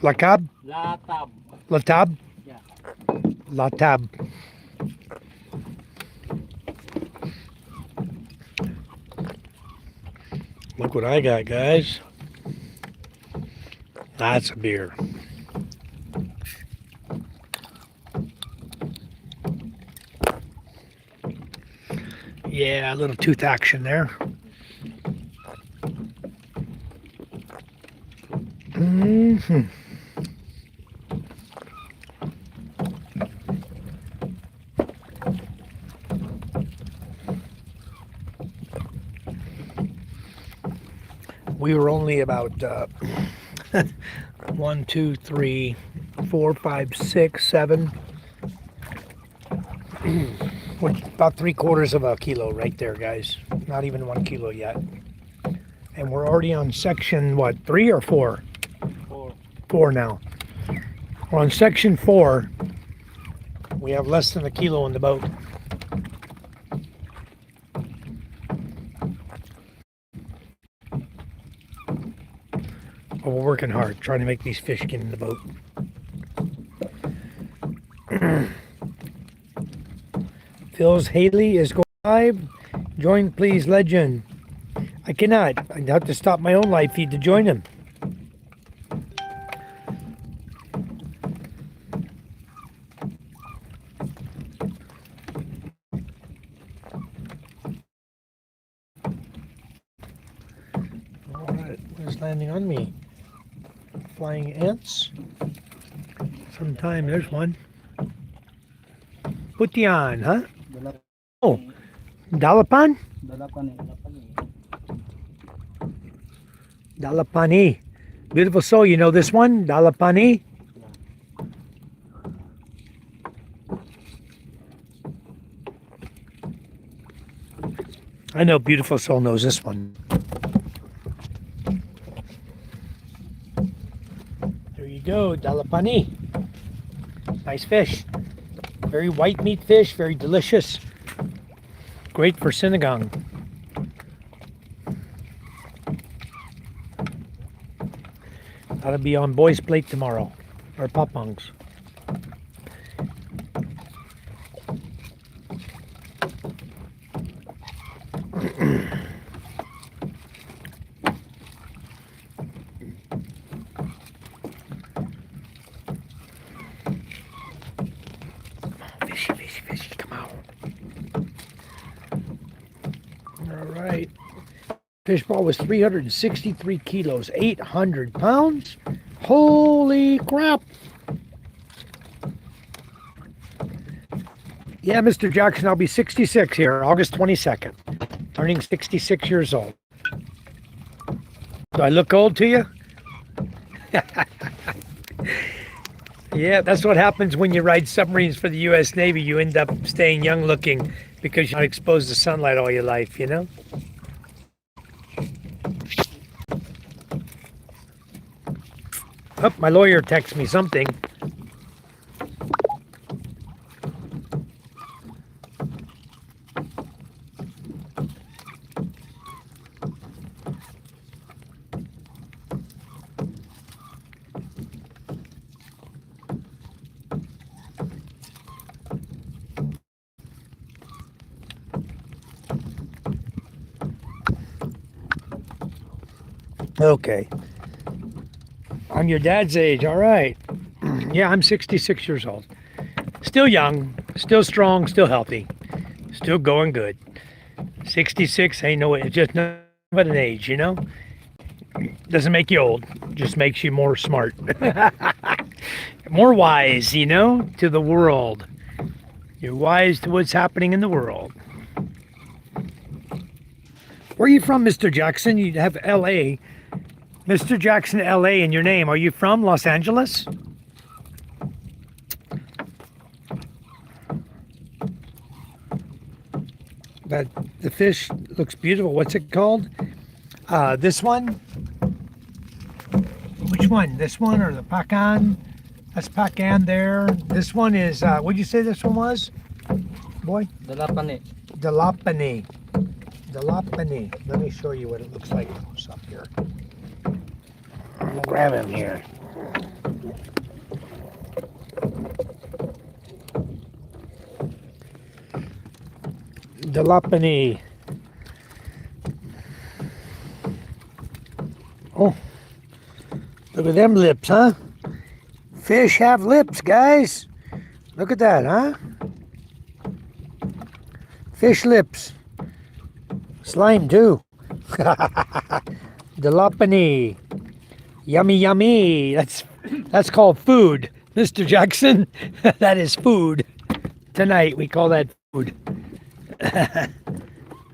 Lakab? Latab. Latab? Yeah. Latab. Look what I got, guys. That's a beer. Yeah, a little tooth action there. Mm-hmm. We were only about 1, 2, 3, 4, 5, 6, 7. We're about 3/4 of a kilo right there, guys. Not even 1 kilo yet. And we're already on section, what, 3 or 4? 4. 4 now. We're on section 4. We have less than a kilo in the boat. But we're working hard, trying to make these fish get in the boat. Phil's Haley is going live. Join please, legend. I cannot. I'd have to stop my own live feed to join him. What is landing on me? Flying ants. Sometime there's one. Putian, huh? Oh, Dalapan? Dalapani. Beautiful soul. You know this one? Dalapani? I know Beautiful Soul knows this one. There you go, Dalapani. Nice fish. Very white meat fish, very delicious. Great for sinigang. That'll be on boy's plate tomorrow, or papangs. Fishy, fishy, fishy, come out. All right. Fish ball was 363 kilos, 800 pounds. Holy crap. Yeah, Mr. Jackson, I'll be 66 here, August 22nd. Turning 66 years old. Do I look old to you? Yeah, that's what happens when you ride submarines for the U.S. Navy. You end up staying young looking because you're not exposed to sunlight all your life, you know? Oh, my lawyer texts me something. Okay. I'm your dad's age, all right. Yeah, I'm 66 years old. Still young, still strong, still healthy, still going good. 66 ain't no, it's just nothing but an age, you know? Doesn't make you old, just makes you more smart. More wise, you know, to the world. You're wise to what's happening in the world. Where are you from, Mr. Jackson? You have L.A. Mr. Jackson, L.A. in your name. Are you from Los Angeles? But the fish looks beautiful. What's it called? This one? Which one? This one or the Pacan? That's Pacan there. This one is, what did you say this one was? Boy? Dalapani. Dalapani. Dalapani. Let me show you what it looks like close up here. I'm gonna grab him here. Dalapani. Oh, look at them lips, huh? Fish have lips, guys. Look at that, huh? Fish lips. Slime too. Dalapani. Yummy, yummy. That's called food, Mr. Jackson. That is food. Tonight we call that food.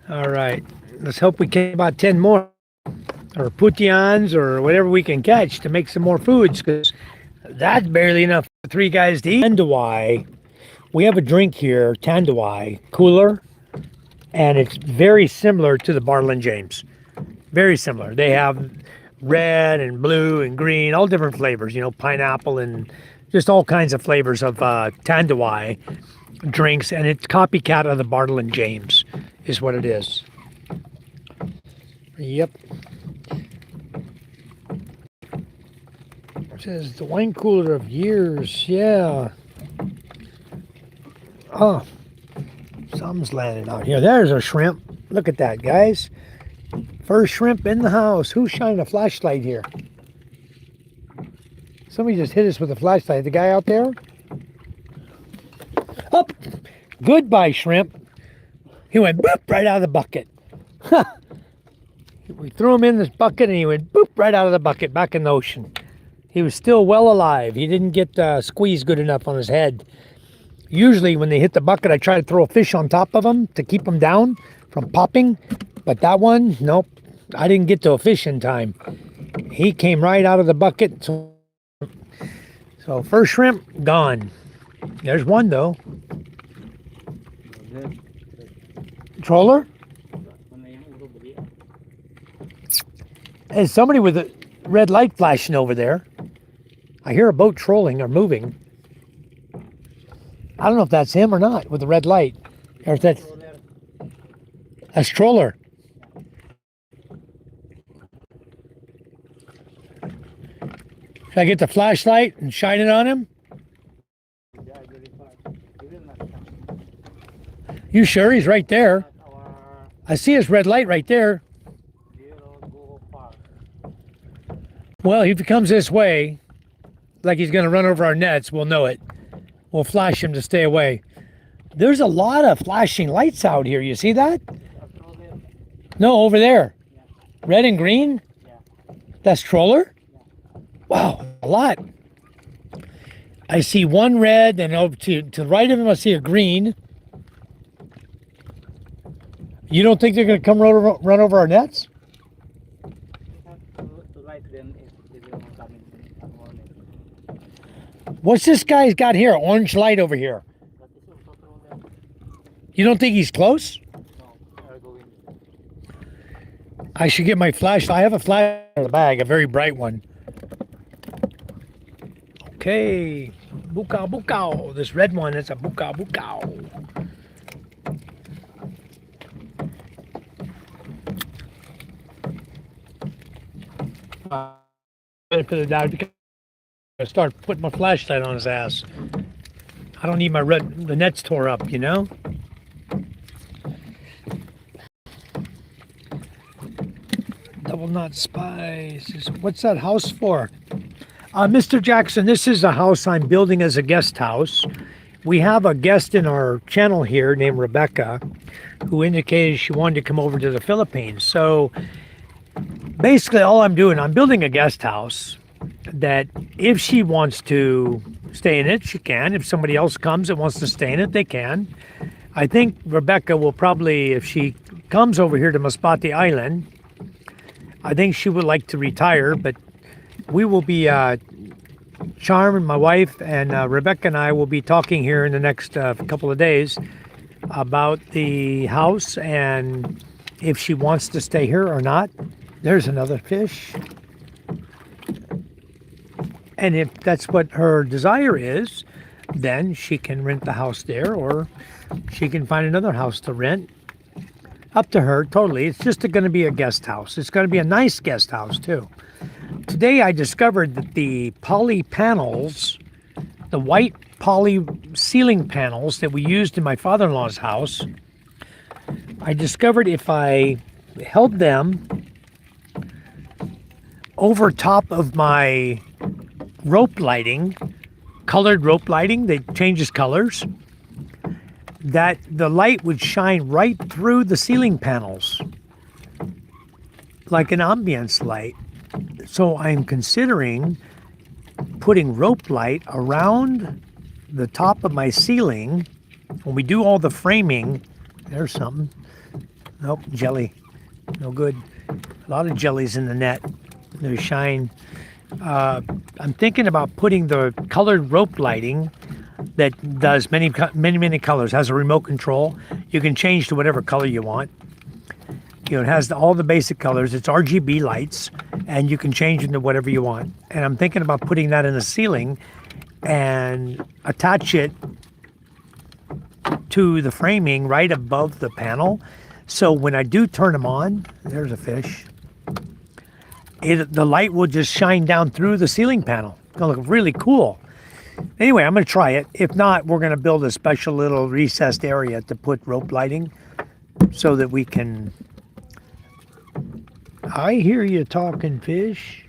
All right. Let's hope we get about 10 more, or putians, or whatever we can catch to make some more foods, because that's barely enough for 3 guys to eat. Tanduay. We have a drink here, Tanduay cooler, and it's very similar to the Barlin James. Very similar. They have red and blue and green, all different flavors, you know, pineapple and just all kinds of flavors of Tanduay drinks, and it's copycat of the Bartlett James is what it is. Yep. It says the wine cooler of years. Yeah. Oh, something's landing out here. There's a shrimp. Look at that, guys. First shrimp in the house. Who's shining a flashlight here? Somebody just hit us with a flashlight. The guy out there? Up. Goodbye, shrimp. He went boop right out of the bucket. We threw him in this bucket and he went boop right out of the bucket back in the ocean. He was still well alive. He didn't get squeezed good enough on his head. Usually when they hit the bucket, I try to throw a fish on top of him to keep him down from popping. But that one, nope, I didn't get to a fish in time. He came right out of the bucket. So first shrimp, gone. There's one though. Troller? There's somebody with a red light flashing over there. I hear a boat trolling or moving. I don't know if that's him or not with the red light. Or if that's troller. Should I get the flashlight and shine it on him? You sure? He's right there. I see his red light right there. Well, if he comes this way, like he's going to run over our nets, we'll know it. We'll flash him to stay away. There's a lot of flashing lights out here. You see that? No, over there. Red and green? That's troller? Wow, a lot. I see one red, and over to the right of him I see a green. You don't think they're going to come run over our nets? What's this guy's got here? Orange light over here. You don't think he's close? I should get my flashlight. I have a flash in the bag, a very bright one. Okay. Bukaw, bukaw. This red one is a bukaw, bukaw. Benefit of the doubt. I start putting my flashlight on his ass. I don't need the nets tore up, you know? Double knot spice. What's that house for? Mr. Jackson, this is a house I'm building as a guest house. We have a guest in our channel here named Rebecca who indicated she wanted to come over to the Philippines. So basically all I'm doing, I'm building a guest house that if she wants to stay in it, she can. If somebody else comes that wants to stay in it, they can. I think Rebecca will probably, if she comes over here to Masbate Island, I think she would like to retire, but we will be, Charm, my wife, and Rebecca and I will be talking here in the next couple of days about the house and if she wants to stay here or not. There's another fish. And if that's what her desire is, then she can rent the house there or she can find another house to rent. Up to her, totally. It's just going to be a guest house. It's going to be a nice guest house, too. Today I discovered that the poly panels, the white poly ceiling panels that we used in my father-in-law's house, I discovered if I held them over top of my rope lighting, colored rope lighting that changes colors, that the light would shine right through the ceiling panels like an ambience light. So I'm considering putting rope light around the top of my ceiling when we do all the framing. There's something. Nope, jelly. No good. A lot of jellies in the net. They shine. I'm thinking about putting the colored rope lighting that does many colors, has a remote control. You can change to whatever color you want. You know, it has all the basic colors. It's RGB lights, and you can change into whatever you want. And I'm thinking about putting that in the ceiling and attach it to the framing right above the panel. So when I do turn them on, there's a fish. The light will just shine down through the ceiling panel. It's gonna look really cool. Anyway, I'm gonna try it. If not, we're gonna build a special little recessed area to put rope lighting so that we can. I hear you talking, fish.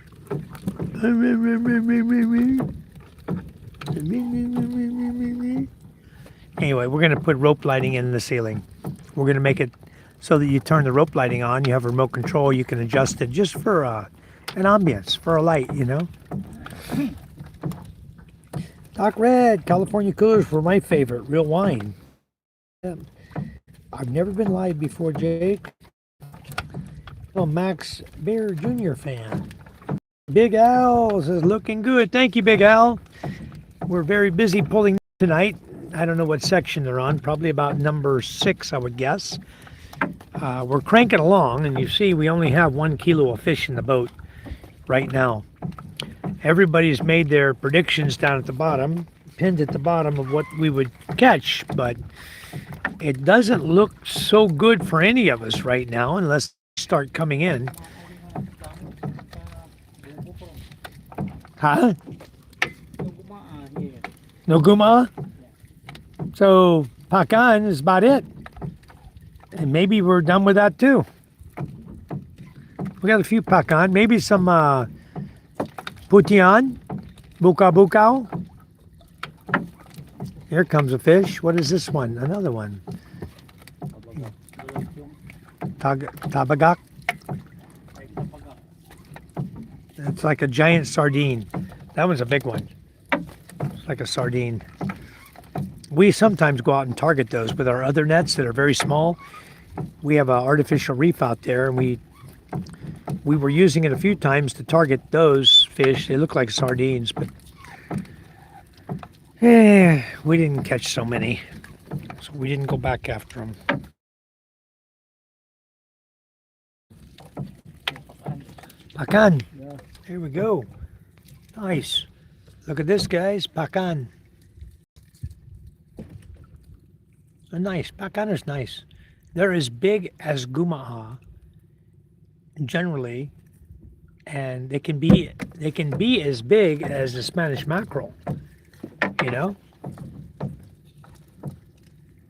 Anyway, we're gonna put rope lighting in the ceiling. We're gonna make it so that you turn the rope lighting on. You have remote control. You can adjust it just for an ambience, for a light, you know. Doc Red, California coolers were my favorite. Real wine. Yeah. I've never been live before, Jake. Oh, Max Bear Jr. fan. Big Al says, looking good. Thank you, Big Al. We're very busy pulling tonight. I don't know what section they're on. Probably about number 6, I would guess. We're cranking along, and you see we only have 1 kilo of fish in the boat right now. Everybody's made their predictions down at the bottom, pinned at the bottom of what we would catch, but it doesn't look so good for any of us right now unless they start coming in. Huh? No guma? So pakan is about it. And maybe we're done with that too. We got a few pakan, maybe some putian, buka bukao. Here comes a fish. What is this one? Another one. Tabagak. It's like a giant sardine. That one's a big one. It's like a sardine. We sometimes go out and target those with our other nets that are very small. We have an artificial reef out there, and we were using it a few times to target those fish. They look like sardines, but we didn't catch so many, so we didn't go back after them. Pakan. Yeah. Here we go. Nice. Look at this, guys. Pakan. Nice. Pakan is nice. They're as big as gumaha generally, and they can be as big as the Spanish mackerel. You know,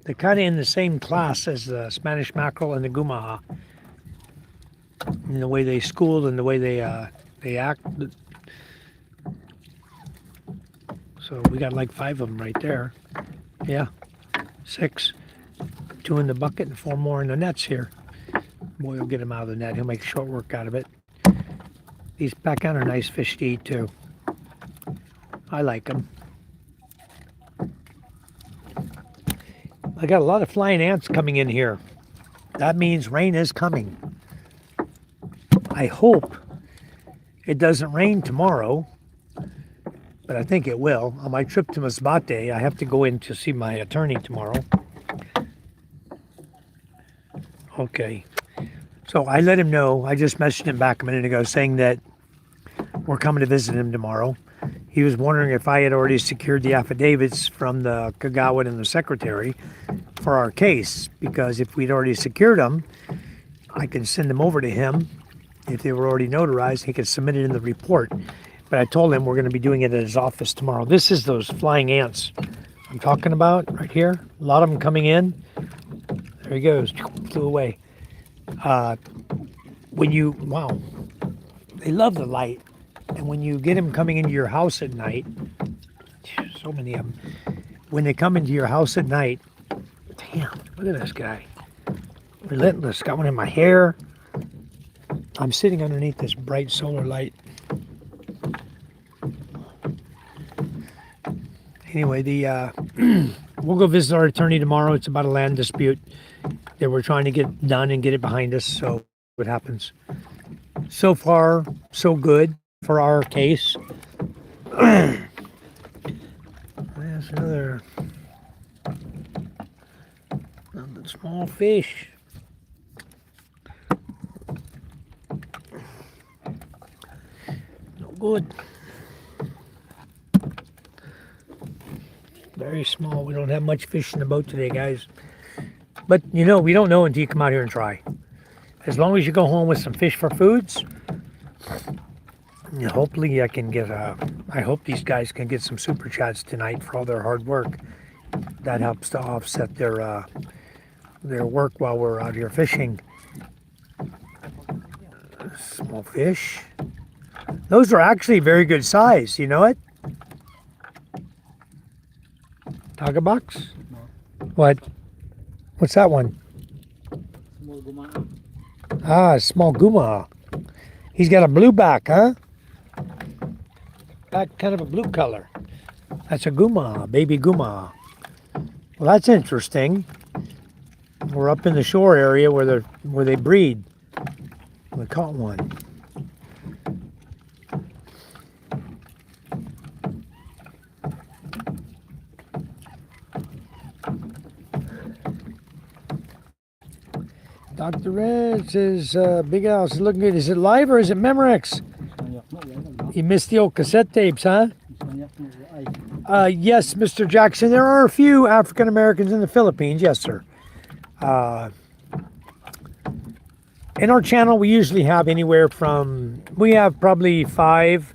they're kind of in the same class as the Spanish mackerel and the gumaha in the way they school and the way they act. So we got like 5 of them right there. Yeah, 6. 2 in the bucket and 4 more in the nets here. Boy, will get him out of the net. He'll make short work out of it. These pakan are nice fish to eat too. I like them. I got a lot of flying ants coming in here. That means rain is coming. I hope it doesn't rain tomorrow, but I think it will. On my trip to Masbate, I have to go in to see my attorney tomorrow. Okay. So I let him know. I just messaged him back a minute ago saying that we're coming to visit him tomorrow. He was wondering if I had already secured the affidavits from the Kagawad and the secretary for our case, because if we'd already secured them, I can send them over to him. If they were already notarized, he could submit it in the report. But I told him we're going to be doing it at his office tomorrow. This is those flying ants I'm talking about right here. A lot of them coming in. There he goes. Flew away. Wow. They love the light. And when you get them coming into your house at night, so many of them, when they come into your house at night, damn, look at this guy. Relentless. Got one in my hair. I'm sitting underneath this bright solar light. Anyway, we'll go visit our attorney tomorrow. It's about a land dispute that we're trying to get done and get it behind us. So what happens? So far, so good for our case. There's another small fish. No good. Very small. We don't have much fish in the boat today, guys. But you know, we don't know until you come out here and try. As long as you go home with some fish for foods, hopefully I can get I hope these guys can get some super chats tonight for all their hard work. That helps to offset their work while we're out here fishing. Small fish. Those are actually very good size. You know it? Taga box? No. What? What's that one? Small Small gumaan. Ah, small guma. He's got a blue back, huh? Back kind of a blue color. That's a guma, baby guma. Well, that's interesting. We're up in the shore area where they breed. We caught one. Dr. Red says, Big House is looking good. Is it live or is it Memorex? You missed the old cassette tapes, huh? Yes, Mr. Jackson. There are a few African Americans in the Philippines. Yes, sir. In our channel, we usually have we have probably 5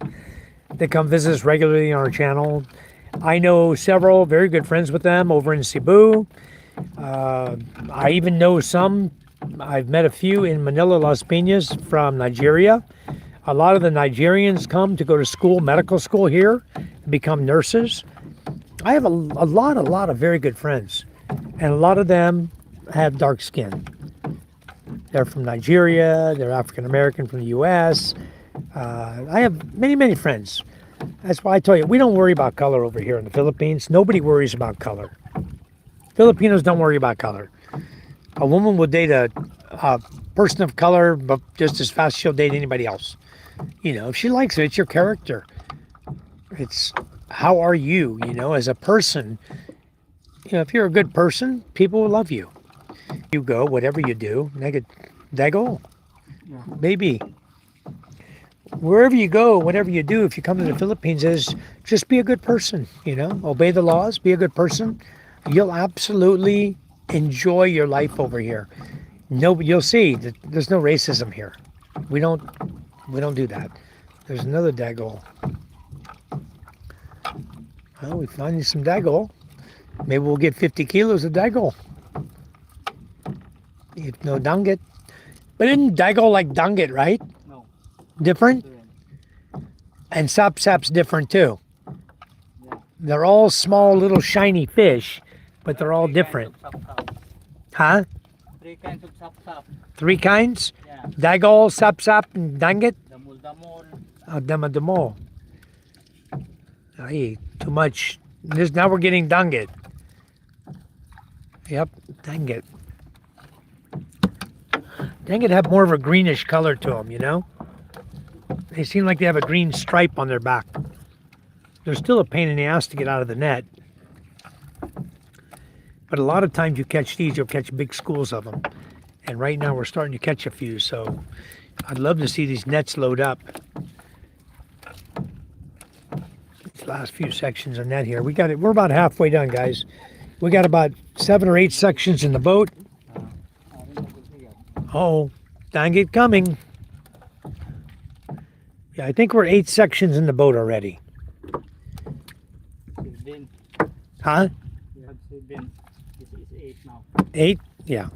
that come visit us regularly on our channel. I know several very good friends with them over in Cebu. I even know some. I've met a few in Manila, Las Piñas from Nigeria. A lot of the Nigerians come to go to school, medical school here, become nurses. I have a lot of very good friends, and a lot of them have dark skin. They're from Nigeria, they're African American from the US. I have many friends. That's why I tell you, we don't worry about color over here in the Philippines. Nobody worries about color. Filipinos don't worry about color. A woman will date a person of color, but just as fast as she'll date anybody else. You know, if she likes it, it's your character. It's how are you, as a person. If you're a good person, people will love you. You go, whatever you do, dago, baby. Wherever you go, whatever you do, if you come to the Philippines, is just be a good person, obey the laws, be a good person. You'll absolutely enjoy your life over here. No, you'll see that there's no racism here. We don't do that. There's another dago. Well, we found you some dago. Maybe we'll get 50 kilos of dago. If no danggit. But isn't dago like danggit, right? No. Different? And sap's different too. Yeah. They're all small little shiny fish, but they're all different. Huh? 3 kinds of sap-sap. 3 kinds? Yeah. Dago, sap, and danggit? Damol-damol. Oh, damo. Ay, too much. Now we're getting danggit. Yep, danggit. Danggit have more of a greenish color to them, They seem like they have a green stripe on their back. They're still a pain in the ass to get out of the net. But a lot of times you catch these, you'll catch big schools of them. And right now we're starting to catch a few, so I'd love to see these nets load up. These last few sections of net here. We're about halfway done, guys. We got about 7 or 8 sections in the boat. Oh, dang it, coming. Yeah, I think we're 8 sections in the boat already. 15. Huh? You have 7. This is 8 now. 8? Yeah.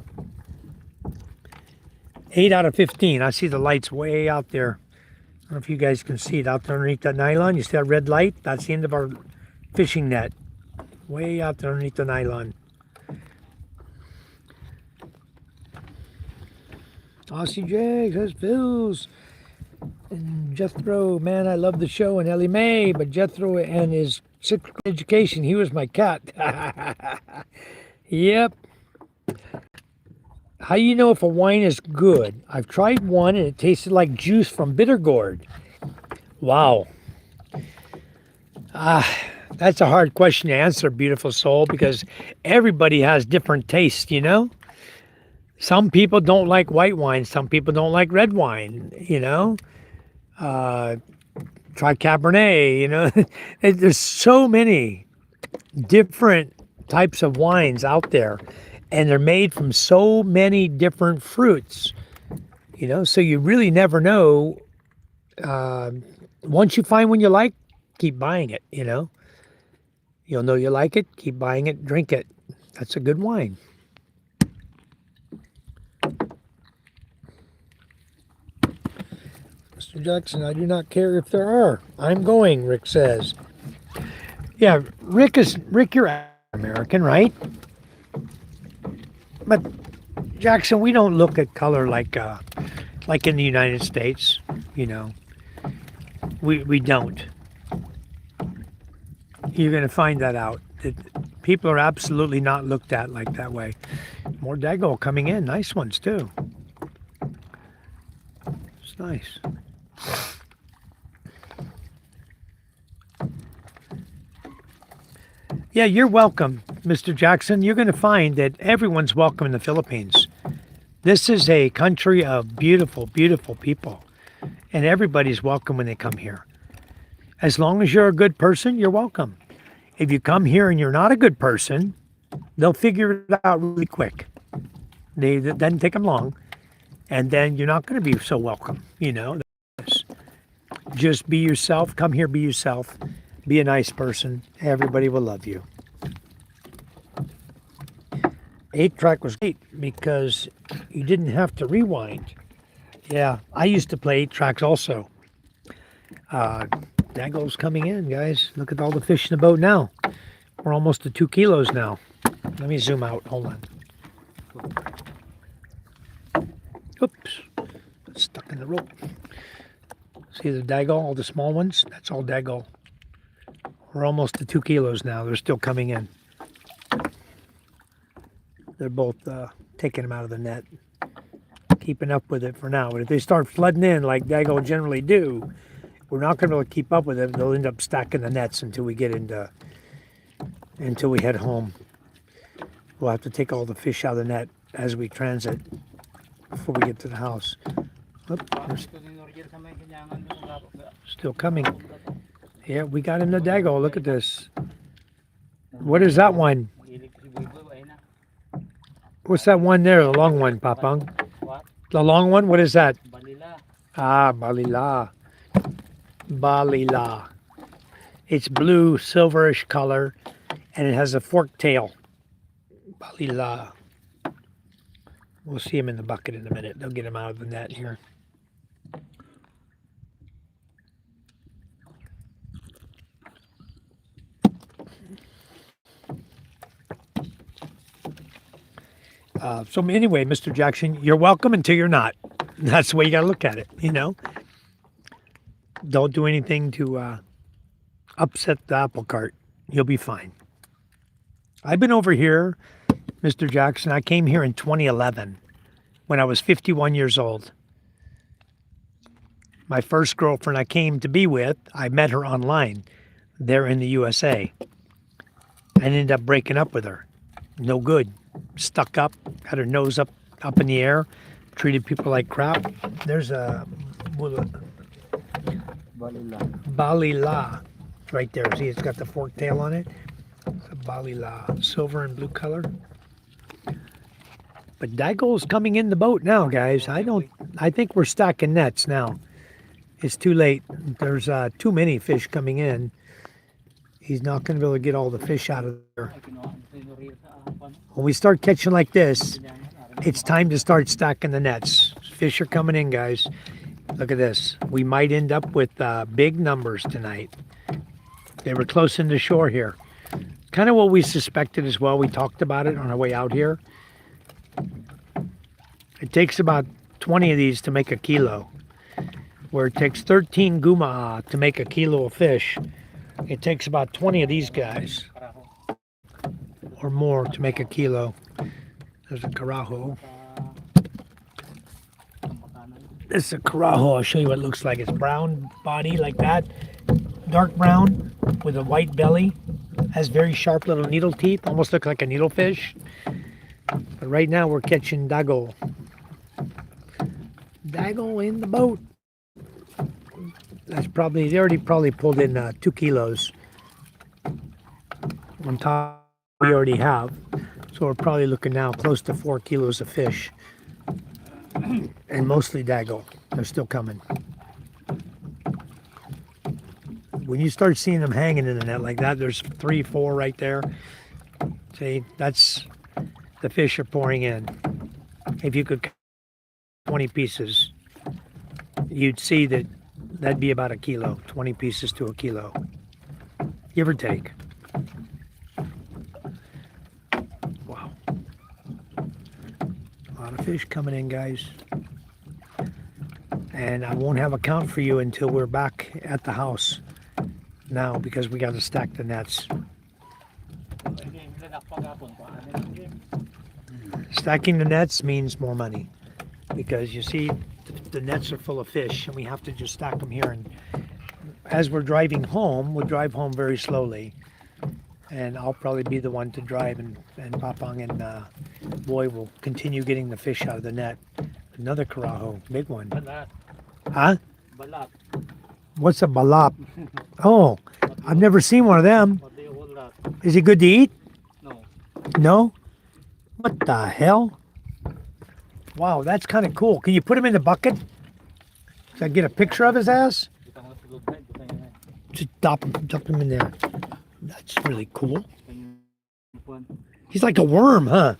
8 out of 15. I see the lights way out there. I don't know if you guys can see it out there underneath that nylon. You see that red light? That's the end of our fishing net. Way out there underneath the nylon. Aussie Jake says, Phils and Jethro, man, I love the show, and Ellie Mae, but Jethro and his cyclical education, he was my cat. Yep. How do you know if a wine is good? I've tried one and it tasted like juice from bitter gourd. Wow. That's a hard question to answer, beautiful soul, because everybody has different tastes, Some people don't like white wine. Some people don't like red wine, Try Cabernet, There's so many different types of wines out there. And they're made from so many different fruits, So you really never know. Once you find one you like, keep buying it, You'll know you like it, keep buying it, drink it. That's a good wine. Mr. Jackson, I do not care if there are. I'm going, Rick says. Yeah, Rick, you're American, right? But Jackson, we don't look at color like in the United States, you know. We don't. You're going to find that out. People are absolutely not looked at like that way. More dago coming in. Nice ones, too. It's nice. Yeah, you're welcome, Mr. Jackson. You're going to find that everyone's welcome in the Philippines. This is a country of beautiful, beautiful people. And everybody's welcome when they come here. As long as you're a good person, you're welcome. If you come here and you're not a good person, they'll figure it out really quick. It doesn't take them long. And then you're not going to be so welcome, you know. Just be yourself. Come here, be yourself. Be a nice person. Everybody will love you. 8-track was great because you didn't have to rewind. Yeah, I used to play 8 tracks also. Dago's coming in, guys. Look at all the fish in the boat now. We're almost to 2 kilos now. Let me zoom out. Hold on. Oops. Stuck in the rope. See the dago, all the small ones? That's all dago. We're almost to 2 kilos now. They're still coming in. They're both taking them out of the net. Keeping up with it for now. But if they start flooding in like dago generally do, we're not going to be able to keep up with it. They'll end up stacking the nets until we head home. We'll have to take all the fish out of the net as we transit before we get to the house. Oop, still coming. Yeah, we got him the dago. Look at this. What is that one? What's that one there? The long one, Papang? What? The long one? What is that? Balila. Ah, balila. Balila. It's blue, silverish color, and it has a forked tail. Balila. We'll see him in the bucket in a minute. They'll get him out of the net here. So anyway, Mr. Jackson, you're welcome until you're not. That's the way you got to look at it, you know. Don't do anything to upset the apple cart. You'll be fine. I've been over here, Mr. Jackson. I came here in 2011 when I was 51 years old. My first girlfriend I came to be with, I met her online there in the USA. I ended up breaking up with her. No good. Stuck up, had her nose up in the air, treated people like crap. There's a balila right there. See, it's got the forked tail on it. It's a balila, silver and blue color. But dago's coming in the boat now, guys. I think we're stacking nets now. It's too late. There's too many fish coming in. He's not going to be able to get all the fish out of there. When we start catching like this, it's time to start stacking the nets. Fish are coming in, guys. Look at this. We might end up with big numbers tonight. They were close in the shore here. Kind of what we suspected as well. We talked about it on our way out here. It takes about 20 of these to make a kilo. Where it takes 13 guma to make a kilo of fish, it takes about 20 of these guys or more to make a kilo. There's a carajo. This is a carajo. I'll show you what it looks like. It's brown body like that, dark brown with a white belly. Has very sharp little needle teeth, almost look like a needlefish. But right now we're catching dago. Dago in the boat. That's probably, they already probably pulled in 2 kilos. On top we already have. So we're probably looking now close to 4 kilos of fish. And mostly dago. They're still coming. When you start seeing them hanging in the net like that, there's 3, 4 right there. See, that's the fish are pouring in. If you could 20 pieces, you'd see that that'd be about a kilo, 20 pieces to a kilo, give or take. Wow. lot of fish coming in, guys. And I won't have a count for you until we're back at the house now because we got to stack the nets. Stacking the nets means more money because you see the nets are full of fish and we have to just stack them here. And as we're driving home, we'll drive home very slowly. And I'll probably be the one to drive and Papang and Boy will continue getting the fish out of the net. Another carajo, big one. Balat. Huh? Balat. What's a balap? Oh, I've never seen one of them. What do you call that? Is it good to eat? No. No? What the hell? Wow, that's kind of cool. Can you put him in the bucket? Can I get a picture of his ass? Kita mo sa loob, ito tayo na. Just dump him in there. That's really cool. Kuan. He's like a worm, huh?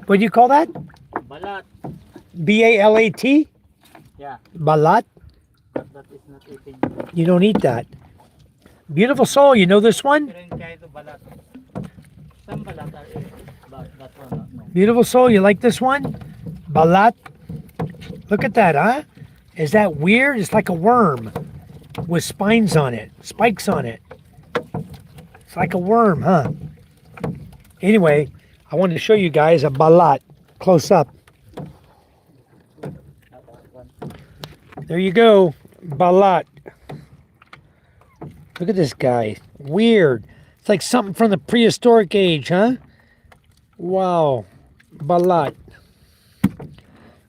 What do you call that? Balat. B-A-L-A-T? Yeah, Balat? but that is not eating. You don't eat that. Beautiful soul, you know this one? Pero yung kaya ito balat. Some balat are eating, but that one no. Beautiful soul, you like this one? Balat? Look at that, huh? Is that weird? It's like a worm with spines on it, spikes on it. It's like a worm, huh? Anyway, I wanted to show you guys a balat close up. Not that one. There you go, balat. Look at this guy. Weird. It's like something from the prehistoric age, huh? Wow. Balat.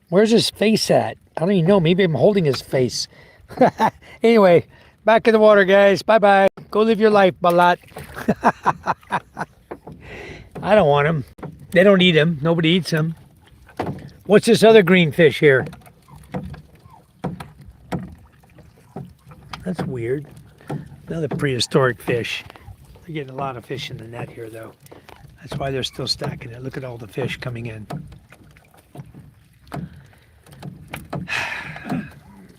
Where's his face at? I don't even know. Maybe I'm holding his face. Anyway, back in the water, guys. Bye-bye. Go live your life, balat. I don't want him. They don't eat him. Nobody eats him. What's this other green fish here? That's weird. Another prehistoric fish. They're getting a lot of fish in the net here, though. That's why they're still stacking it. Look at all the fish coming in.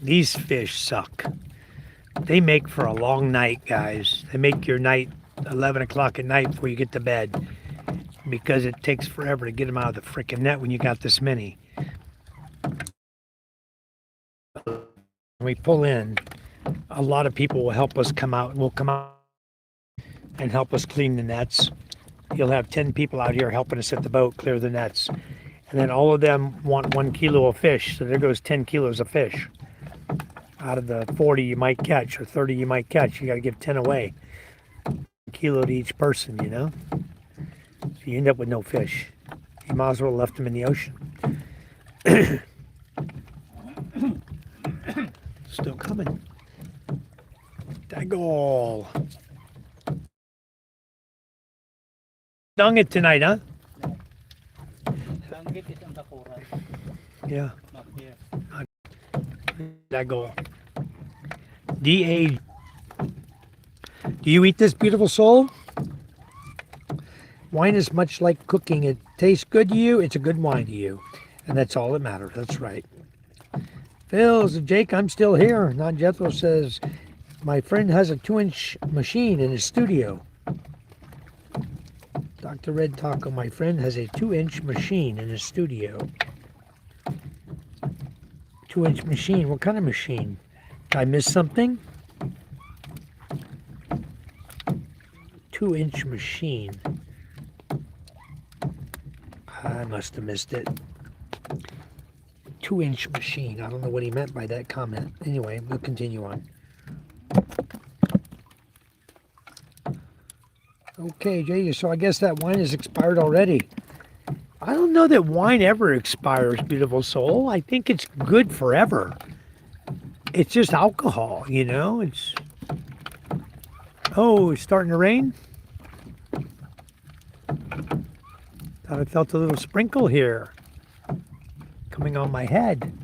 These fish suck. They make for a long night, guys. They make your night 11 o'clock at night before you get to bed because it takes forever to get them out of the freaking net when you got this many. When we pull in, a lot of people will help us come out. Will come out and help us clean the nets. You'll have 10 people out here helping us at the boat clear the nets. And then all of them want 1 kilo of fish. So there goes 10 kilos of fish. Out of the 40 you might catch or 30 you might catch, you got to give 10 away. A kilo to each person, you know? So you end up with no fish. You might as well have left them in the ocean. Still coming. Dagol. Dung it tonight, huh? Langgit is on the coral, Yeah. not here. Dagol. D-A. Do you eat this, beautiful soul? Wine is much like cooking. It tastes good to you. It's a good wine to you. And that's all that matters. That's right. Phil, Jake, I'm still here. Non Jethro says, my friend has a 2-inch machine in his studio. Dr. Red Taco, my friend has a 2-inch machine in his studio. 2-inch machine? What kind of machine? Did I miss something? 2-inch machine. I must have missed it. 2-inch machine. I don't know what he meant by that comment. Anyway, we'll continue on. Okay, Jay, so I guess that wine is expired already. I don't know that wine ever expires, beautiful soul. I think it's good forever. It's just alcohol, you know? It's... Oh, it's starting to rain? Thought I felt a little sprinkle here coming on my head.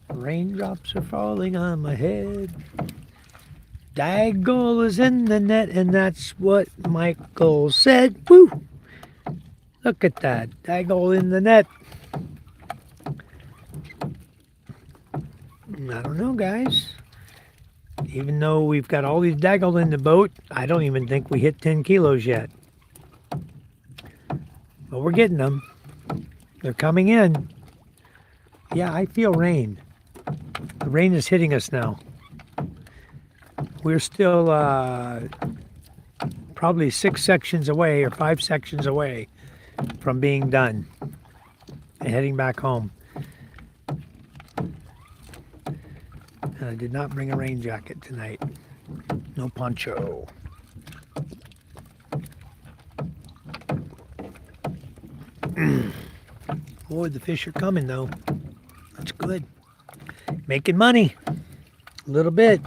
Raindrops are falling on my head. Daggle is in the net, and that's what Michael said. Woo! Look at that. Daggle in the net. I don't know, guys. Even though we've got all these daggle in the boat, I don't even think we hit 10 kilos yet. But we're getting them. They're coming in. Yeah, I feel rain. The rain is hitting us now. We're still probably 6 sections away or 5 sections away from being done and heading back home. And I did not bring a rain jacket tonight. No poncho. Boy, the fish are coming though. That's good. Making money. A little bit.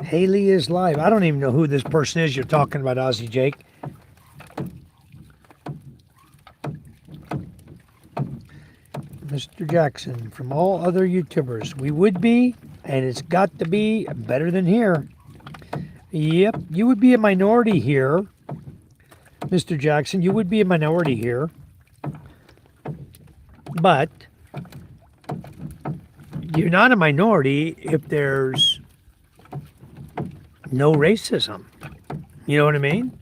Haley is live. I don't even know who this person is you're talking about, Ozzy Jake. Mr. Jackson, from all other YouTubers, we would be, and it's got to be better than here. Yep, you would be a minority here. Mr. Jackson, you would be a minority here. But you're not a minority if there's no racism. You know what I mean?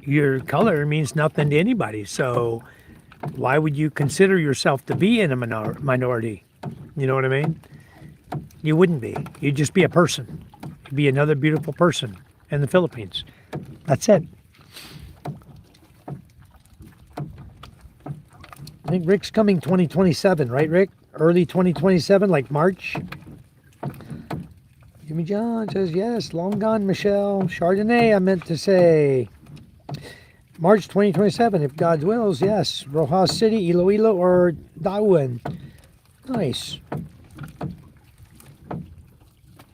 Your color means nothing to anybody. So why would you consider yourself to be in a minority? You know what I mean? You wouldn't be. You'd just be a person. You'd be another beautiful person in the Philippines. That's it. I think Rick's coming 2027, right, Rick? Early 2027, like March. Jimmy John says, yes, long gone, Michelle. Chardonnay, I meant to say. March 2027, if God wills, yes. Rojas City, Iloilo, or Darwin. Nice.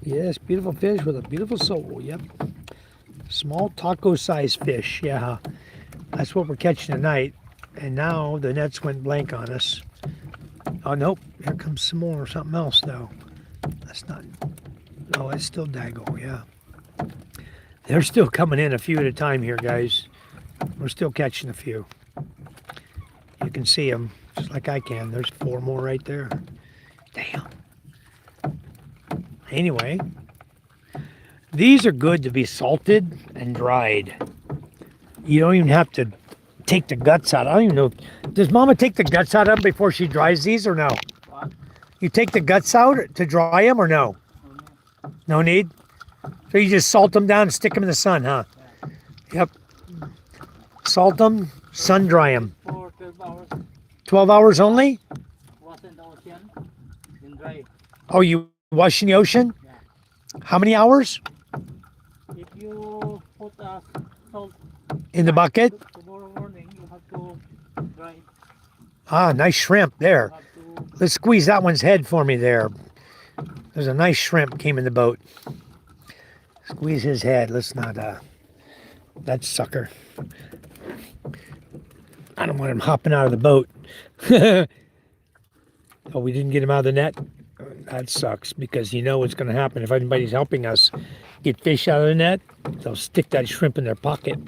Yes, beautiful fish with a beautiful soul. Yep. Small taco-sized fish. Yeah. That's what we're catching tonight. And now the nets went blank on us. Oh, nope. Here comes some more. Something else, though. That's not... Oh, it's still Dago, yeah. They're still coming in a few at a time here, guys. We're still catching a few. You can see them, just like I can. There's 4 more right there. Damn. Anyway, these are good to be salted and dried. You don't even have to take the guts out. I don't even know. Does Mama take the guts out of them before she dries these or no? What? You take the guts out to dry them or no? No need? So you just salt them down and stick them in the sun, huh? Yep. Salt them, sun dry them. For 12 hours. 12 hours only? Was in the ocean. Then dry. Oh, you wash in the ocean? Yeah. How many hours? If you put salt In the bucket? tomorrow morning, you have to dry. Ah, nice shrimp there. You have to Let's squeeze that one's head for me there. There's a nice shrimp came in the boat. Squeeze his head. Let's not, that sucker. I don't want him hopping out of the boat. Oh, we didn't get him out of the net? That sucks because you know what's going to happen if anybody's helping us get fish out of the net. They'll stick that shrimp in their pocket.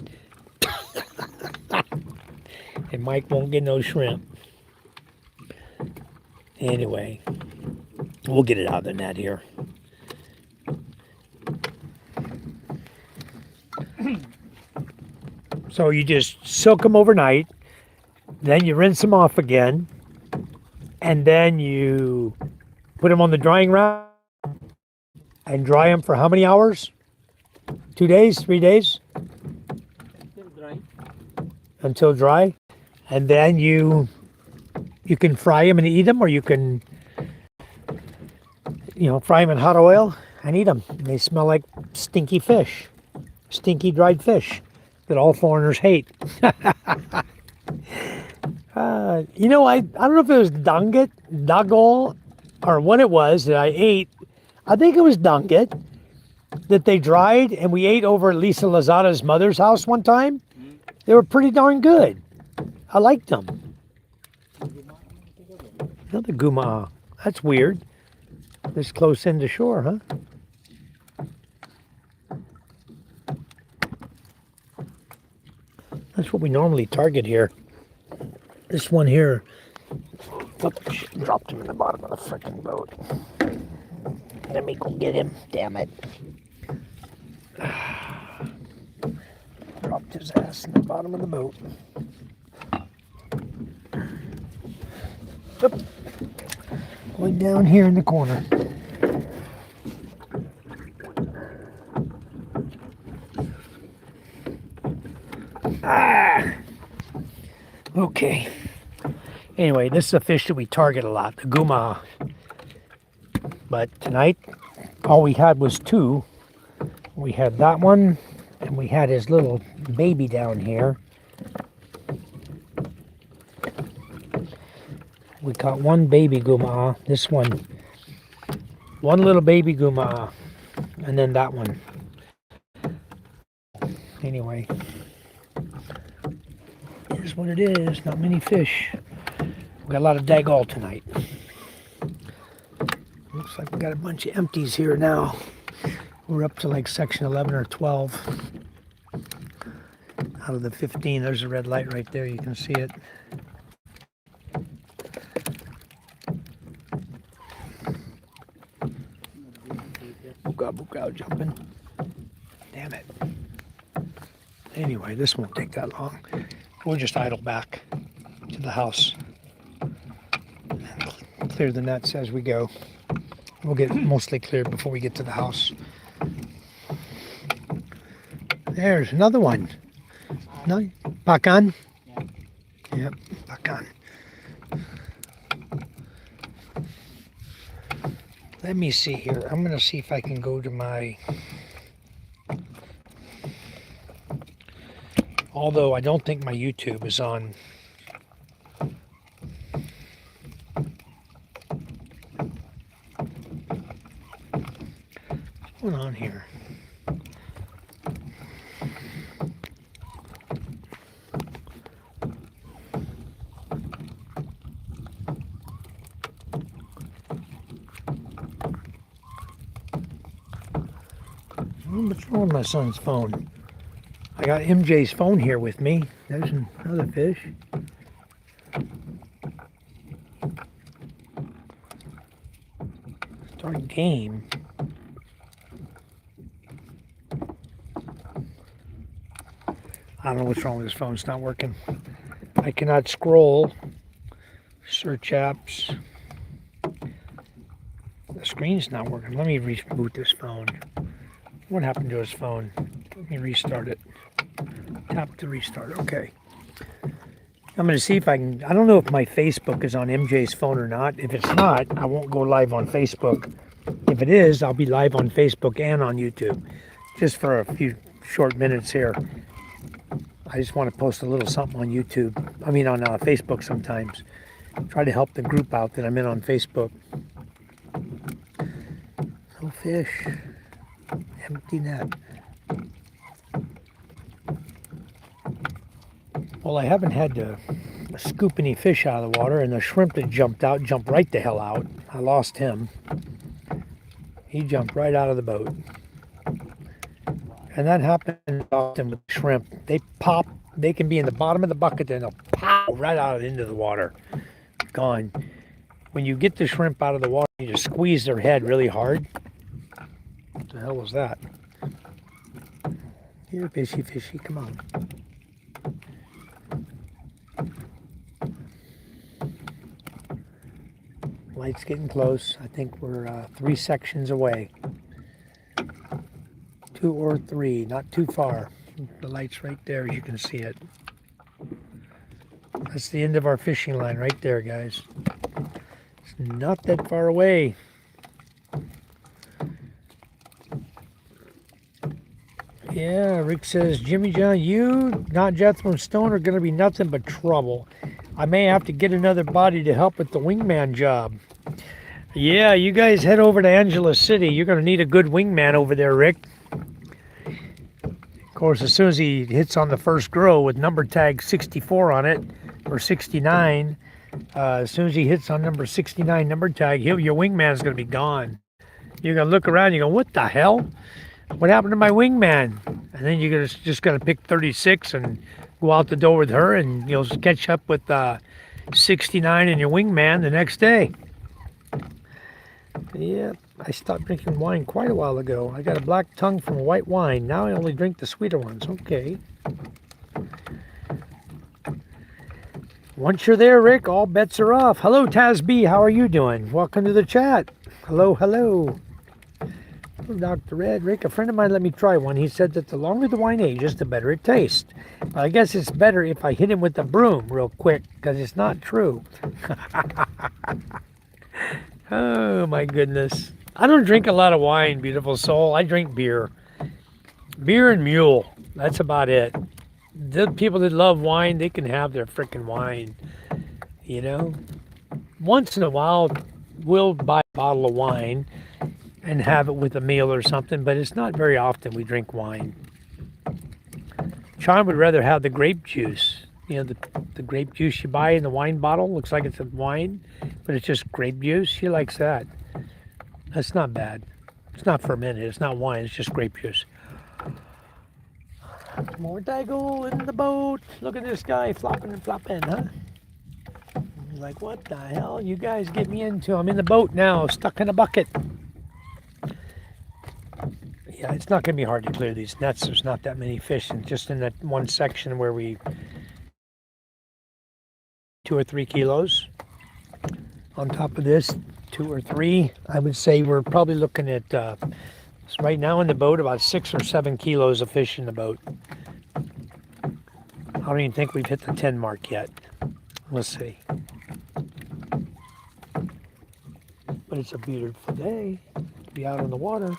And Mike won't get no shrimp. Anyway, we'll get it out of the net here. So you just soak them overnight, then you rinse them off again, and then you put them on the drying rack and dry them for how many hours? 2 days, 3 days? still dry. Until dry. And then you can fry them and eat them, or you can, fry them in hot oil and eat them. They smell like stinky fish, stinky dried fish that all foreigners hate. I don't know if it was dagol, or what it was that I ate. I think it was danget that they dried and we ate over at Lisa Lazada's mother's house one time. They were pretty darn good. I liked them. Another guma. That's weird. This close in to shore, huh? That's what we normally target here. This one here, dropped him in the bottom of the freaking boat. Let me go get him, damn it. Dropped Dumped his ass in the bottom of the boat. Oop. Way down here in the corner. Ah. Okay. Anyway, this is a fish that we target a lot, the guma. But tonight, all we had was two. We had that one, and we had his little baby down here. We caught one baby guma. This one little baby guma, and then that one. Anyway, here's what it is. Not many fish. We got a lot of daggall tonight. Looks like we got a bunch of empties here now. We're up to like section 11 or 12 out of the 15. There's a red light right there. You can see it. Buka jumping. Damn it. Anyway, this won't take that long. We'll just idle back to the house and clear the nets as we go. We'll get mostly cleared before we get to the house. There's another one. No, back on? Yep, back on. Let me see here. I'm going to see if I can go to my... Although I don't think my YouTube is on. What's going on here? What's wrong with my son's phone? I got MJ's phone here with me. There's another fish. Start game. I don't know what's wrong with this phone. It's not working. I cannot scroll. Search apps. The screen's not working. Let me reboot this phone. What happened to his phone? Let me restart it. Tap to restart. Okay. I'm going to see if I can... I don't know if my Facebook is on MJ's phone or not. If it's not, I won't go live on Facebook. If it is, I'll be live on Facebook and on YouTube. Just for a few short minutes here. I just want to post a little something on YouTube. I mean on Facebook sometimes. Try to help the group out that I'm in on Facebook. No fish. Empty net. Well, I haven't had to scoop any fish out of the water, and the shrimp that jumped out jumped right the hell out. I lost him. He jumped right out of the boat. And that happens often with shrimp. They pop, they can be in the bottom of the bucket and they'll pop right out into the water. Gone. When you get the shrimp out of the water, you just squeeze their head really hard. What the hell was that? Here, fishy, fishy, come on. Light's getting close. I think we're 3 sections away. 2 or 3, not too far. The light's right there, as you can see it. That's the end of our fishing line right there, guys. It's not that far away. Yeah, Rick says, Jimmy John, you, not Jethro Stone, are going to be nothing but trouble. I may have to get another body to help with the wingman job. Yeah, you guys head over to Angela City. You're going to need a good wingman over there, Rick. Of course, as soon as he hits on the first grow with number tag 64 on it, or 69, as soon as he hits on number 69 number tag, your wingman's going to be gone. You're going to look around and you go, what the hell? What happened to my wingman? And then you're just going to pick 36 and go out the door with her, and you'll catch up with 69 and your wingman the next day. Yeah, I stopped drinking wine quite a while ago. I got a black tongue from white wine. Now I only drink the sweeter ones. Okay. Once you're there, Rick, all bets are off. Hello, Taz B. How are you doing? Welcome to the chat. Hello, hello. Hello, Dr. Red. Rick, a friend of mine let me try one. He said that the longer the wine ages, the better it tastes. I guess it's better if I hit him with the broom real quick, because it's not true. Oh, my goodness. I don't drink a lot of wine, beautiful soul. I drink beer. Beer and mule. That's about it. The people that love wine, they can have their freaking wine. You know? Once in a while, we'll buy a bottle of wine and have it with a meal or something, but it's not very often we drink wine. Sean would rather have the grape juice. You know, the grape juice you buy in the wine bottle. Looks like it's a wine, but it's just grape juice. He likes that. That's not bad. It's not fermented. It's not wine. It's just grape juice. More Daigle in the boat. Look at this guy flopping and flopping, huh? He's like, what the hell you guys get me into? I'm in the boat now, stuck in a bucket. Yeah, it's not going to be hard to clear these nets. There's not that many fish, and just in that one section where we 2 or 3 kilos. On top of this, 2 or 3. I would say we're probably looking at right now in the boat about 6 or 7 kilos of fish in the boat. I don't even think we've hit the 10 mark yet. Let's see. But it's a beautiful day to be out on the water.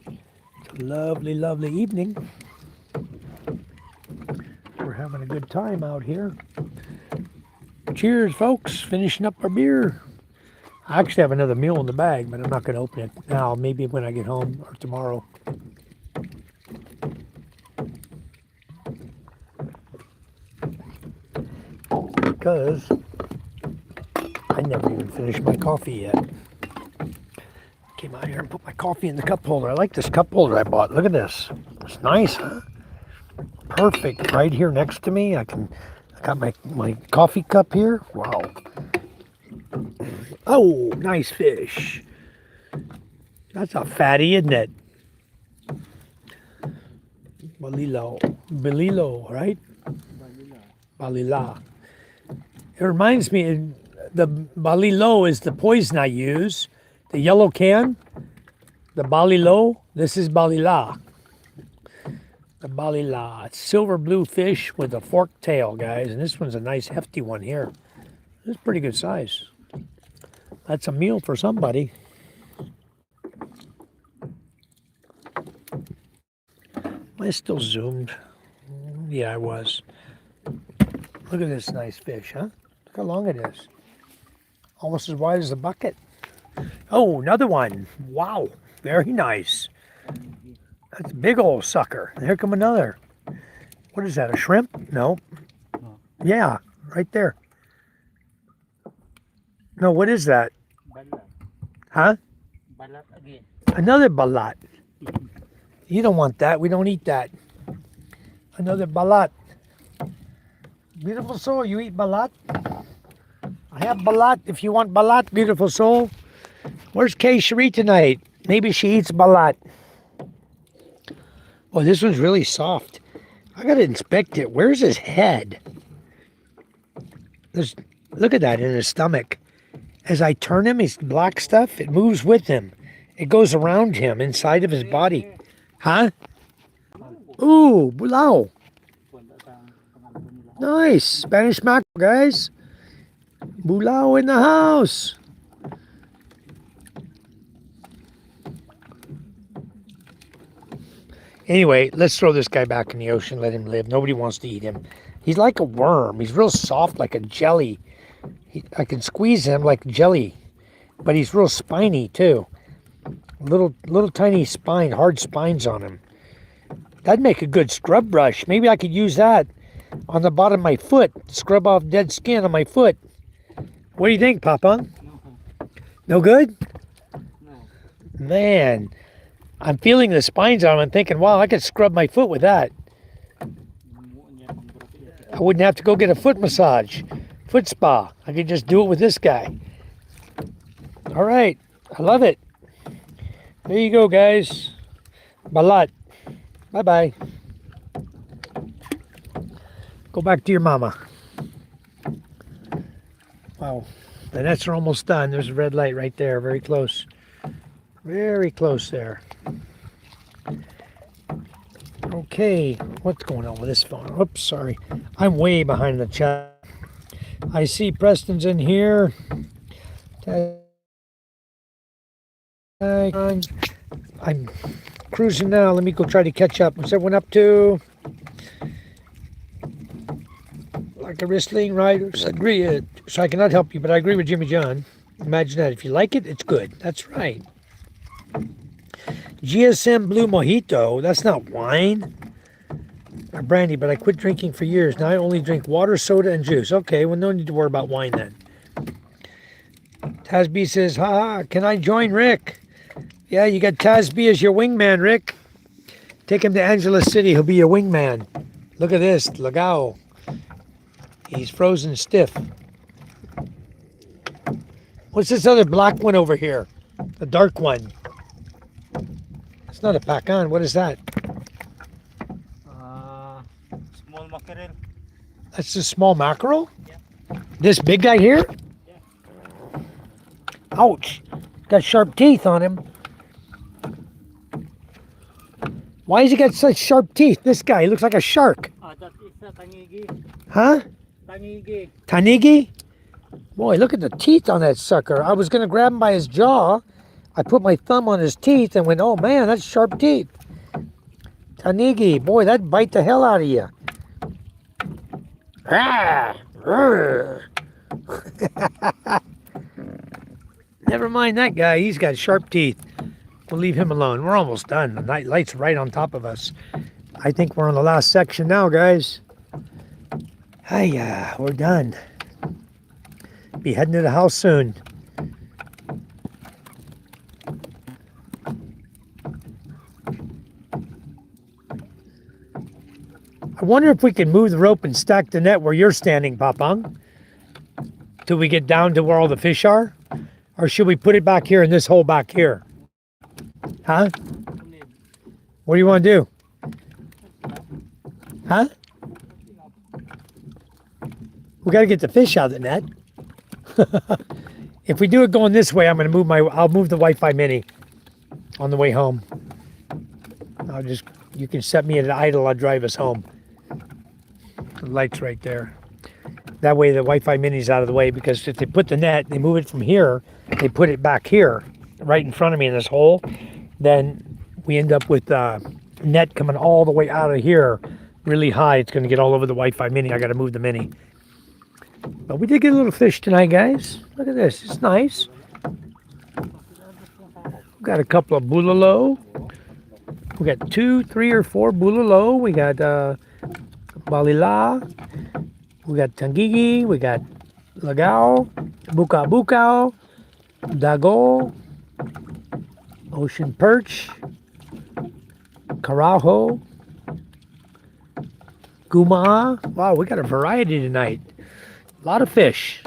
It's a lovely, lovely evening. We're having a good time out here. Cheers, folks. Finishing up our beer. I actually have another mule in the bag, but I'm not going to open it now. Maybe when I get home or tomorrow. Because I never even finished my coffee yet. Came out here and put my coffee in the cup holder. I like this cup holder I bought. Look at this. It's nice, huh? Perfect. Right here next to me. I got my coffee cup here. Wow. Oh, nice fish. That's a fatty, isn't it? Balilo, right? Balila. It reminds me, the balilo is the poison I use. The yellow can, the balilo, this is balila. The balila. It's silver blue fish with a forked tail, guys. And this one's a nice hefty one here. It's pretty good size. That's a meal for somebody. Am I still zoomed? Yeah, I was. Look at this nice fish, huh? Look how long it is. Almost as wide as a bucket. Oh, another one. Wow, very nice. That's a big old sucker. Here come another. What is that, a shrimp? No. Yeah, right there. No, what is that? Balat. Huh? Balat again. Another balat. You don't want that. We don't eat that. Another balat. Beautiful soul, you eat balat? I have balat if you want balat, beautiful soul. Where's Kay Cherie tonight? Maybe she eats balat. Oh, this one's really soft. I gotta inspect it. Where's his head? Look at that in his stomach. As I turn him, his black stuff, it moves with him. It goes around him, inside of his body. Huh? Ooh, bulao. Nice. Spanish mackerel, guys. Bulao in the house. Anyway, let's throw this guy back in the ocean, let him live. Nobody wants to eat him. He's like a worm. He's real soft, like a jelly. I can squeeze him like jelly, but he's real spiny too. Little tiny spine, hard spines on him. That'd make a good scrub brush. Maybe I could use that on the bottom of my foot. Scrub off dead skin on my foot. What do you think, Papa? No good? No. Man, I'm feeling the spines on him. I'm thinking, wow, I could scrub my foot with that. I wouldn't have to go get a foot massage, foot spa. I could just do it with this guy. All right, I love it. There you go, guys. Balat. Bye-bye. Go back to your mama. Wow. The nets are almost done. There's a red light right there. Very close. Very close there. Okay. What's going on with this phone? Oops, sorry. I'm way behind the chat. I see Preston's in here. I'm cruising now. Let me go try to catch up. What's everyone up to? Like a wrestling riders agree. So I cannot help you, but I agree with Jimmy John. Imagine that. If you like it, it's good. That's right. GSM Blue Mojito. That's not wine or brandy, but I quit drinking for years. Now I only drink water, soda, and juice. Okay, well, no need to worry about wine then. Tasby says, haha, can I join Rick? Yeah, you got Tasby as your wingman, Rick. Take him to Angeles City. He'll be your wingman. Look at this. Lagao. He's frozen stiff. What's this other black one over here? The dark one. It's not a pacan. What is that? Small mackerel. That's a small mackerel? Yeah. This big guy here? Yeah. Ouch. Got sharp teeth on him. Why has he got such sharp teeth? This guy, he looks like a shark. That is a tanigi. Huh? Tanigi. Tanigi? Boy, look at the teeth on that sucker. I was going to grab him by his jaw. I put my thumb on his teeth and went, oh man, that's sharp teeth. Tanigi, boy, that'd bite the hell out of you. Ah! Never mind that guy. He's got sharp teeth. We'll leave him alone. We're almost done. The night light's right on top of us. I think we're on the last section now, guys. Hiya, we're done. Be heading to the house soon. I wonder if we can move the rope and stack the net where you're standing, Papang, till we get down to where all the fish are? Or should we put it back here in this hole back here? Huh? What do you want to do? Huh? We got to get the fish out of the net. If we do it going this way, I'll move the Wi-Fi mini on the way home. You can set me at an idle, I'll drive us home. The light's right there. That way the Wi-Fi mini's out of the way, because if they put the net, they move it from here, they put it back here, right in front of me in this hole, then we end up with net coming all the way out of here, really high. It's going to get all over the Wi-Fi mini. I got to move the mini. But we did get a little fish tonight, guys. Look at this. It's nice. We got a couple of bulalo. We got 2, 3, or 4 bulalo. We got balila. We got tangigi. We got lagao, bukao, dago, ocean perch, carajo, guma. Wow, we got a variety tonight. A lot of fish.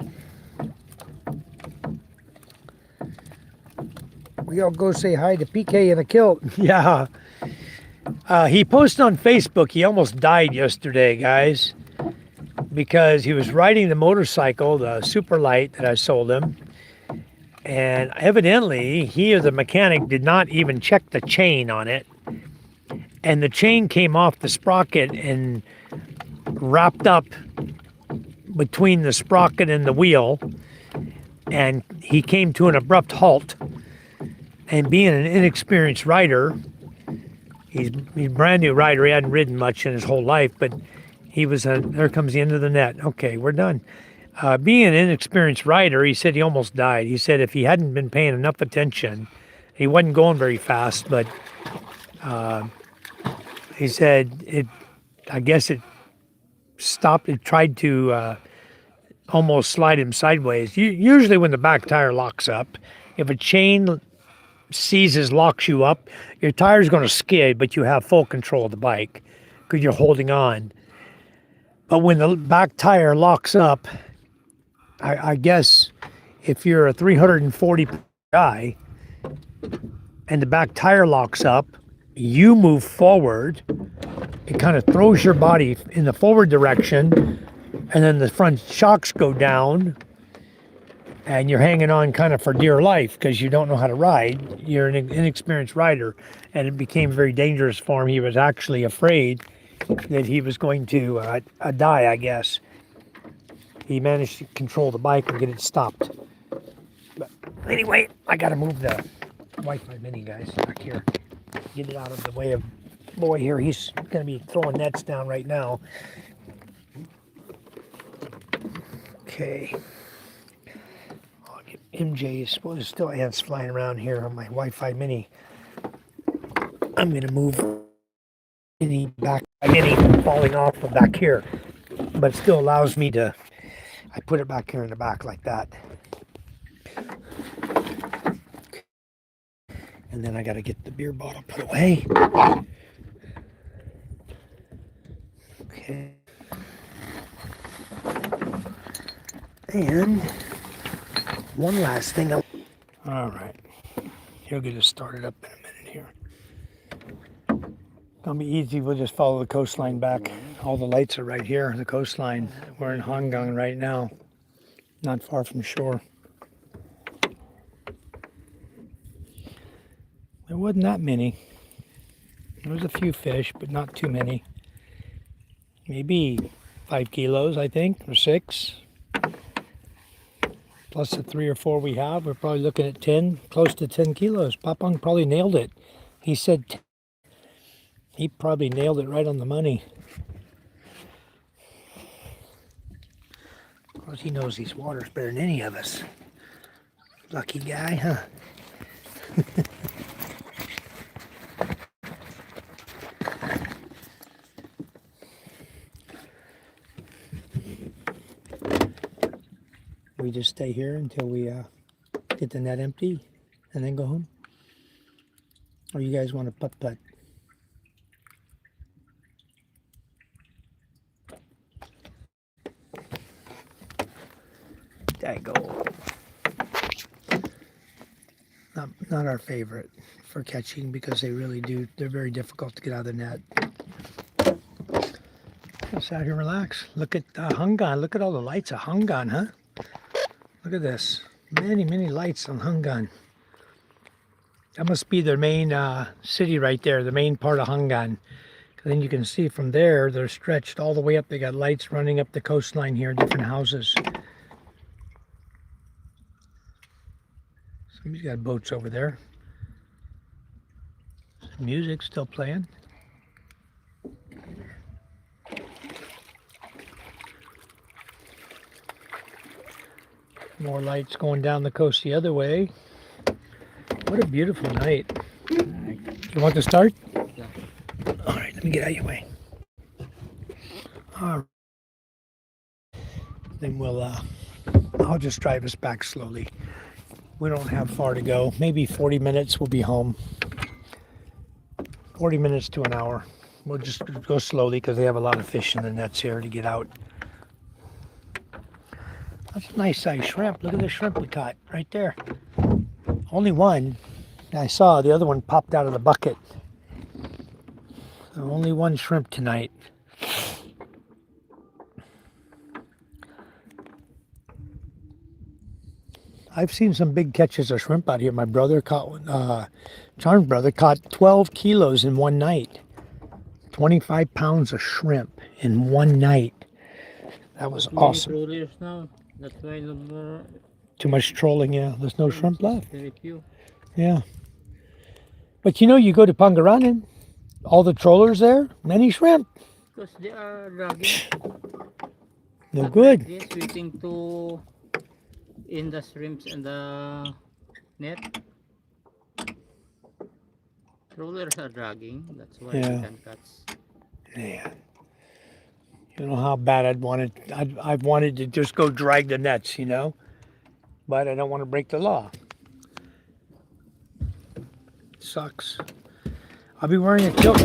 We all go say hi to PK in a kilt. Yeah. He posted on Facebook, he almost died yesterday, guys, because he was riding the motorcycle, the super light that I sold him. And evidently, he or the mechanic did not even check the chain on it. And the chain came off the sprocket and wrapped up between the sprocket and the wheel. And he came to an abrupt halt. And being an inexperienced rider, he's a brand new rider. He hadn't ridden much in his whole life, but he was there comes the end of the net. Okay, we're done. Being an inexperienced rider, he said he almost died. He said if he hadn't been paying enough attention, he wasn't going very fast, but he said I guess it stopped. It tried to almost slide him sideways. Usually when the back tire locks up, if a chain locks you up, your tire's going to skid, but you have full control of the bike because you're holding on. But when the back tire locks up, I guess if you're a 340 guy and the back tire locks up, you move forward. It kind of throws your body in the forward direction, and then the front shocks go down, and you're hanging on kind of for dear life because you don't know how to ride. You're an inexperienced rider, and it became very dangerous for him. He was actually afraid that he was going to die, I guess. He managed to control the bike and get it stopped. But anyway, I got to move the Wi-Fi mini, guys, back here. Get it out of the way of boy here. He's going to be throwing nets down right now. Okay. I'll get MJ's. Well, there's still ants flying around here on my Wi-Fi mini. I'm going to move mini back, mini falling off of back here, but it still allows me to. I put it back here in the back like that. And then I got to get the beer bottle put away. Okay. And one last thing. All right. He'll get us started up in a minute here. Gonna be easy. We'll just follow the coastline back. All the lights are right here, the coastline. We're in Hong Kong right now, not far from shore. There wasn't that many. There was a few fish, but not too many. Maybe 5 kilos, I think, or 6. Plus the 3 or 4 we have, we're probably looking at 10, close to 10 kilos. Papang probably nailed it. He said he probably nailed it right on the money. Of course, he knows these waters better than any of us. Lucky guy, huh? We just stay here until we get the net empty and then go home? Or you guys want to putt-putt? Dago. Not our favorite for catching because they're very difficult to get out of the net. Just out here relax. Look at Hong Kong. Look at all the lights of Hong Kong, huh? Look at this. Many, many lights on Hong Kong. That must be their main city right there, the main part of Hong Kong. Then you can see from there, they're stretched all the way up. They got lights running up the coastline here, different houses. Somebody's got boats over there. Some music still playing. More lights going down the coast the other way. What a beautiful night. You want to start? Yeah. All right, let me get out of your way. All right. Then I'll just drive us back slowly. We don't have far to go. Maybe 40 minutes, we'll be home. 40 minutes to an hour. We'll just go slowly because they have a lot of fish in the nets here to get out. That's a nice size shrimp. Look at the shrimp we caught right there. Only one. I saw the other one popped out of the bucket. So only one shrimp tonight. I've seen some big catches of shrimp out here. My brother caught, Charm's brother caught 12 kilos in one night. 25 pounds of shrimp in one night. That was awesome. Now. That's why Too much trolling, yeah. There's no shrimp left. very few. Yeah. But you know, you go to Pangaranan, all the trollers there, many shrimp. Because they are dragging. No good. They're waiting to in the shrimps and the net. Trollers are dragging. That's why Yeah. you can catch. Yeah. You know how bad I've wanted to just go drag the nets, you know, but I don't want to break the law. Sucks. I'll be wearing a kilt.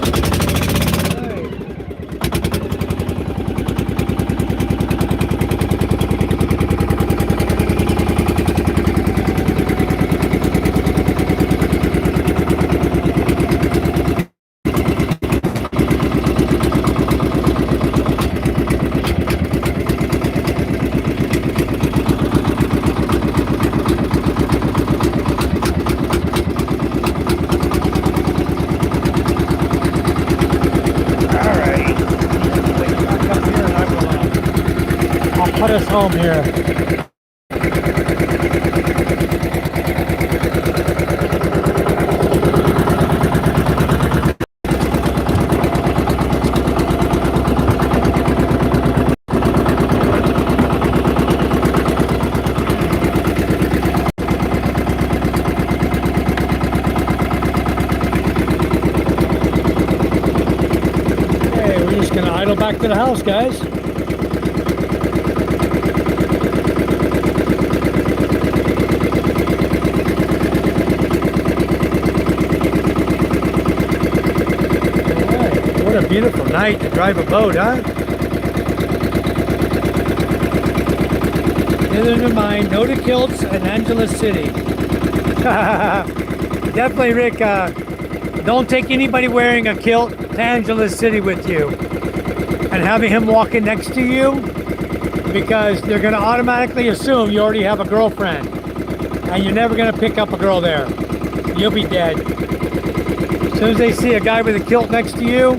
else, guys. Alright, what a beautiful night to drive a boat, huh? Neither to mine, no to kilts and Angeles City. Definitely, Rick, don't take anybody wearing a kilt to Angeles City with you and having him walking next to you, because they're going to automatically assume you already have a girlfriend and you're never going to pick up a girl there. You'll be dead. As soon as they see a guy with a kilt next to you,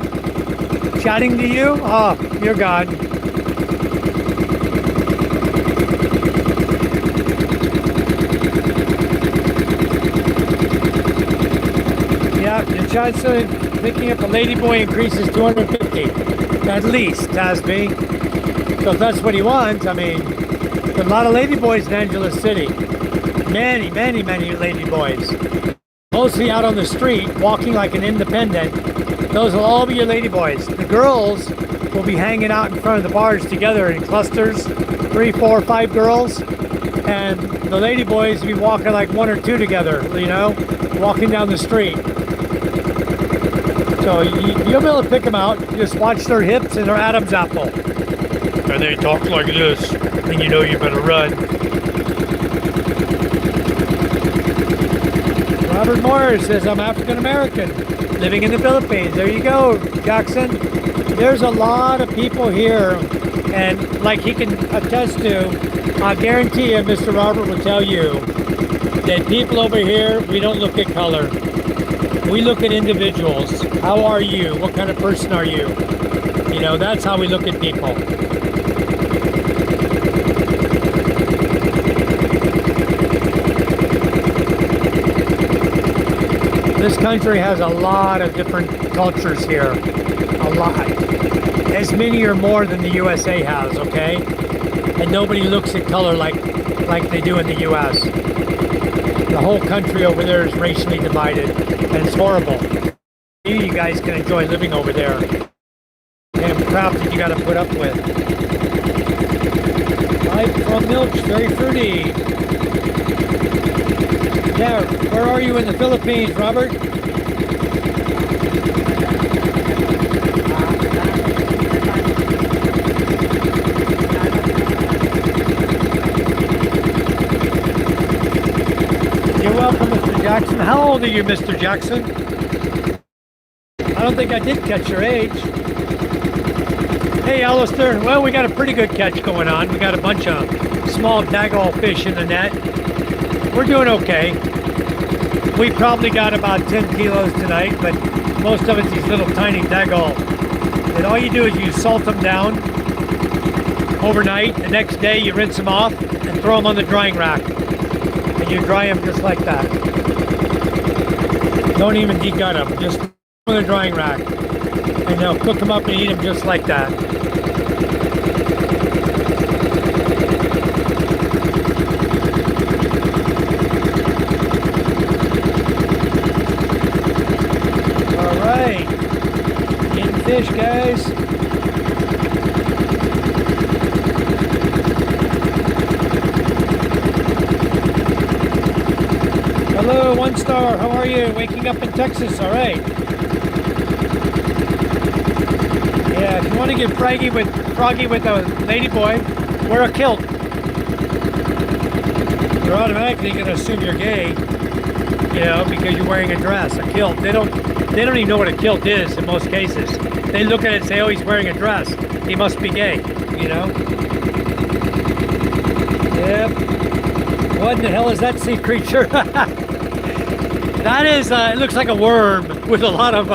chatting to you, oh, you're gone. Yeah, the chance of picking up a ladyboy increases 250 at least, Tasby. So if that's what he wants, I mean, there's a lot of ladyboys in Angeles City. Many, many, many ladyboys. Mostly out on the street, walking like an independent. Those will all be your ladyboys. The girls will be hanging out in front of the bars together in clusters, 3, 4, 5 girls. And the ladyboys will be walking like 1 or 2 together, you know, walking down the street. So you'll be able to pick them out. Just watch their hips and their Adam's apple. And they talk like this, and you know you better run. Robert Morris says, I'm African American, living in the Philippines. There you go, Jackson. There's a lot of people here, and like he can attest to, I guarantee you, Mr. Robert will tell you that people over here, we don't look at color. We look at individuals. How are you? What kind of person are you? You know, that's how we look at people. This country has a lot of different cultures here. A lot. As many or more than the USA has, okay? And nobody looks at color like they do in the US. The whole country over there is racially divided, and it's horrible. You guys can enjoy living over there. Damn crap that you got to put up with. Life from milk's very fruity. Yeah, where are you in the Philippines, Robert? You're welcome, Mr. Jackson. How old are you, Mr. Jackson? I don't think I did catch your age. Hey, Alistair. Well, we got a pretty good catch going on. We got a bunch of small daggall fish in the net. We're doing okay. We probably got about 10 kilos tonight, but most of it's these little tiny daggall. And all you do is you salt them down overnight. The next day you rinse them off and throw them on the drying rack. And you dry them just like that. Don't even degut them, just on the drying rack. And they'll cook them up and eat them just like that. All right, in fish, guys. Hello, 1 star. How are you? Waking up in Texas. All right. Yeah, if you want to get froggy with a ladyboy, wear a kilt. They're automatically going to assume you're gay, you know, because you're wearing a dress, a kilt. They don't even know what a kilt is in most cases. They look at it and say, "Oh, he's wearing a dress. He must be gay," you know. Yep. What in the hell is that sea creature? That is, it looks like a worm with a lot of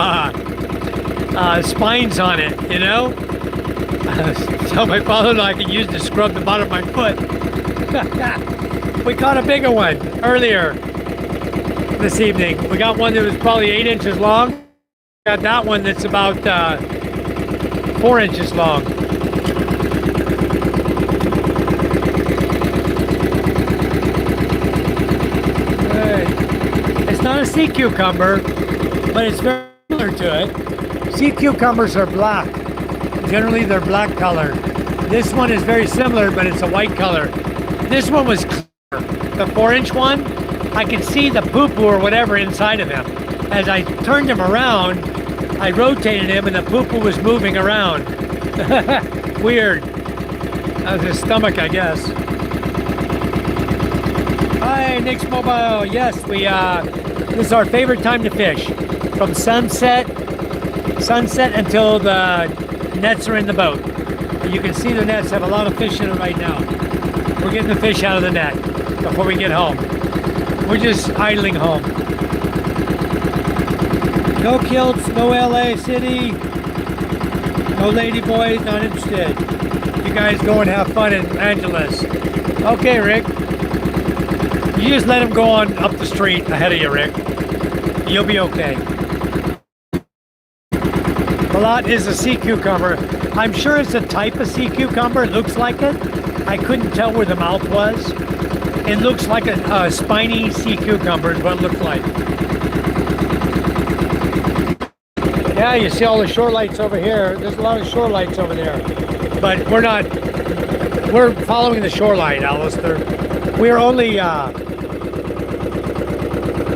spines on it, you know? So my father and I can use to scrub the bottom of my foot. We caught a bigger one earlier this evening. We got one that was probably 8 inches long. Got that one that's about 4 inches long. It's not a sea cucumber, but it's very similar to it. Sea cucumbers are black. Generally, they're black color. This one is very similar, but it's a white color. This one was clear. The 4-inch one, I could see the poo-poo or whatever inside of him. As I turned him around, I rotated him and the poo-poo was moving around. Weird. That was his stomach, I guess. Hi, Nick's Mobile. Yes, this is our favorite time to fish. From sunset until the nets are in the boat. You can see the nets have a lot of fish in it right now. We're getting the fish out of the net before we get home. We're just idling home. No kilts, no LA City, no lady boys, not interested. You guys go and have fun in Angeles. Okay, Rick. You just let him go on up the street ahead of you, Rick. You'll be okay. Balat is a sea cucumber. I'm sure it's a type of sea cucumber. It looks like it. I couldn't tell where the mouth was. It looks like a spiny sea cucumber is what it looks like. Yeah, you see all the shore lights over here. There's a lot of shore lights over there. But we're following the shoreline, Alistair. We're only,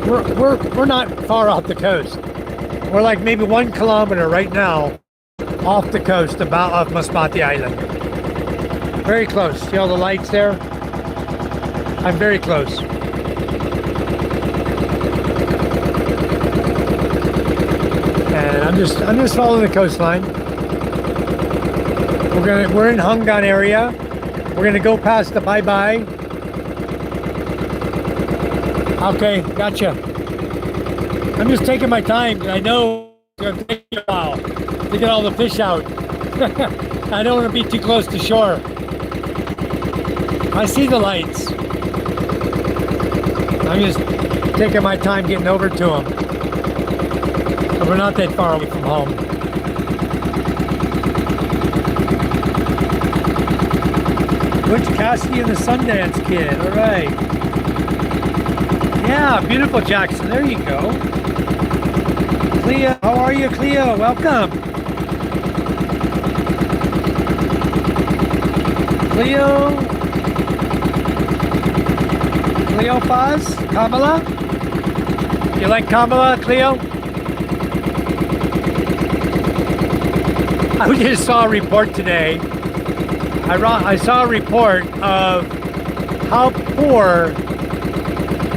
we're not far off the coast. We're like maybe 1 kilometer right now off the coast of Masbate Island. Very close. See all the lights there? I'm very close. And I'm just following the coastline. We're in Hungan area. We're gonna go past the bye-bye. Okay, gotcha. I'm just taking my time because I know it's gonna take a while to get all the fish out. I don't want to be too close to shore. I see the lights. I'm just taking my time getting over to them. But we're not that far away from home. Butch Cassidy and the Sundance Kid. All right. Yeah, beautiful Jackson. There you go. Cleo, how are you, Cleo? Welcome. Cleo Paz? Kamala? You like Kamala, Cleo? I just saw a report today. I saw a report of how poor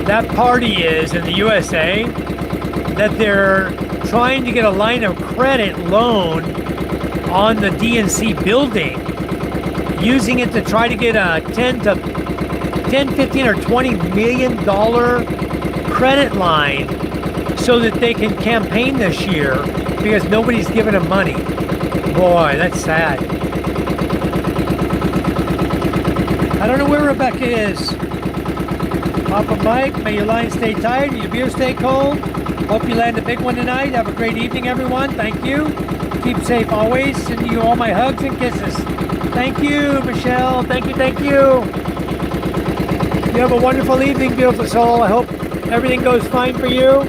that party is in the USA, that they're trying to get a line of credit loan on the DNC building, using it to try to get a 10, 15 or 20 million dollar credit line so that they can campaign this year because nobody's giving them money. Boy, that's sad. I don't know where Rebecca is. Papa Mike, may your line stay tight, your beer stay cold. Hope you land a big one tonight. Have a great evening, everyone. Thank you. Keep safe always. Sending you all my hugs and kisses. Thank you, Michelle. Thank you, thank you. You have a wonderful evening, beautiful soul. I hope everything goes fine for you.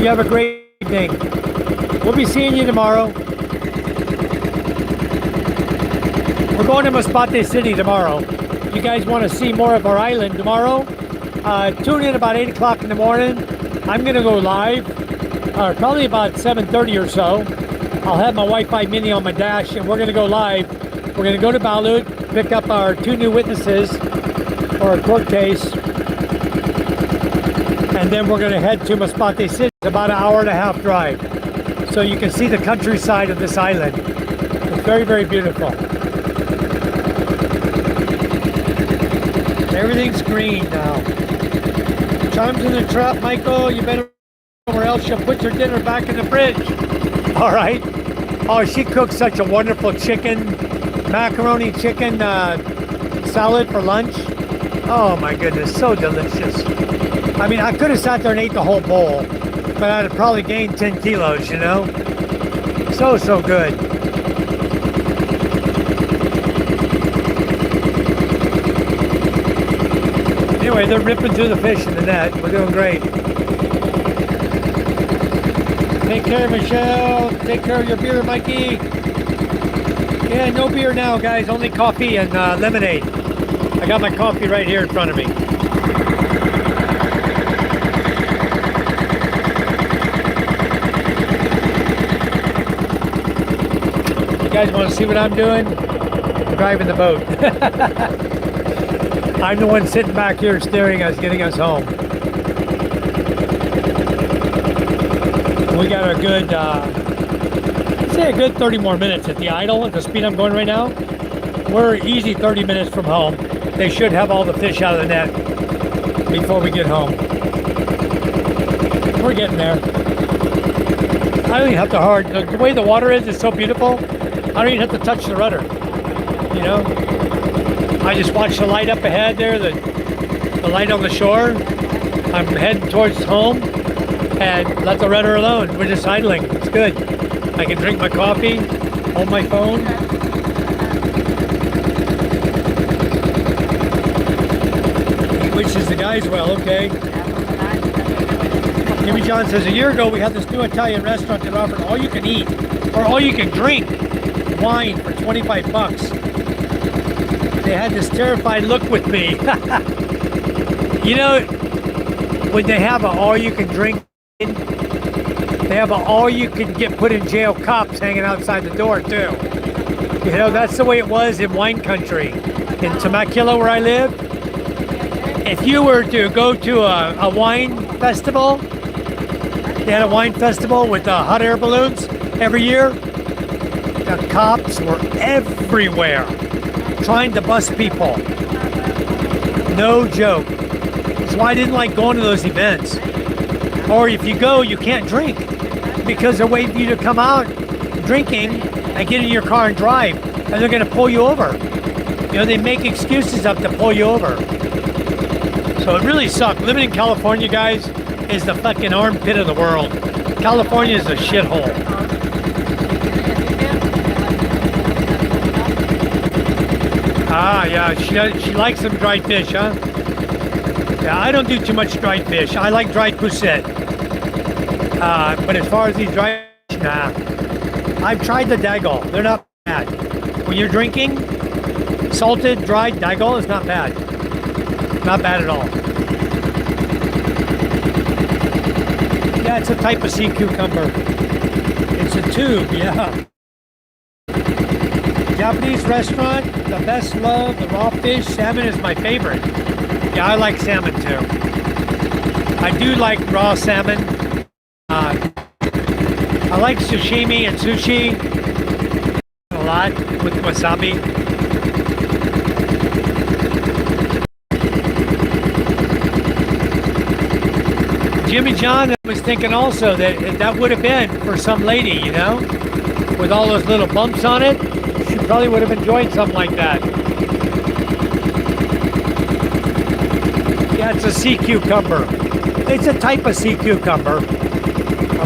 You have a great evening. We'll be seeing you tomorrow. We're going to Masbate City tomorrow. If you guys want to see more of our island tomorrow, tune in about 8 o'clock in the morning. I'm going to go live, probably about 7:30 or so. I'll have my Wi-Fi mini on my dash, and we're going to go live. We're going to go to Balut, pick up our 2 new witnesses for a court case, and then we're going to head to Masbate City. It's about an hour and a half drive. So you can see the countryside of this island. It's very, very beautiful. Everything's green now. Charms in the trap, Michael. You better or else she'll put your dinner back in the fridge. All right. Oh, she cooks such a wonderful macaroni chicken salad for lunch. Oh my goodness, so delicious. I mean, I could have sat there and ate the whole bowl, but I'd have probably gained 10 kilos, you know? So, so good. Anyway, they're ripping through the fish in the net. We're doing great. Take care, Michelle. Take care of your beer, Mikey. Yeah, no beer now, guys. Only coffee and lemonade. I got my coffee right here in front of me. You guys want to see what I'm doing? I'm driving the boat. I'm the one sitting back here steering us, getting us home. We got a good, I'd say a good 30 more minutes at the idle at the speed I'm going right now. We're easy 30 minutes from home. They should have all the fish out of the net before we get home. We're getting there. I don't even have to hard. The way the water is so beautiful. I don't even have to touch the rudder. You know, I just watch the light up ahead there, the light on the shore. I'm heading towards home and let the rudder alone. We're just idling. It's good. I can drink my coffee, hold my phone. Which is the guys well, okay. Jimmy John says, a year ago we had this new Italian restaurant that offered all you can eat or all you can drink wine for 25 bucks. They had this terrified look with me. You know, when they have an all you can drink, they have an all you can get put in jail cops hanging outside the door too. You know, that's the way it was in wine country. In Temecula where I live, if you were to go to a wine festival, they had a wine festival with hot air balloons every year. The cops were everywhere trying to bust people. No joke. That's why I didn't like going to those events. Or if you go, you can't drink because they're waiting for you to come out drinking and get in your car and drive, and they're going to pull you over. You know, they make excuses up to pull you over. So it really sucked. Living in California, guys, is the fucking armpit of the world. California is a shithole. Ah, yeah, she likes some dried fish, huh? Yeah, I don't do too much dried fish. I like dried poussette. But as far as these dried fish, nah. I've tried the dagal. They're not bad. When you're drinking, salted, dried dagal is not bad. Not bad at all. Yeah, it's a type of sea cucumber. It's a tube, yeah. Japanese restaurant, the best love, the raw fish. Salmon is my favorite. Yeah, I like salmon too. I do like raw salmon. I like sashimi and sushi a lot with wasabi. Jimmy John was thinking also that that would have been for some lady, you know, with all those little bumps on it. She probably would have enjoyed something like that. Yeah, it's a sea cucumber. It's a type of sea cucumber.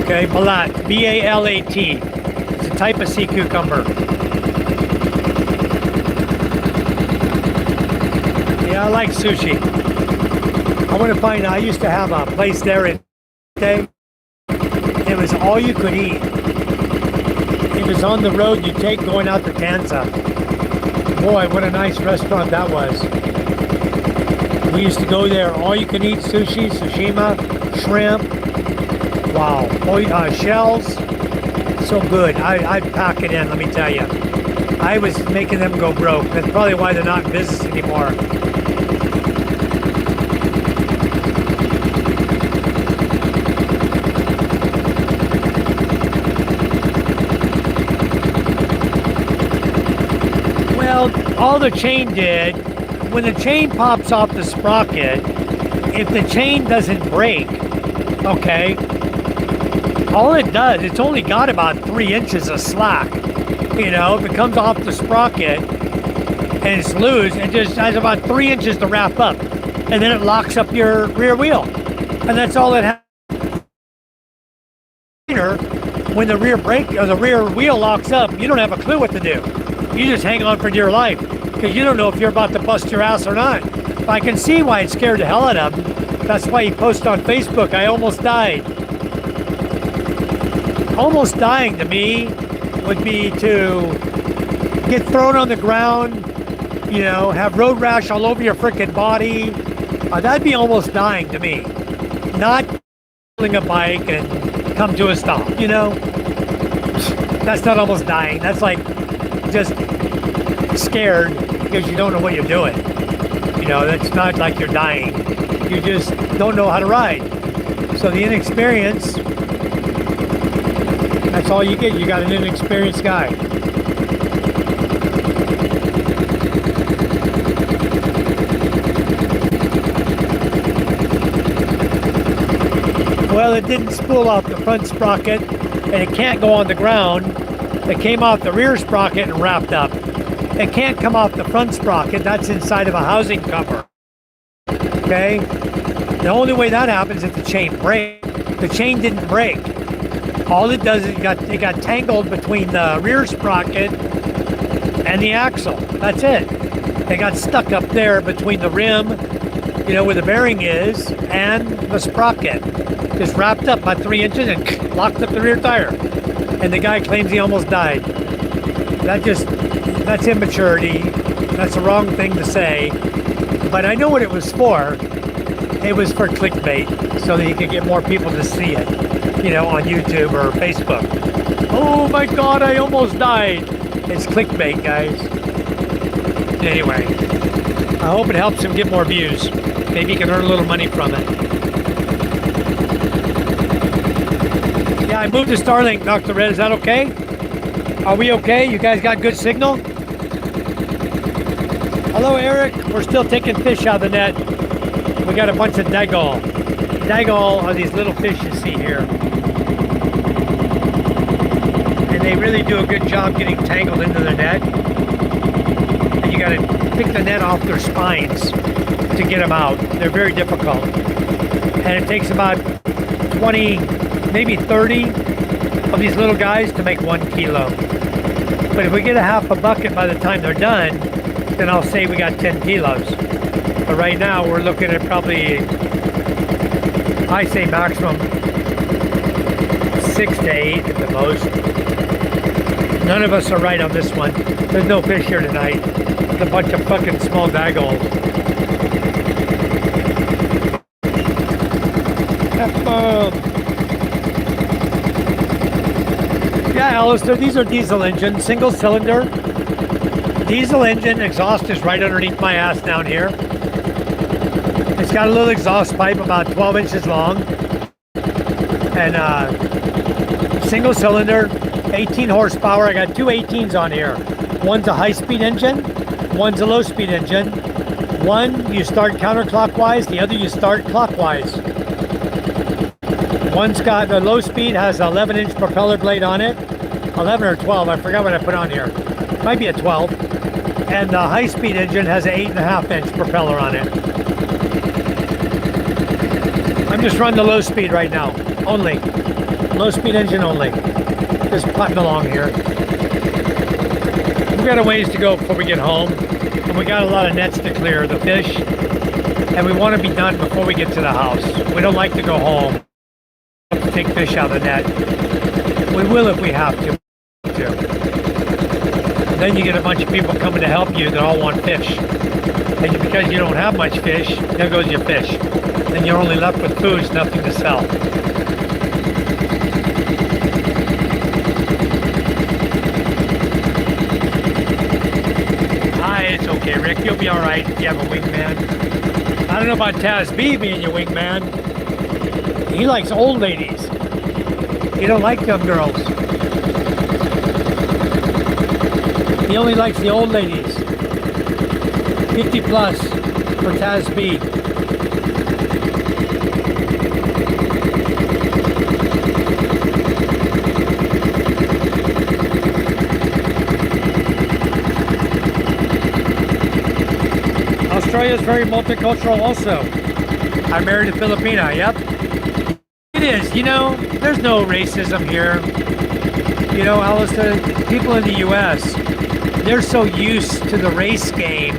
Okay, balat, B-A-L-A-T. It's a type of sea cucumber. Yeah, I like sushi. I want to find, I used to have a place there in day. It was all you could eat. It was on the road you take going out to Tanza. Boy, what a nice restaurant that was. We used to go there, all you can eat sushi, sashimi, shrimp. Wow, shells. So good. I'd pack it in, let me tell you. I was making them go broke. That's probably why they're not in business anymore. All the chain did, when the chain pops off the sprocket, if the chain doesn't break, okay, all it does, it's only got about 3 inches of slack. You know, if it comes off the sprocket and it's loose, it just has about 3 inches to wrap up. And then it locks up your rear wheel. And that's all it has. When the rear brake or the rear wheel locks up, you don't have a clue what to do. You just hang on for dear life because you don't know if you're about to bust your ass or not. I can see why it scared the hell out of him. That's why he posted on Facebook, I almost died. Almost dying to me would be to get thrown on the ground, you know, have road rash all over your frickin' body. That'd be almost dying to me. Not pulling a bike and come to a stop, you know? That's not almost dying. That's like just scared because you don't know what you're doing. You know, that's not like you're dying. You just don't know how to ride. So the inexperience, that's all you get. You got an inexperienced guy. Well, it didn't spool off the front sprocket, and it can't go on the ground. It came off the rear sprocket and wrapped up. It can't come off the front sprocket. That's inside of a housing cover. Okay? The only way that happens is if the chain breaks. The chain didn't break. All it does is it got tangled between the rear sprocket and the axle. That's it. It got stuck up there between the rim, you know, where the bearing is, and the sprocket. Just wrapped up about 3 inches and locked up the rear tire. And the guy claims he almost died. That's immaturity. That's the wrong thing to say. But I know what it was for. It was for clickbait, so that he could get more people to see it, you know, on YouTube or Facebook. Oh my God, I almost died. It's clickbait, guys. Anyway, I hope it helps him get more views. Maybe he can earn a little money from it. Yeah, I moved to Starlink, Dr. Red. Is that okay? Are we okay? You guys got good signal? Hello, Eric. We're still taking fish out of the net. We got a bunch of dagal. Dagal are these little fish you see here. And they really do a good job getting tangled into the net. And you got to pick the net off their spines to get them out. They're very difficult. And it takes about 20, maybe 30 of these little guys to make 1 kilo. But if we get a half a bucket by the time they're done, then I'll say we got 10 kilos. But right now we're looking at probably, I say maximum 6 to 8 at the most. None of us are right on this one. There's no fish here tonight. It's a bunch of fucking small dagals. Yeah, Alistair, these are diesel engines, single cylinder. Diesel engine, exhaust is right underneath my ass down here. It's got a little exhaust pipe about 12 inches long. And single cylinder, 18 horsepower. I got two 18s on here. One's a high-speed engine, one's a low-speed engine. One you start counterclockwise, the other you start clockwise. One's got the low speed, has an 11-inch propeller blade on it. 11 or 12, I forgot what I put on here. Might be a 12. And the high-speed engine has an 8.5-inch propeller on it. I'm just running the low speed right now, only. Low speed engine only. Just putting along here. We've got a ways to go before we get home. And we got a lot of nets to clear, the fish. And we want to be done before we get to the house. We don't like to go home to take fish out of the net. We will if we have to. Then you get a bunch of people coming to help you that all want fish. And because you don't have much fish, there goes your fish. Then you're only left with food, nothing to sell. Hi, it's okay, Rick. You'll be all right if you have a wingman. I don't know about Taz B being your wingman. He likes old ladies. He don't like young girls. He only likes the old ladies. 50 plus for Taz B. Australia is very multicultural also. I married a Filipina, yep. It is, you know, there's no racism here. You know, Alistair, people in the U.S., they're so used to the race game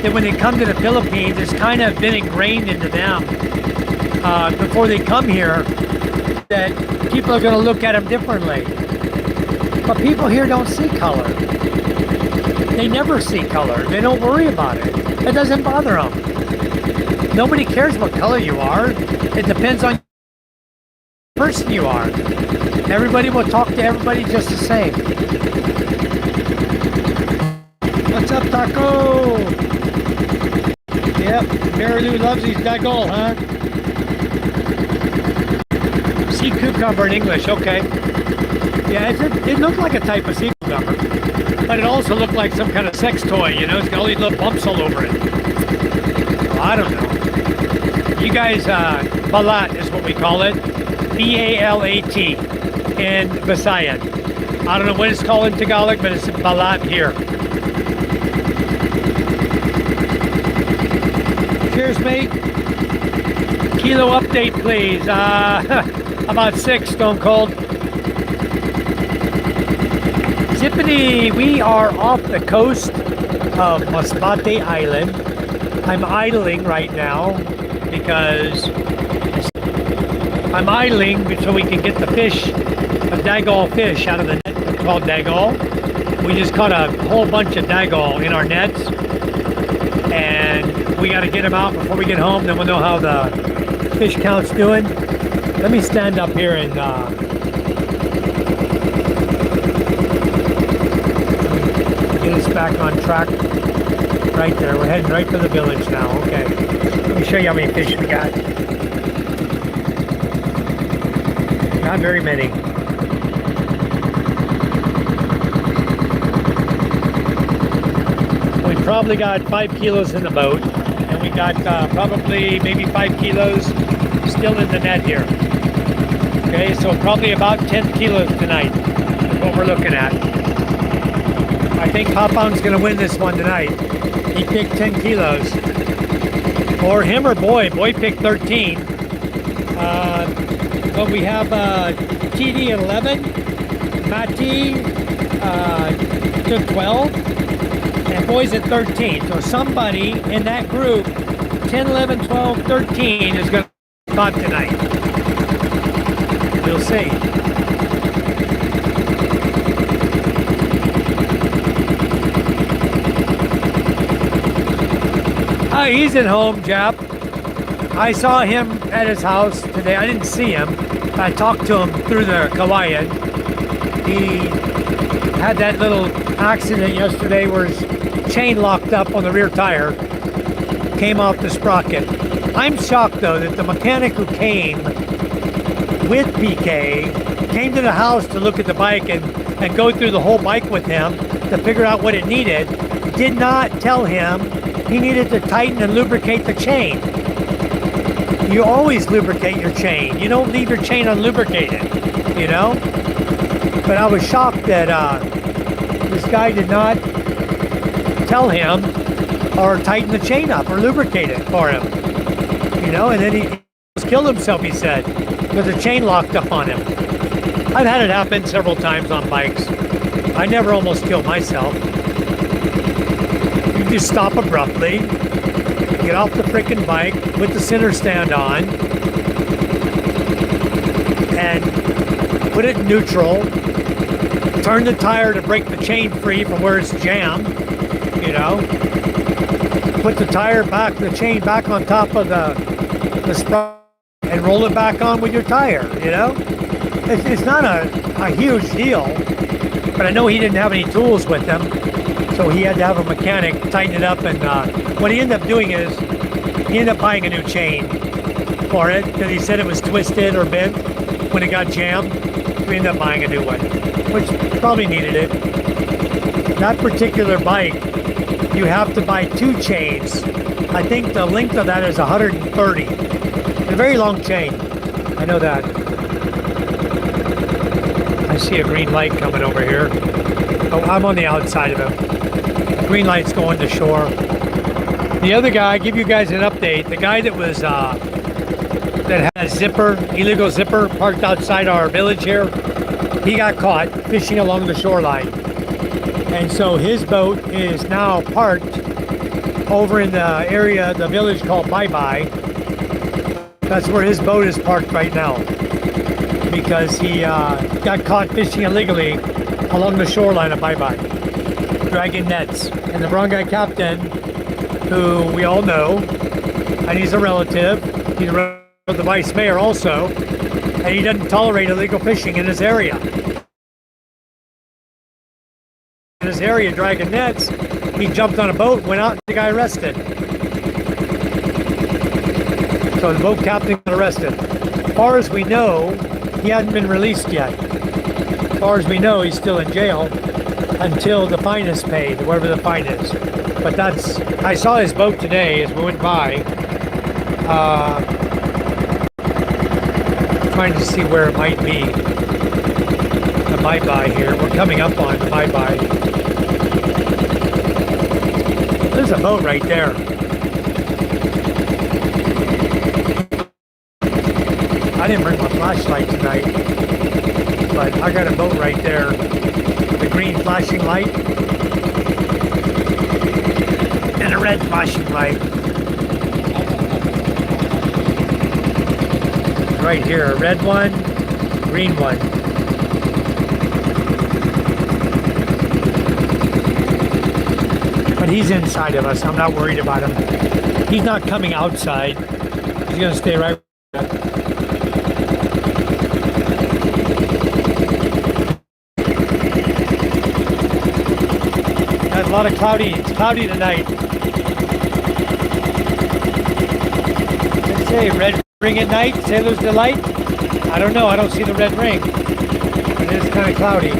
that when they come to the Philippines, it's kind of been ingrained into them. Before they come here, that people are going to look at them differently. But people here don't see color. They never see color. They don't worry about it. It doesn't bother them. Nobody cares what color you are. It depends on the person you are. Everybody will talk to everybody just the same. What's up, Taco? Yep, Mary Lou loves these daggol, huh? Sea cucumber in English, okay. Yeah, it looked like a type of sea cucumber. But it also looked like some kind of sex toy, you know? It's got all these little bumps all over it. Well, I don't know. You guys, balat is what we call it. B-A-L-A-T in Visayan. I don't know what it's called in Tagalog, but it's balat here. Cheers, mate. Kilo update, please. About 6, Stone Cold. Zippity, we are off the coast of Masbate Island. I'm idling right now because I'm idling so we can get the fish, a daggall fish out of the net. It's called daggall. We just caught a whole bunch of daggall in our nets, and we got to get them out before we get home. Then we'll know how the fish count's doing. Let me stand up here and get us back on track. Right there, we're heading right to the village now. Okay, let me show you how many fish we got. Not very many. We probably got 5 kilos in the boat, and we got probably maybe 5 kilos still in the net here. Okay, so probably about 10 kilos tonight is what we're looking at. I think Papan's going to win this one tonight. He picked 10 kilos. Or him or Boy. Boy picked 13. But we have TD at 11. Mati took 12. And Boy's at 13. So somebody in that group, 10, 11, 12, 13, is going to spot tonight. We'll see. He's at home, Jap. I saw him at his house today. I didn't see him. I talked to him through the kawayan. He had that little accident yesterday where his chain locked up on the rear tire. Came off the sprocket. I'm shocked, though, that the mechanic who came with PK came to the house to look at the bike and go through the whole bike with him to figure out what it needed. Did not tell him he needed to tighten and lubricate the chain. You always lubricate your chain. You don't leave your chain unlubricated, you know? But I was shocked that this guy did not tell him or tighten the chain up or lubricate it for him. You know, and then he almost killed himself, he said, because the chain locked up on him. I've had it happen several times on bikes. I never almost killed myself. You just stop abruptly, get off the freaking bike, put the center stand on, and put it in neutral, turn the tire to break the chain free from where it's jammed, you know, put the tire back, the chain back on top of the sprocket and roll it back on with your tire, you know. It's not a huge deal, but I know he didn't have any tools with him. So he had to have a mechanic tighten it up, and what he ended up doing is he ended up buying a new chain for it because he said it was twisted or bent when it got jammed. We ended up buying a new one, which probably needed it. That particular bike, you have to buy 2 chains. I think the length of that is 130. It's a very long chain. I know that. I see a green light coming over here. Oh, I'm on the outside of him. Green light's going to shore. The other guy, I give you guys an update. The guy that was that had a zipper, illegal zipper, parked outside our village here, he got caught fishing along the shoreline. And so his boat is now parked over in the area, the village called Bye Bye. That's where his boat is parked right now. because he got caught fishing illegally along the shoreline of Bye Bye, dragging nets. And the barangay captain, who we all know, and he's a relative, he's the vice mayor also, and he doesn't tolerate illegal fishing in his area. In his area dragging nets, he jumped on a boat, went out, and the guy arrested. So the boat captain got arrested. As far as we know, he hasn't been released yet. As far as we know, he's still in jail until the fine is paid, whatever the fine is. But that's, I saw his boat today as we went by. Trying to see where it might be. The Bye Bye here. We're coming up on the Bye Bye. There's a boat right there. I didn't bring my flashlight tonight, but I got a boat right there with a green flashing light and a red flashing light. Right here, a red one, green one. But he's inside of us. I'm not worried about him. He's not coming outside. He's going to stay right there. It's a lot of cloudy. It's cloudy tonight. Let's say red ring at night, sailor's delight. I don't know. I don't see the red ring. It is kind of cloudy.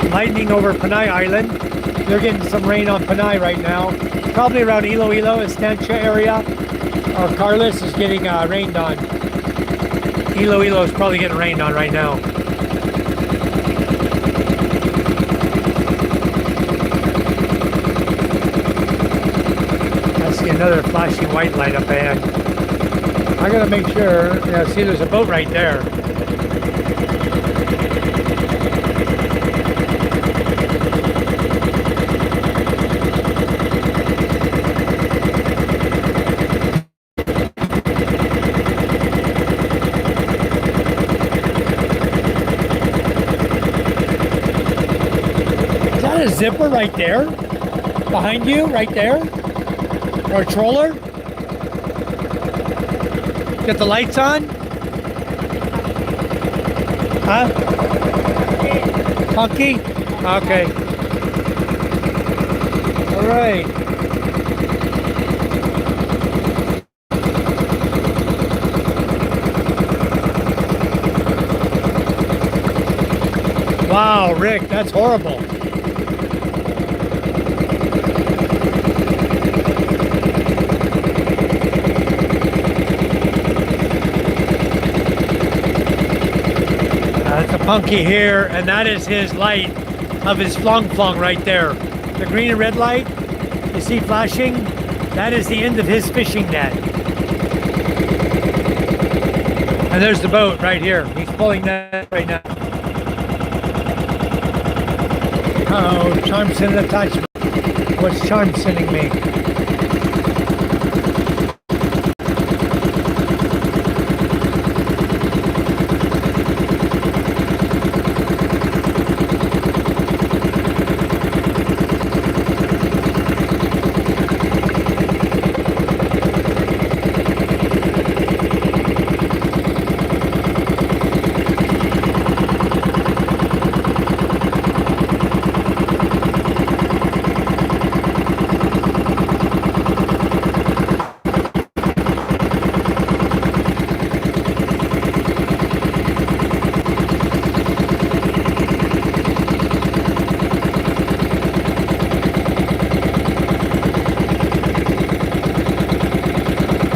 Lightning over Panay Island. They're getting some rain on Panay right now. Probably around Iloilo, Estancia area. Or Carlos is getting rained on. Iloilo is probably getting rained on right now. I see another flashing white light up ahead. I gotta make sure. Yeah, see, there's a boat right there. Is that a zipper right there? Behind you, right there? Or a trawler? Got the lights on? Huh? Punky? Okay. All right. Wow, Rick, that's horrible. That's a punky here, and that is his light of his flong flong right there. The green and red light you see flashing, that is the end of his fishing net. And there's the boat right here. He's pulling that right now. Uh-oh, Charm sending an attachment. What's Charm sending me?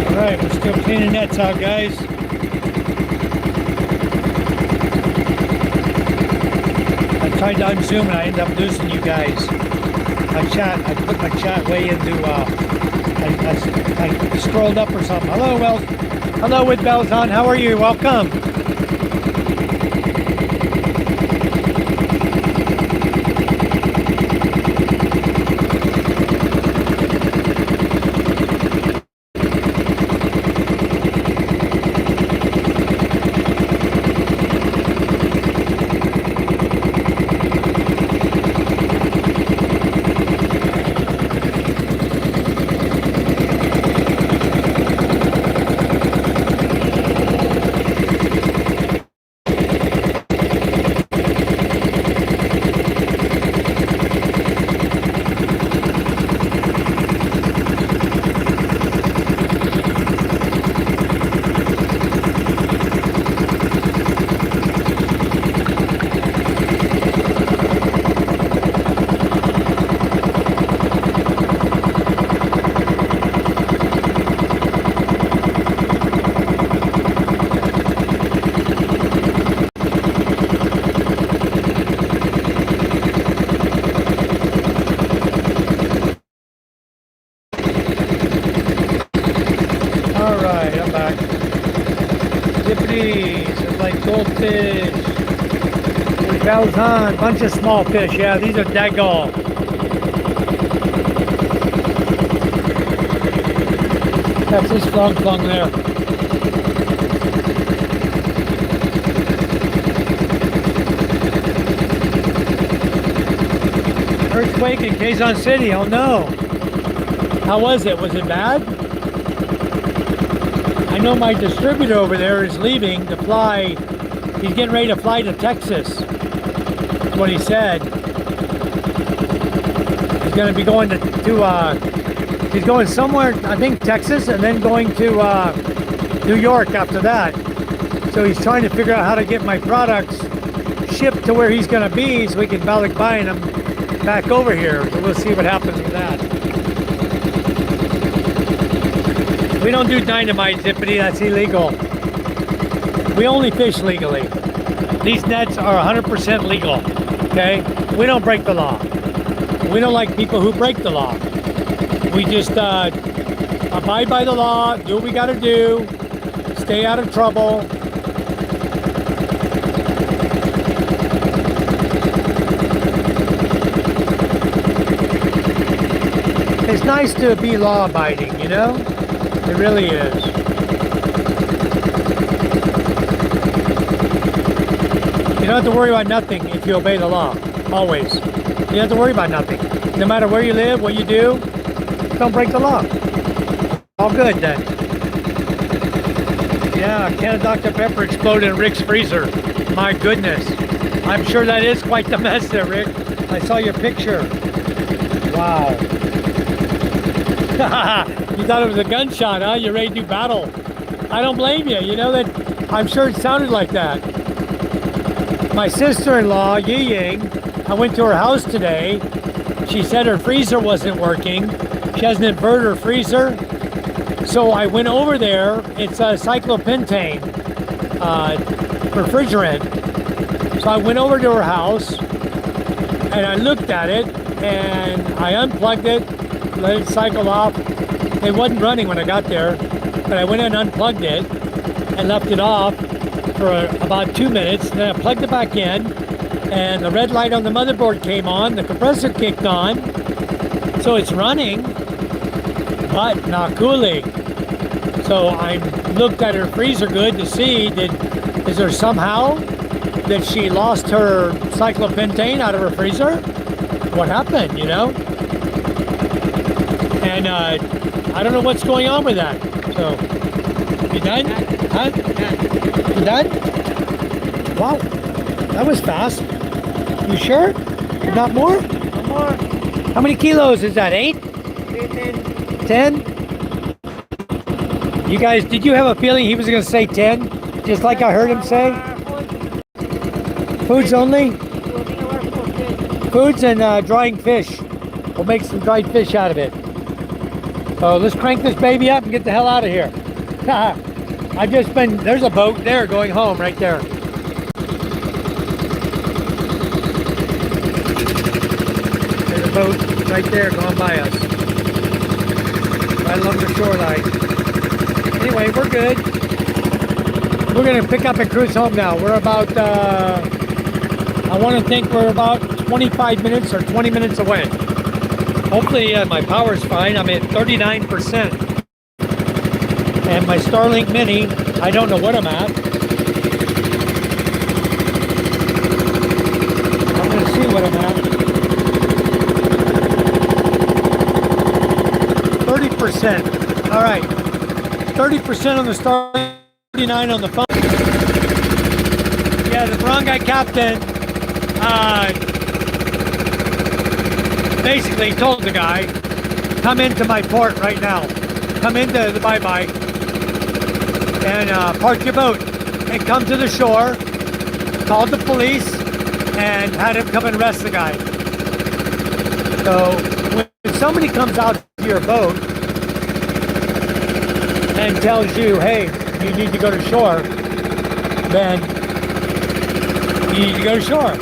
Alright, we're still cleaning nets out, guys. I tried to unzoom and I ended up losing you guys. I put my chat way into, I scrolled up or something. Hello with bells on, how are you? Welcome. It's like goldfish. Belzon, bunch of small fish. Yeah, these are dagal. That's his flung there. Earthquake in Quezon City. Oh no. How was it? Was it bad? I know my distributor over there is leaving to fly. He's getting ready to fly to Texas. That's what he said. He's going to be going to he's going somewhere, I think Texas, and then going to New York after that. So he's trying to figure out how to get my products shipped to where he's going to be so we can balik buying them back over here. So we'll see what happens with that. We don't do dynamite, Zippity. That's illegal. We only fish legally. These nets are 100% legal. Okay? We don't break the law. We don't like people who break the law. We just abide by the law, do what we got to do, stay out of trouble. It's nice to be law-abiding, you know? It really is. You don't have to worry about nothing if you obey the law. Always. You don't have to worry about nothing. No matter where you live, what you do, don't break the law. All good then. Yeah, a can of Dr. Pepper exploded in Rick's freezer. My goodness. I'm sure that is quite the mess there, Rick. I saw your picture. Wow. You thought it was a gunshot, huh? You're ready to do battle. I don't blame you. You know that, I'm sure it sounded like that. My sister-in-law, Yi Ying, I went to her house today. She said her freezer wasn't working. She has an inverter freezer. So I went over there. It's a cyclopentane refrigerant. So I went over to her house and I looked at it and I unplugged it, let it cycle off. It wasn't running when I got there, but I went and unplugged it and left it off for about 2 minutes. Then I plugged it back in and the red light on the motherboard came on, the compressor kicked on. So it's running, but not cooling. So I looked at her freezer good to see, is there somehow that she lost her cyclopentane out of her freezer? What happened, you know? And I don't know what's going on with that. So, you done? Huh? You done? Wow, that was fast. You sure? Yeah. Not more? No more. How many kilos is that? 8? 10? You guys, did you have a feeling he was going to say 10? Just like I heard him say? Foods only? Foods and drying fish. We'll make some dried fish out of it. So let's crank this baby up and get the hell out of here. I've just been, there's a boat there going home right there. There's a boat right there going by us. Right along the shoreline. Anyway, we're good. We're going to pick up and cruise home now. We're about, I want to think we're about 25 minutes or 20 minutes away. Hopefully my power's fine. I'm at 39%. And my Starlink Mini, I don't know what I'm at. I'm going to see what I'm at. 30%. All right. 30% on the Starlink, 39 on the phone. Yeah, the barangay captain basically told the guy, come into my port right now. Come into the bye-bye and park your boat and come to the shore. Called the police and had him come and arrest the guy. So when somebody comes out to your boat and tells you, hey, you need to go to shore, then you need to go to shore.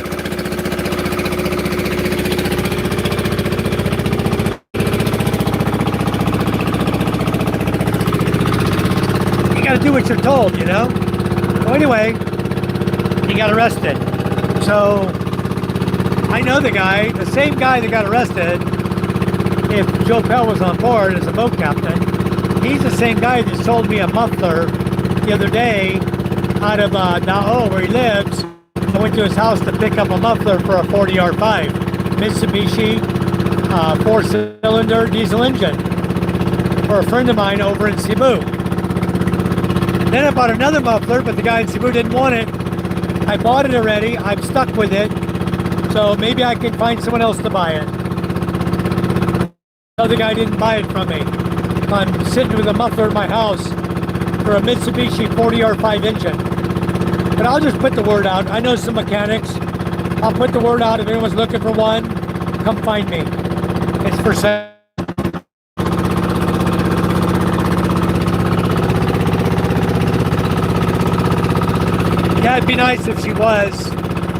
You gotta do what you're told, you know? So anyway, he got arrested. So I know the guy, the same guy that got arrested. If Joe Pell was on board as a boat captain, he's the same guy that sold me a muffler the other day out of Na'o, where he lives. I went to his house to pick up a muffler for a 40R5 Mitsubishi 4-cylinder diesel engine for a friend of mine over in Cebu. Then I bought another muffler, but the guy in Cebu didn't want it. I bought it already. I'm stuck with it. So maybe I can find someone else to buy it. The other guy didn't buy it from me. I'm sitting with a muffler at my house for a Mitsubishi 40R5 engine. But I'll just put the word out. I know some mechanics. I'll put the word out. If anyone's looking for one, come find me. It's for sale. Yeah, it'd be nice if she was.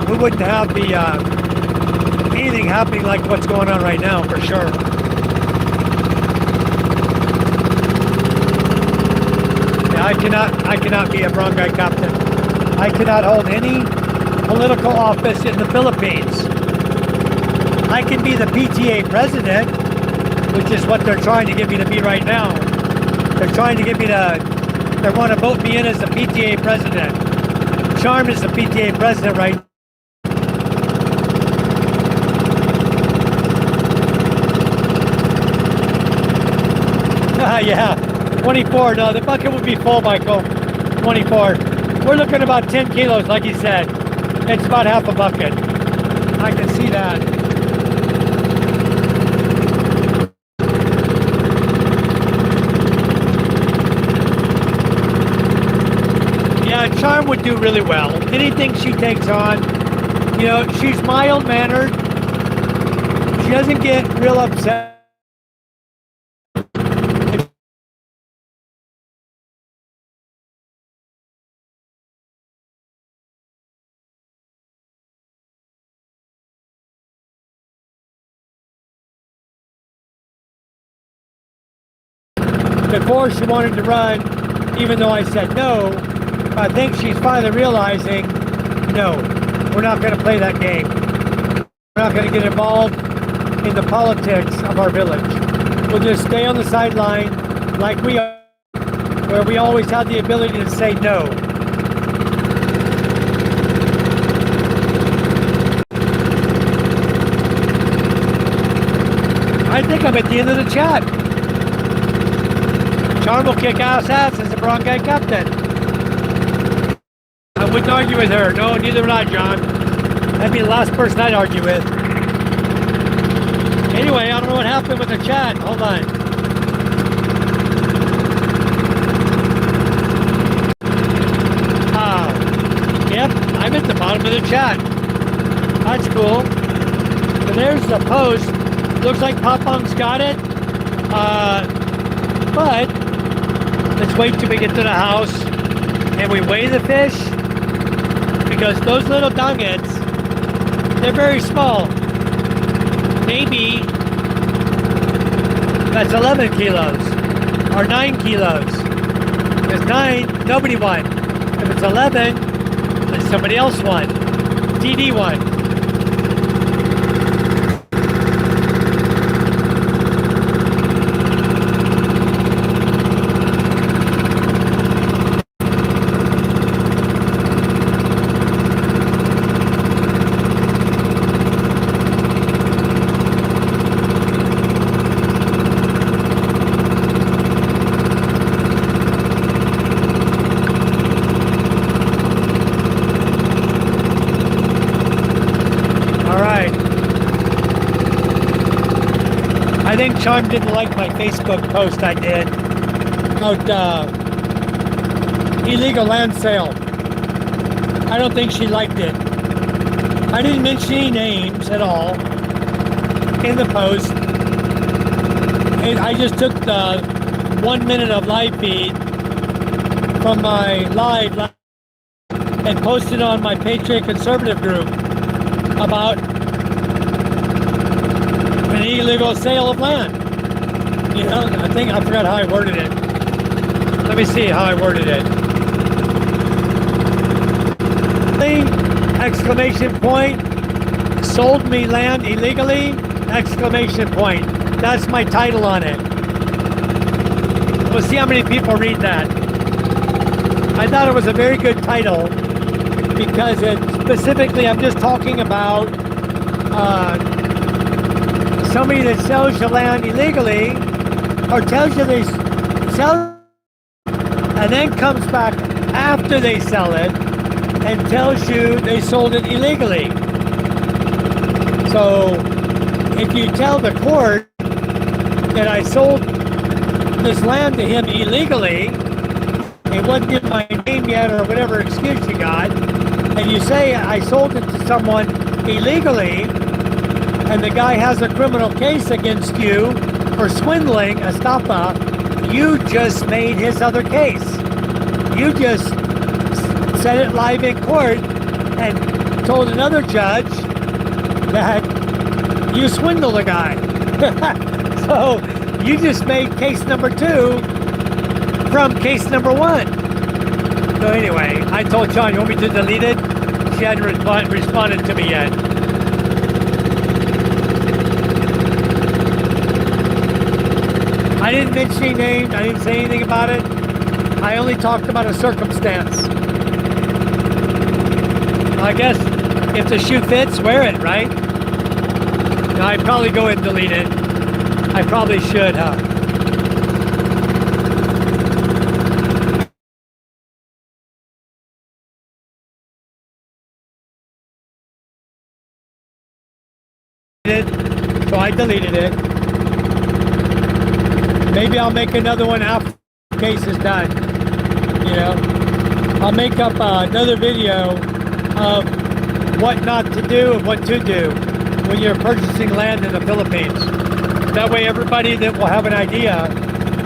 We wouldn't have the anything happening like what's going on right now, for sure. Yeah, I cannot be a barangay captain. I cannot hold any political office in the Philippines. I can be the PTA president, which is what they're trying to get me to be right now. They're trying to get me to, they want to vote me in as the PTA president. Charm is the PTA president right now. Yeah, 24. No, the bucket would be full, Michael. 24. We're looking at about 10 kilos, like you said. It's about half a bucket. I can see that. Yeah, Charm would do really well. Anything she takes on, you know, she's mild-mannered. She doesn't get real upset. Before she wanted to run, even though I said no, I think she's finally realizing, no, we're not going to play that game. We're not going to get involved in the politics of our village. We'll just stay on the sideline like we are, where we always had the ability to say no. I think I'm at the end of the chat. Charm will kick ass as a barangay captain. I wouldn't argue with her. No, neither would I, John. That'd be the last person I'd argue with. Anyway, I don't know what happened with the chat. Hold on. Yep, I'm at the bottom of the chat. That's cool. So there's the post. Looks like Papang's got it. But let's wait till we get to the house and we weigh the fish, because those little nuggets, they're very small. Maybe that's 11 kilos or 9 kilos. If it's 9, nobody won. If it's 11, then somebody else won. TD won. I think Charm didn't like my Facebook post I did about illegal land sale. I don't think she liked it. I didn't mention any names at all in the post. I just took the 1 minute of live feed from my live and posted on my Patriot Conservative group about an illegal sale of land. You know, I forgot how I worded it. Let me see how I worded it. illegally, exclamation point. Sold me land illegally, exclamation point. That's my title on it. We'll see how many people read that. I thought it was a very good title because it specifically, I'm just talking about somebody that sells you land illegally or tells you they sell and then comes back after they sell it and tells you they sold it illegally. So if you tell the court that I sold this land to him illegally, it wasn't in my name yet or whatever excuse you got, and you say I sold it to someone illegally, and the guy has a criminal case against you for swindling, estafa, you just made his other case. You just said it live in court and told another judge that you swindled a guy. So you just made case number 2 from case number 1. So anyway, I told John, you want me to delete it? She hadn't responded to me yet. I didn't mention any names. I didn't say anything about it. I only talked about a circumstance. I guess if the shoe fits, wear it, right? No, I'd probably go and delete it. I probably should, huh? So I deleted it. Maybe I'll make another one after the case is done. You know, I'll make up another video of what not to do and what to do when you're purchasing land in the Philippines. That way everybody that will have an idea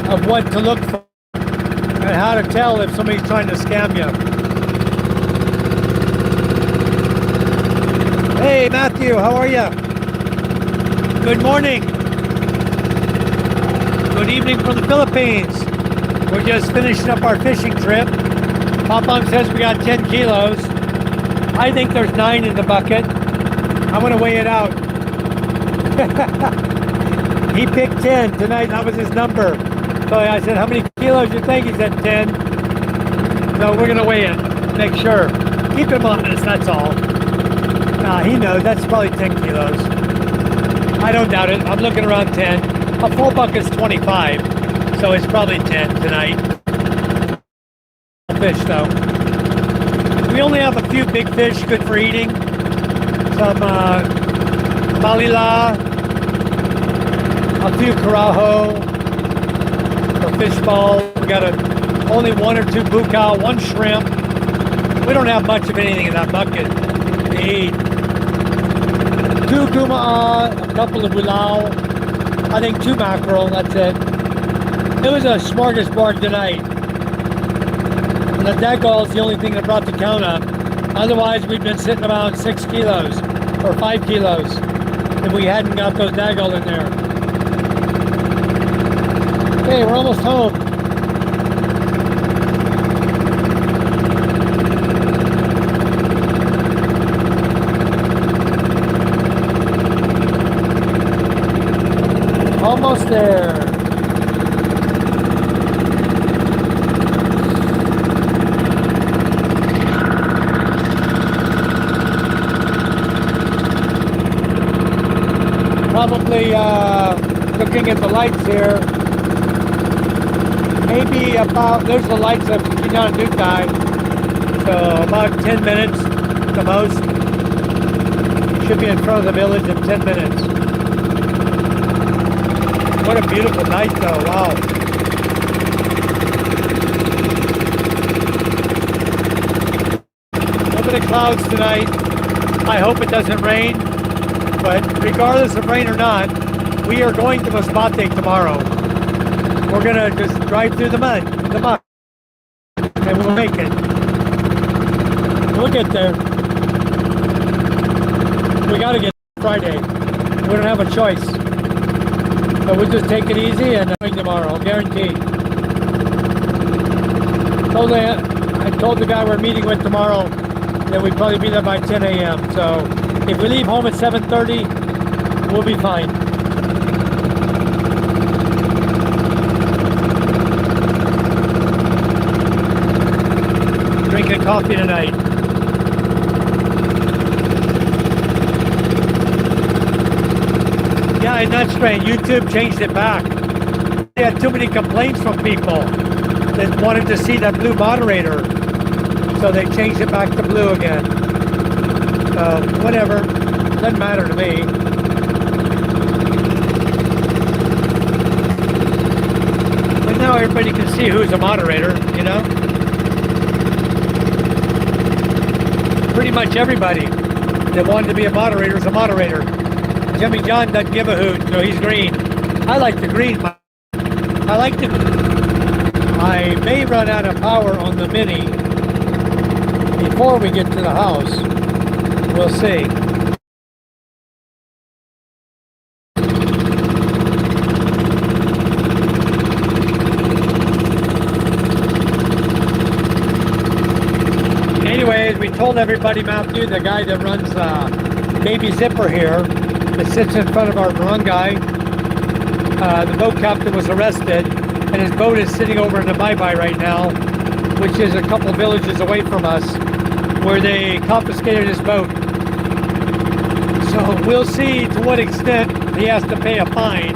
of what to look for and how to tell if somebody's trying to scam you. Hey Matthew, how are you? Good morning. Good evening from the Philippines. We're just finishing up our fishing trip. Pop-Pong says we got 10 kilos. I think there's 9 in the bucket. I'm gonna weigh it out. He picked 10 tonight, that was his number. So I said, how many kilos you think? He said 10. So we're gonna weigh it, make sure. Keep him honest, that's all. Nah, he knows, that's probably 10 kilos. I don't doubt it, I'm looking around 10. A full bucket's 25, so it's probably 10 tonight. Fish though. We only have a few big fish, good for eating. Some malila, a few carajo, or fish ball. We got only 1 or 2 bucal, 1 shrimp. We don't have much of anything in that bucket to eat. 2 gumaa, a couple of bulao, I think 2 mackerel, that's it. It was a smorgasbord tonight. And the dagal is the only thing that brought the count up. Otherwise, we've been sitting around 6 kilos or 5 kilos if we hadn't got those dagal in there. Okay, we're almost home. Almost there. Probably looking at the lights here. Maybe about, there's the lights of Kinan Dukai. So about 10 minutes the most. Should be in front of the village in 10 minutes. What a beautiful night though, wow. A little bit of clouds tonight. I hope it doesn't rain, but regardless of rain or not, we are going to Masbate tomorrow. We're gonna just drive through the mud, the muck, and we'll make it. We'll get there. We gotta get Friday. We don't have a choice. So we'll just take it easy and wait tomorrow, guaranteed. I told the guy we're meeting with tomorrow, then we'd probably be there by 10 a.m. So if we leave home at 7:30, we'll be fine. Drinking coffee tonight. Yeah, and that's strange. YouTube changed it back. They had too many complaints from people that wanted to see that blue moderator. So they changed it back to blue again. So, whatever. Doesn't matter to me. But now everybody can see who's a moderator, you know? Pretty much everybody that wanted to be a moderator is a moderator. Jimmy John doesn't give a hoot, so he's green. I like the green. I like the... I may run out of power on the Mini before we get to the house. We'll see. Anyways, we told everybody, Matthew, the guy that runs Baby Zipper here, that sits in front of our barangay, the boat captain was arrested, and his boat is sitting over in the bye-bye right now, which is a couple villages away from us, where they confiscated his boat. So we'll see to what extent he has to pay a fine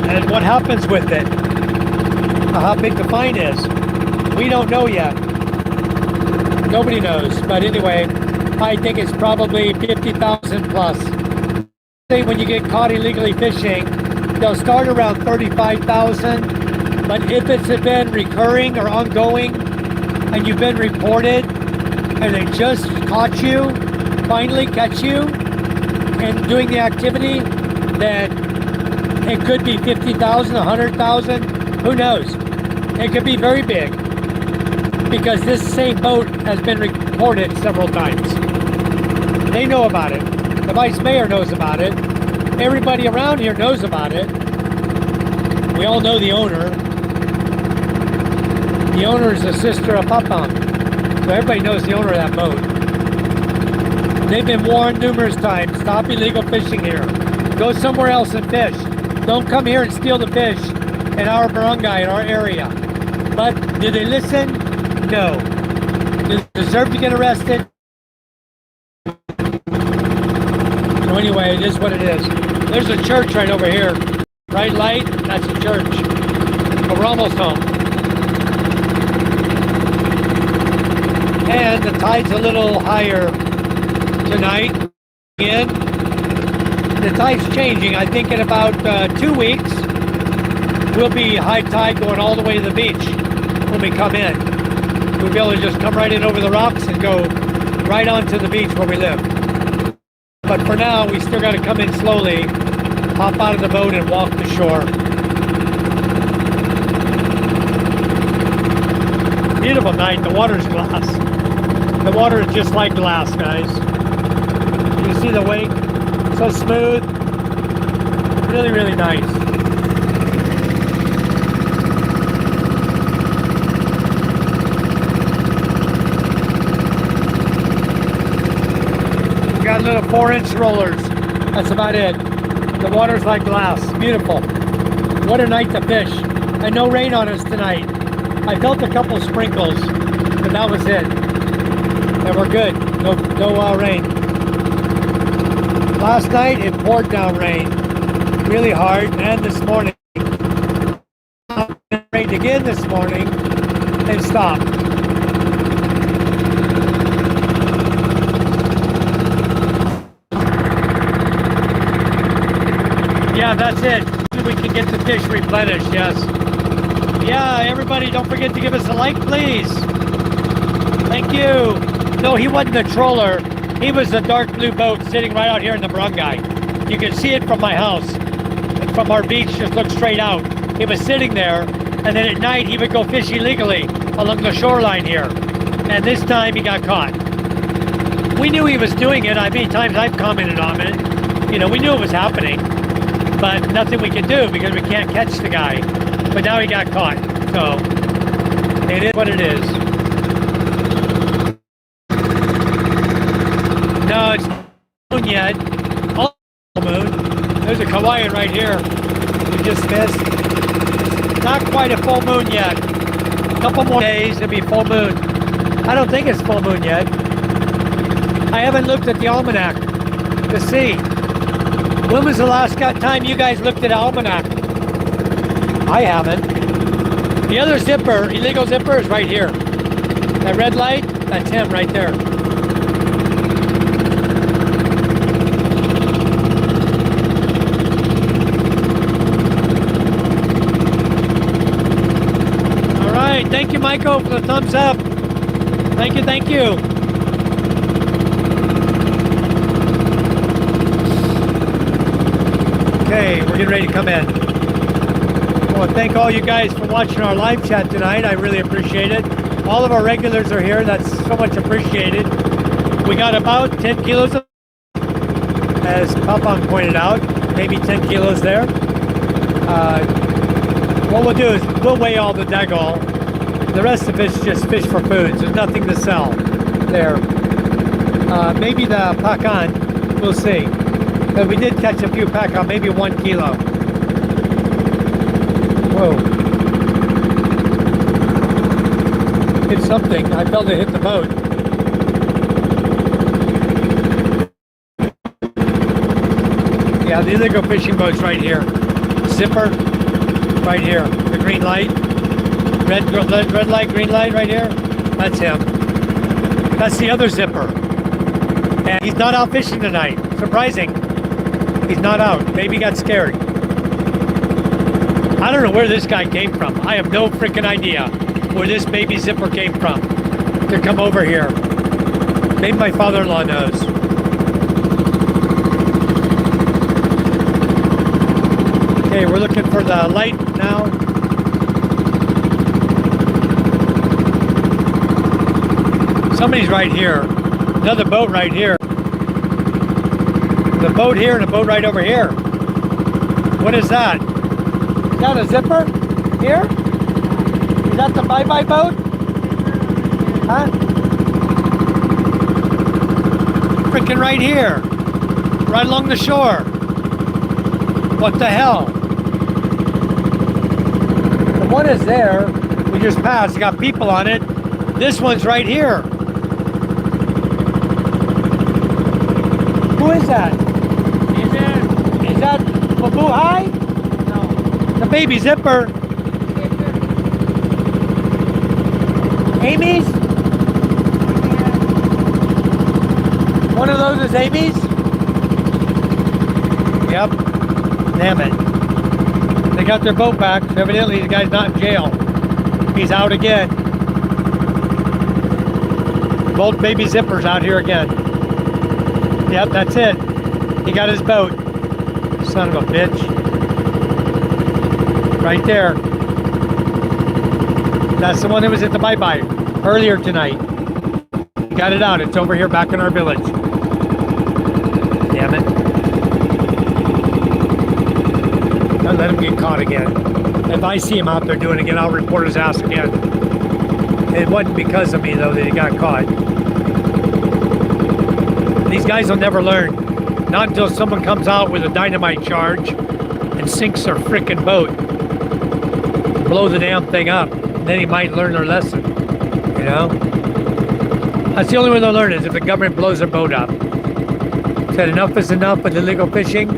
and what happens with it, how big the fine is. We don't know yet. Nobody knows. But anyway, I think it's probably 50,000 plus. Say when you get caught illegally fishing, they'll start around 35,000. But if it's been recurring or ongoing and you've been reported and they just caught you, finally catch you and doing the activity, then it could be 50,000, 100,000, who knows? It could be very big because this same boat has been reported several times. They know about it. The vice mayor knows about it. Everybody around here knows about it. We all know the owner. The owner is the sister of Papang. So everybody knows the owner of that boat. They've been warned numerous times, stop illegal fishing here. Go somewhere else and fish. Don't come here and steal the fish in our barangay, in our area. But do they listen? No. Do they deserve to get arrested? So anyway, it is what it is. There's a church right over here. Bright light, that's a church. But we're almost home. And the tide's a little higher tonight. Again, the tide's changing. I think in about 2 weeks, we'll be high tide going all the way to the beach when we come in. We'll be able to just come right in over the rocks and go right onto the beach where we live. But for now, we still got to come in slowly, hop out of the boat and walk the shore. Beautiful night. The water's glass. The water is just like glass, guys. You see the wake? So smooth. Really, really nice. We got little 4-inch rollers. That's about it. The water's like glass. Beautiful. What a night to fish. And no rain on us tonight. I felt a couple sprinkles, but that was it. And we're good. No rain. Last night it poured down rain really hard, and this morning it rained again this morning and stopped. Yeah, that's it. We can get the fish replenished, yes. Yeah, everybody don't forget to give us a like, please. Thank you. No, he wasn't the troller. He was the dark blue boat sitting right out here in the barangay. You can see it from my house. And from our beach, just look straight out. He was sitting there, and then at night he would go fish illegally along the shoreline here. And this time he got caught. We knew he was doing it. Many times I've commented on it. You know, we knew it was happening, but nothing we could do because we can't catch the guy. But now he got caught. So it is what it is. moon yet. All moon. There's a Hawaiian right here. We just missed. It's not quite a full moon yet. A couple more days it'll be full moon. I don't think it's full moon yet. I haven't looked at the almanac to see. When was the last time you guys looked at the almanac? I haven't. The other zipper, illegal zipper, is right here. That red light, that's him right there. All right, thank you, Michael, for the thumbs up. Thank you, thank you. Okay, we're getting ready to come in. I want to thank all you guys for watching our live chat tonight. I really appreciate it. All of our regulars are here. That's so much appreciated. We got about 10 kilos of, as Papang pointed out, maybe 10 kilos there. What we'll do is we'll weigh all the dagal. The rest of it's just fish for food. There's nothing to sell there. Maybe the pakan, we'll see. But we did catch a few pakan, maybe 1 kilo. Whoa. Hit something. I felt it hit the boat. Yeah, the illegal fishing boat's right here. Zipper, right here. The green light. Red light, green light right here. That's him. That's the other zipper. And he's not out fishing tonight. Surprising. He's not out. Maybe he got scared. I don't know where this guy came from. I have no freaking idea where this baby zipper came from to come over here. Maybe my father-in-law knows. Okay, we're looking for the light now. Somebody's right here. Another boat right here. The boat here and a boat right over here. What is that? Is that a zipper? Here? Is that the bye-bye boat? Huh? Freaking right here. Right along the shore. What the hell? The one is there. We just passed. It's got people on it. This one's right here. Who is that? Is that Mabuhay? No. The baby zipper. Amy's? One of those is Amy's? Yep. Damn it. They got their boat back. So evidently the guy's not in jail. He's out again. Both baby zippers out here again. Yep, that's it. He got his boat. Son of a bitch. Right there. That's the one that was at the bye-bye earlier tonight. Got it out. It's over here back in our village. Damn it. Don't let him get caught again. If I see him out there doing it again, I'll report his ass again. It wasn't because of me, though, that he got caught. These guys will never learn. Not until someone comes out with a dynamite charge and sinks their frickin' boat. Blow the damn thing up. Then he might learn their lesson. You know? That's the only way they'll learn is if the government blows their boat up. Said enough is enough with illegal fishing.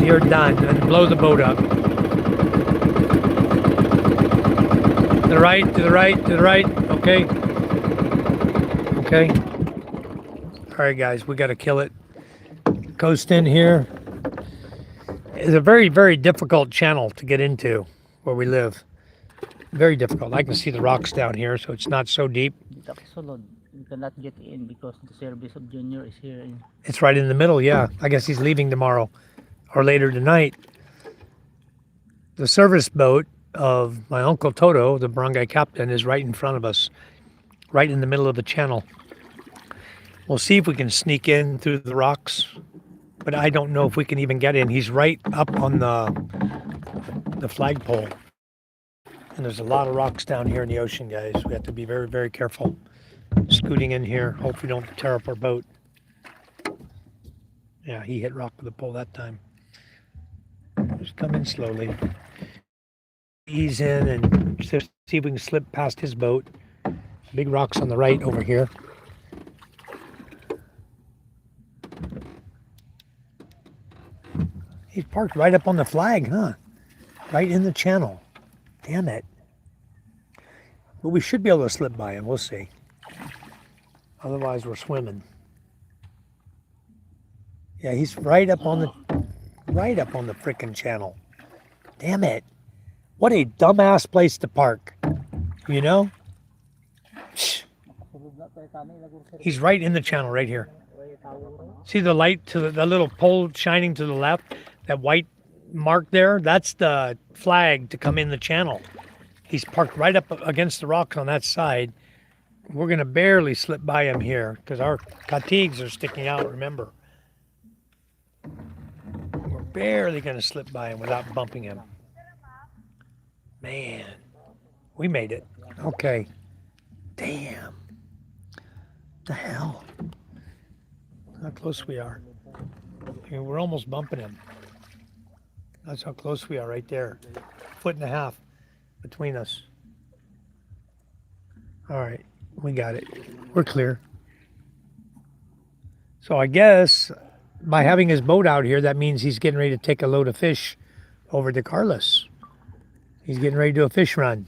You're done. And blow the boat up. To the right, to the right, to the right. Okay. Okay. All right, guys, we got to kill it. Coast in here. It's a very, very difficult channel to get into where we live. Very difficult. I can see the rocks down here, so it's not so deep. You cannot get in because the service of Junior is here. It's right in the middle, yeah. I guess he's leaving tomorrow or later tonight. The service boat of my Uncle Toto, the barangay captain, is right in front of us, right in the middle of the channel. We'll see if we can sneak in through the rocks, but I don't know if we can even get in. He's right up on the flagpole. And there's a lot of rocks down here in the ocean, guys. We have to be very, very careful scooting in here. Hope we don't tear up our boat. Yeah, he hit rock with the pole that time. Just come in slowly. Ease in and see if we can slip past his boat. Big rocks on the right over here. He's parked right up on the flag, huh? Right in the channel. Damn it. But we should be able to slip by him. We'll see. Otherwise, we're swimming. Yeah, he's right up on the frickin' channel. Damn it. What a dumbass place to park. You know? He's right in the channel right here. See the light to the little pole shining to the left? That white mark there? That's the flag to come in the channel. He's parked right up against the rocks on that side. We're going to barely slip by him here because our fatigues are sticking out, remember. We're barely going to slip by him without bumping him. Man, we made it. Okay. Damn. The hell? How close we are. I mean, we're almost bumping him. That's how close we are right there. 1.5 feet between us. All right, we got it. We're clear. So I guess by having his boat out here, that means he's getting ready to take a load of fish over to Carlos. He's getting ready to do a fish run.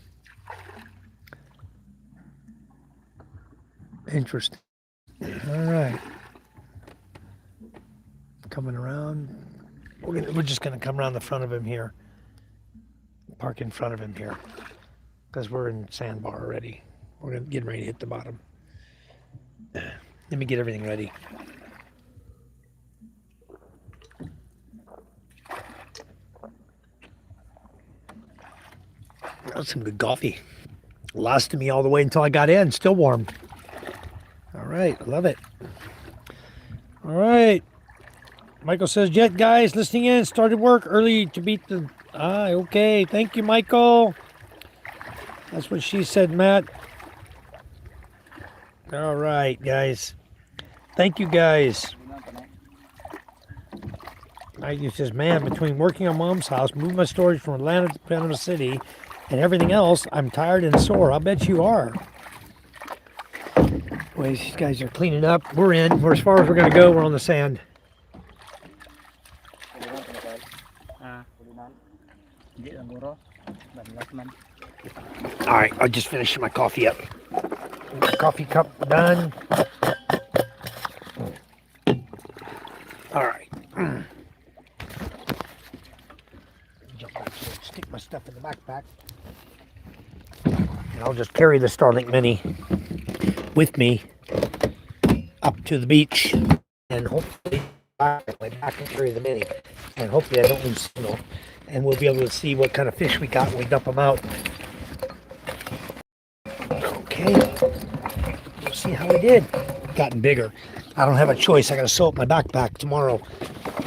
Interesting. All right. Coming around. We're just going to come around the front of him here. Park in front of him here. Because we're in sandbar already. We're getting ready to hit the bottom. Let me get everything ready. That's some good coffee. Lasted me all the way until I got in. Still warm. All right. Love it. All right. Michael says, Jet guys, listening in. Started work early to beat the... okay. Thank you, Michael. That's what she said, Matt. All right, guys. Thank you, guys. Maggie says, man, between working on Mom's house, moving my storage from Atlanta to Panama City, and everything else, I'm tired and sore. I'll bet you are. Boy, these guys are cleaning up. We're in. We're as far as we're going to go. We're on the sand. All right, I'll just finish my coffee up. My coffee cup done. All right. Jump back here, stick my stuff in the backpack. And I'll just carry the Starlink Mini with me up to the beach. And hopefully I can carry the Mini. And hopefully I don't lose signal. And we'll be able to see what kind of fish we got when we dump them out. Okay. We'll see how we did. Gotten bigger. I don't have a choice. I got to sew up my backpack tomorrow.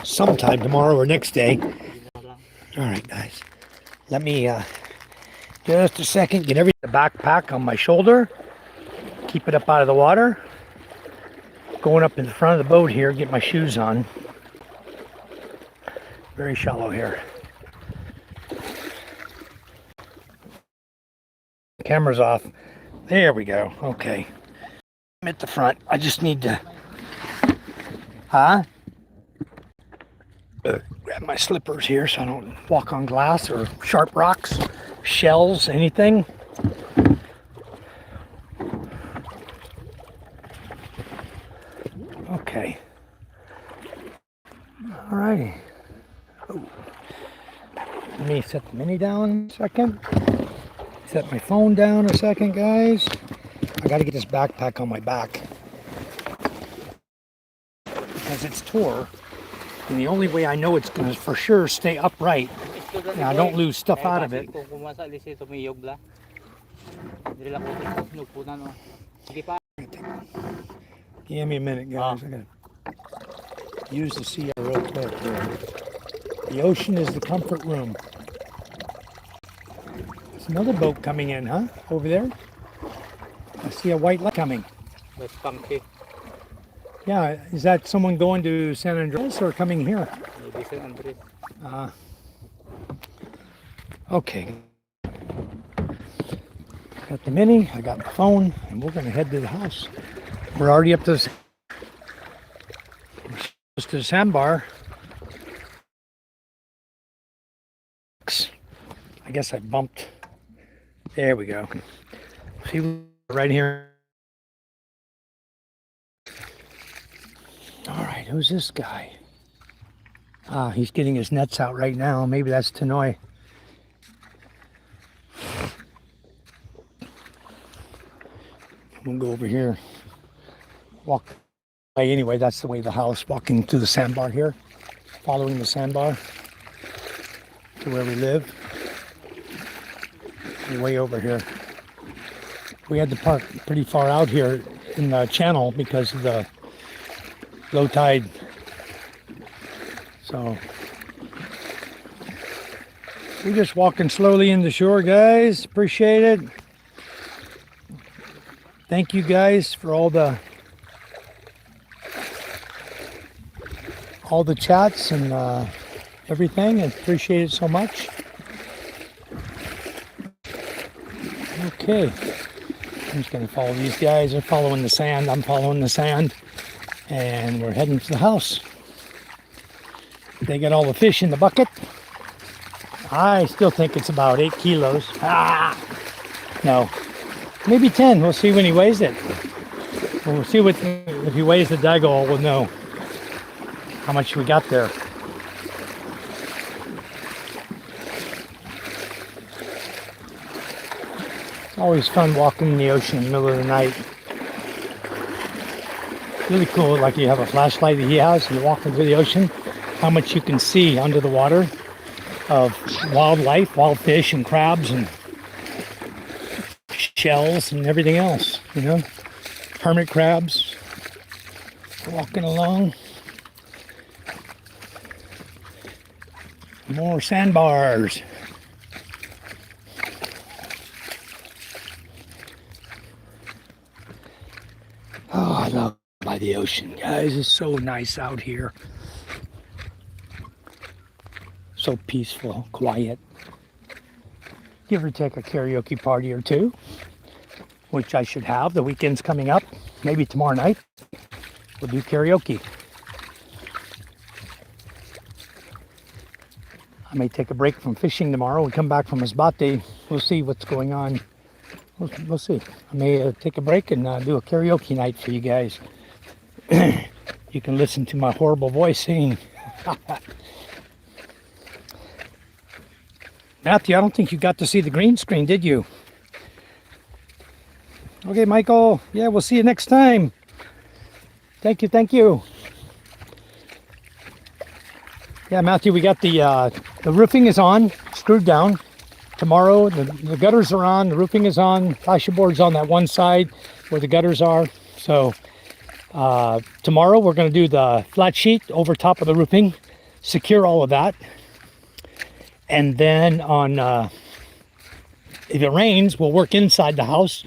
Sometime tomorrow or next day. All right, guys. Let me just a second get everything in the backpack on my shoulder. Keep it up out of the water. Going up in the front of the boat here, get my shoes on. Very shallow here. Camera's off. There we go. Okay. I'm at the front. I just need to grab my slippers here so I don't walk on glass or sharp rocks, shells, anything. Okay. All righty. Oh. Let me set the Mini down a second. Set my phone down a second, guys. I got to get this backpack on my back because it's tore, and the only way I know it's going to for sure stay upright and I don't lose stuff out of it. Give me a minute, guys. I gotta use the sea real quick here. The ocean is the comfort room. There's another boat coming in, huh? Over there. I see a white light coming. Yeah, is that someone going to San Andres or coming here? Maybe San Andres. Okay. Got the mini, I got the phone, and we're gonna head to the house. We're already up to the sandbar. I guess I bumped. There we go. See, right here. All right, who's this guy? He's getting his nets out right now. Maybe that's Tanoy. We'll go over here. Walk. Anyway, that's the way of the house. Walking to the sandbar here. Following the sandbar to where we live. Way over here. We had to park pretty far out here in the channel because of the low tide. So we're just walking slowly in the shore, guys. Appreciate it. Thank you guys for all the chats and everything. I appreciate it so much. Okay, I'm just gonna follow these guys. They're following the sand. I'm following the sand, and we're heading to the house. They got all the fish in the bucket. I still think it's about 8 kilos. No, maybe 10. We'll see when he weighs it. We'll see what if he weighs the dago. We'll know how much we got there. It's always fun walking in the ocean in the middle of the night. Really cool, like you have a flashlight that he has, and you're walking through the ocean, how much you can see under the water of wildlife, wild fish and crabs and shells and everything else, you know. Hermit crabs. Walking along. More sandbars. Oh, I love by the ocean, guys. It's so nice out here. So peaceful, quiet. Give or take a karaoke party or two, which I should have. The weekend's coming up. Maybe tomorrow night we'll do karaoke. I may take a break from fishing tomorrow and come back from Masbate. We'll see what's going on. We'll see. I may take a break and do a karaoke night for you guys. You can listen to my horrible voice singing. Matthew, I don't think you got to see the green screen, did you? Okay, Michael. Yeah, we'll see you next time. Thank you, thank you. Yeah, Matthew, we got the roofing is on, screwed down. Tomorrow, the gutters are on, the roofing is on, board's on that one side where the gutters are. So tomorrow we're going to do the flat sheet over top of the roofing, secure all of that. And then on, if it rains, we'll work inside the house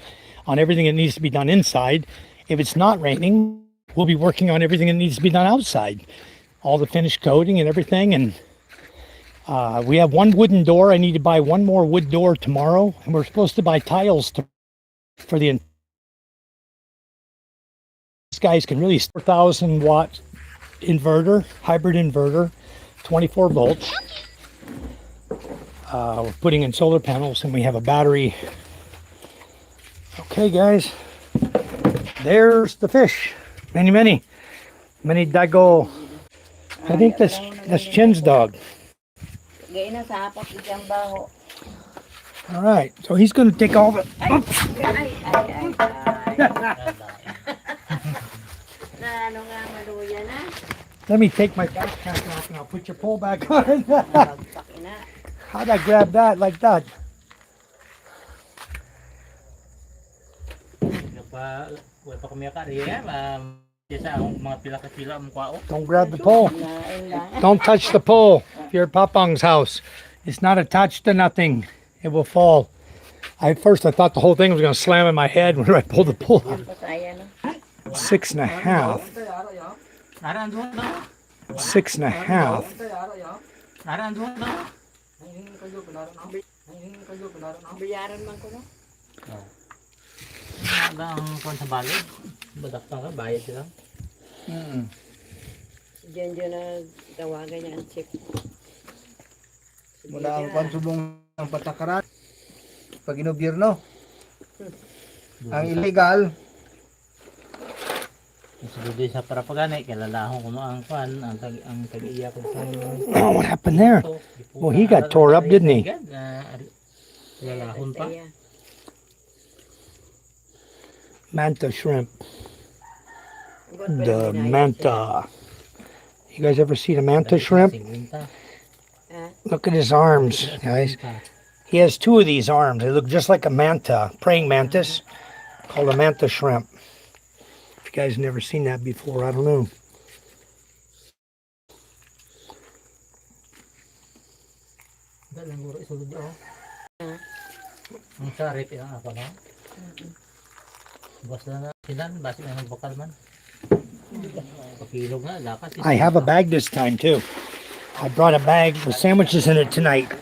on everything that needs to be done inside. If it's not raining, we'll be working on everything that needs to be done outside. All the finished coating and everything. And we have one wooden door. I need to buy one more wood door tomorrow. And we're supposed to buy tiles for the... These guys can really... 4,000 watt inverter, hybrid inverter, 24 volts. We're putting in solar panels and we have a battery. Okay, guys. There's the fish. Many dago. I think that's Chen's dog. All right, so he's going to take all the... Let me take my backpack off and I'll put your pole back on. How'd I grab that like that? Don't grab the pole. Don't touch the pole. If you're at Papang's house, it's not attached to nothing. It will fall. At first I thought the whole thing was going to slam in my head when I pulled the pole out. 6.5. Naraan doon na. 6.5. Naraan doon na. Bayaran man ko no. Ang kung sa balid. Badak na ka, bayad sila. Diyan na tawagan niya ang check. Mula ang konsumong ng patakaran pag inobyerno. Ang illegal, Siguro sa para pagani, kalalahon ko ang kwan, ang tag-iya ko sa... Oh, what happened there? Well, he got tore up, didn't he? Kalalahon pa. Manta shrimp. The manta. You guys ever see the manta shrimp? Look at his arms, guys. He has two of these arms. They look just like a manta, praying mantis, called a manta shrimp. If you guys never seen that before, I don't know. Ang sarip yung ako na. Basta na sinan, basta na nagbakal man. Pakilog na, lakas. I have a bag this time too. I brought a bag with sandwiches in it tonight.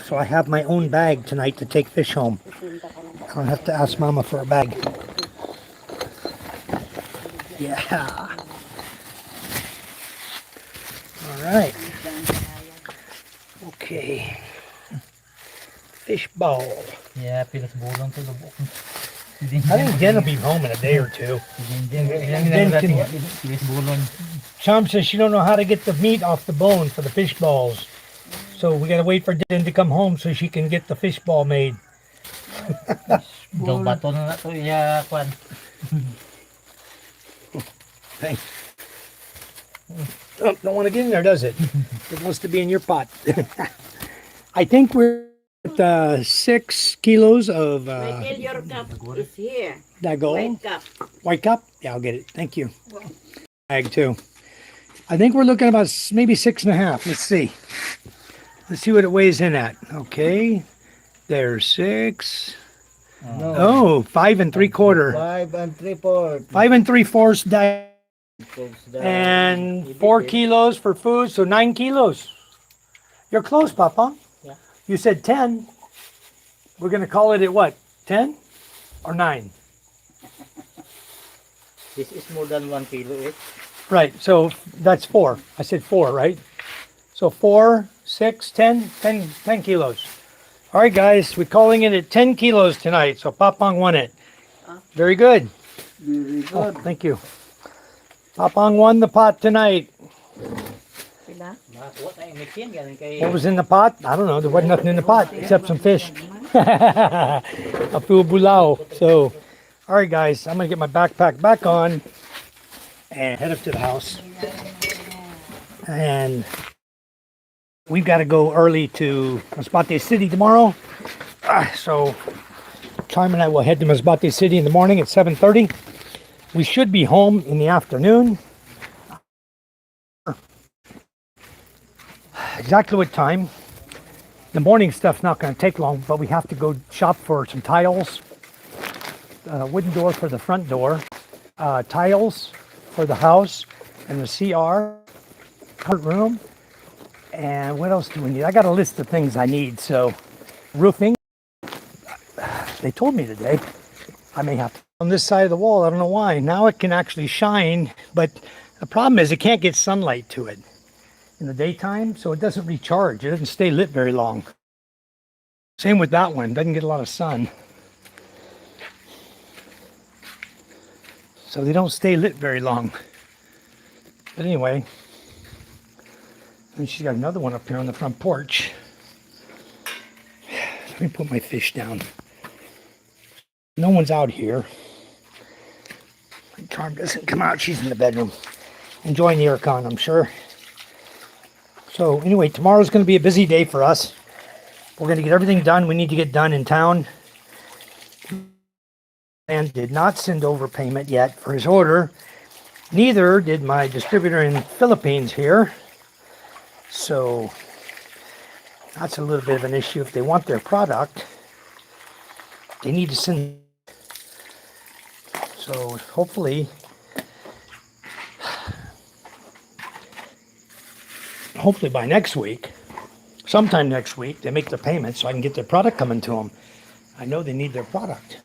So I have my own bag tonight to take fish home. I don't have to ask Mama for a bag. Yeah. All right. Okay. Fish bowl. Yeah, pilas bulong to lubok. I think Jen will be home in a day or two. Pilas bulong. Chom says she don't know how to get the meat off the bone for the fish balls. So we gotta wait for Jen to come home so she can get the fish ball made. Daw bato na to iya kwan. Thanks. Oh, don't want to get in there, does it? It wants to be in your pot. I think we're at 6 kilos of Michael, your cup is here. dago. White cup. White cup? Yeah, I'll get it. Thank you. Bag too. I think we're looking about maybe 6.5. Let's see. Let's see what it weighs in at. Okay. There's 6. no, Oh, 5 3/4. 5 and 3/4. 5 3/4 diet. And 4 kilos for food, so 9 kilos. You're close, Papa. Yeah. You said 10. We're going to call it at what? 10 or 9? This is more than 1 kilo eh. Right, so that's 4. I said 4, right? So 4, 6, 10, 10 kilos. All right, guys, we're calling it at 10 kilos tonight, so Papang won it. Very good. Very Oh, good. thank you. Papang won the pot tonight. Sila? Makakuha tayong mixin galing kay... What was in the pot? I don't know. There wasn't nothing in the pot except some fish. A full bulao. So, all right, guys, I'm going to get my backpack back on and head up to the house. And we've got to go early to Masbate City tomorrow. So, Charm and I will head to Masbate City in the morning at 7:30. We should be home in the afternoon. Exactly what time? The morning stuff's not going to take long, but we have to go shop for some tiles, wooden door for the front door, tiles for the house, and the CR, front room. And what else do we need? I got a list of things I need. So, roofing. They told me today I may have to on this side of the wall. I don't know why. Now it can actually shine, but the problem is it can't get sunlight to it in the daytime, so it doesn't recharge. It doesn't stay lit very long. Same with that one. Doesn't get a lot of sun. So they don't stay lit very long. But anyway, and she's got another one up here on the front porch. Let me put my fish down. No one's out here. Charm doesn't come out. She's in the bedroom. Enjoying the aircon, I'm sure. So anyway, tomorrow's going to be a busy day for us. We're going to get everything done we need to get done in town. And did not send over payment yet for his order. Neither did my distributor in the Philippines here. So that's a little bit of an issue. If they want their product, they need to send. So hopefully by next week, sometime next week, they make their payment so I can get their product coming to them. I know they need their product.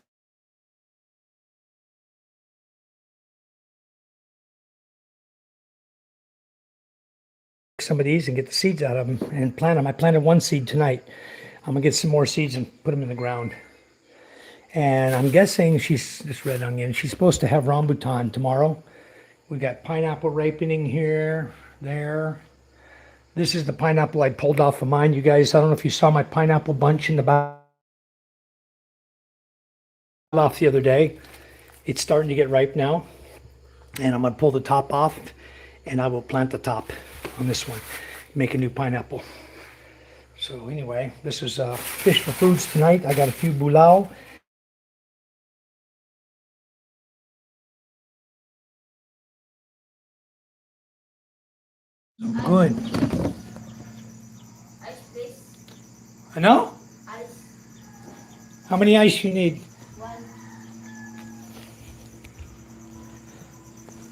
Some of these and get the seeds out of them and plant them. I planted one seed tonight. I'm gonna get some more seeds and put them in the ground. And I'm guessing this red onion, she's supposed to have rambutan tomorrow. We got pineapple ripening here, there. This is the pineapple I pulled off of mine, you guys. I don't know if you saw my pineapple bunch in the back off the other day. It's starting to get ripe now. And I'm gonna pull the top off and I will plant the top on this one, make a new pineapple. So anyway, this is fish for foods tonight. I got a few bulao. Good. Ice, please. I know? Ice. How many ice you need? One.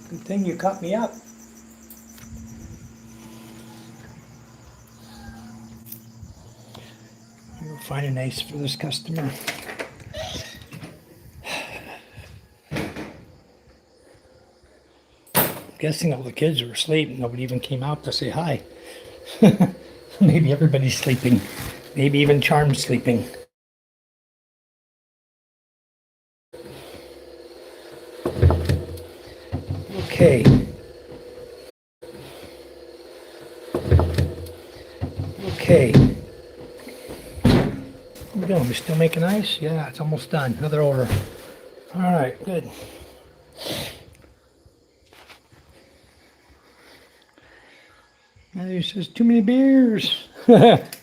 Good thing you cut me up. We'll find an ice for this customer. Guessing all the kids are asleep. Nobody even came out to say hi. Maybe everybody's sleeping. Maybe even Charm's sleeping. Okay. Okay. How we doing? We still making ice? Yeah, it's almost done. Another order. All right, good. He says too many beers.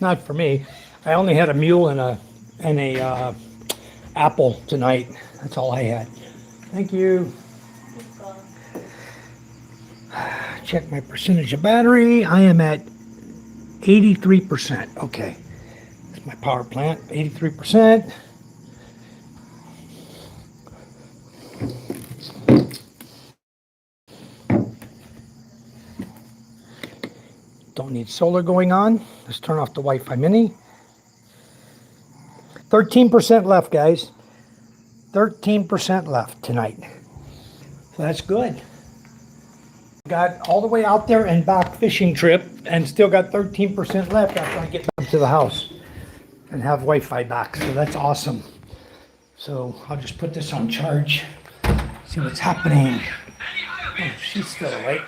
Not for me. I only had a mule and a apple tonight. That's all I had. Thank you. Check my percentage of battery. I am at 83%. Okay. That's my power plant. 83%. Don't need solar going on. Let's turn off the Wi-Fi mini. 13% left, guys. 13% left tonight. So that's good. Got all the way out there and back fishing trip and still got 13% left after I get back to the house and have Wi-Fi back. So that's awesome. So I'll just put this on charge. See what's happening. Oh, she's still awake.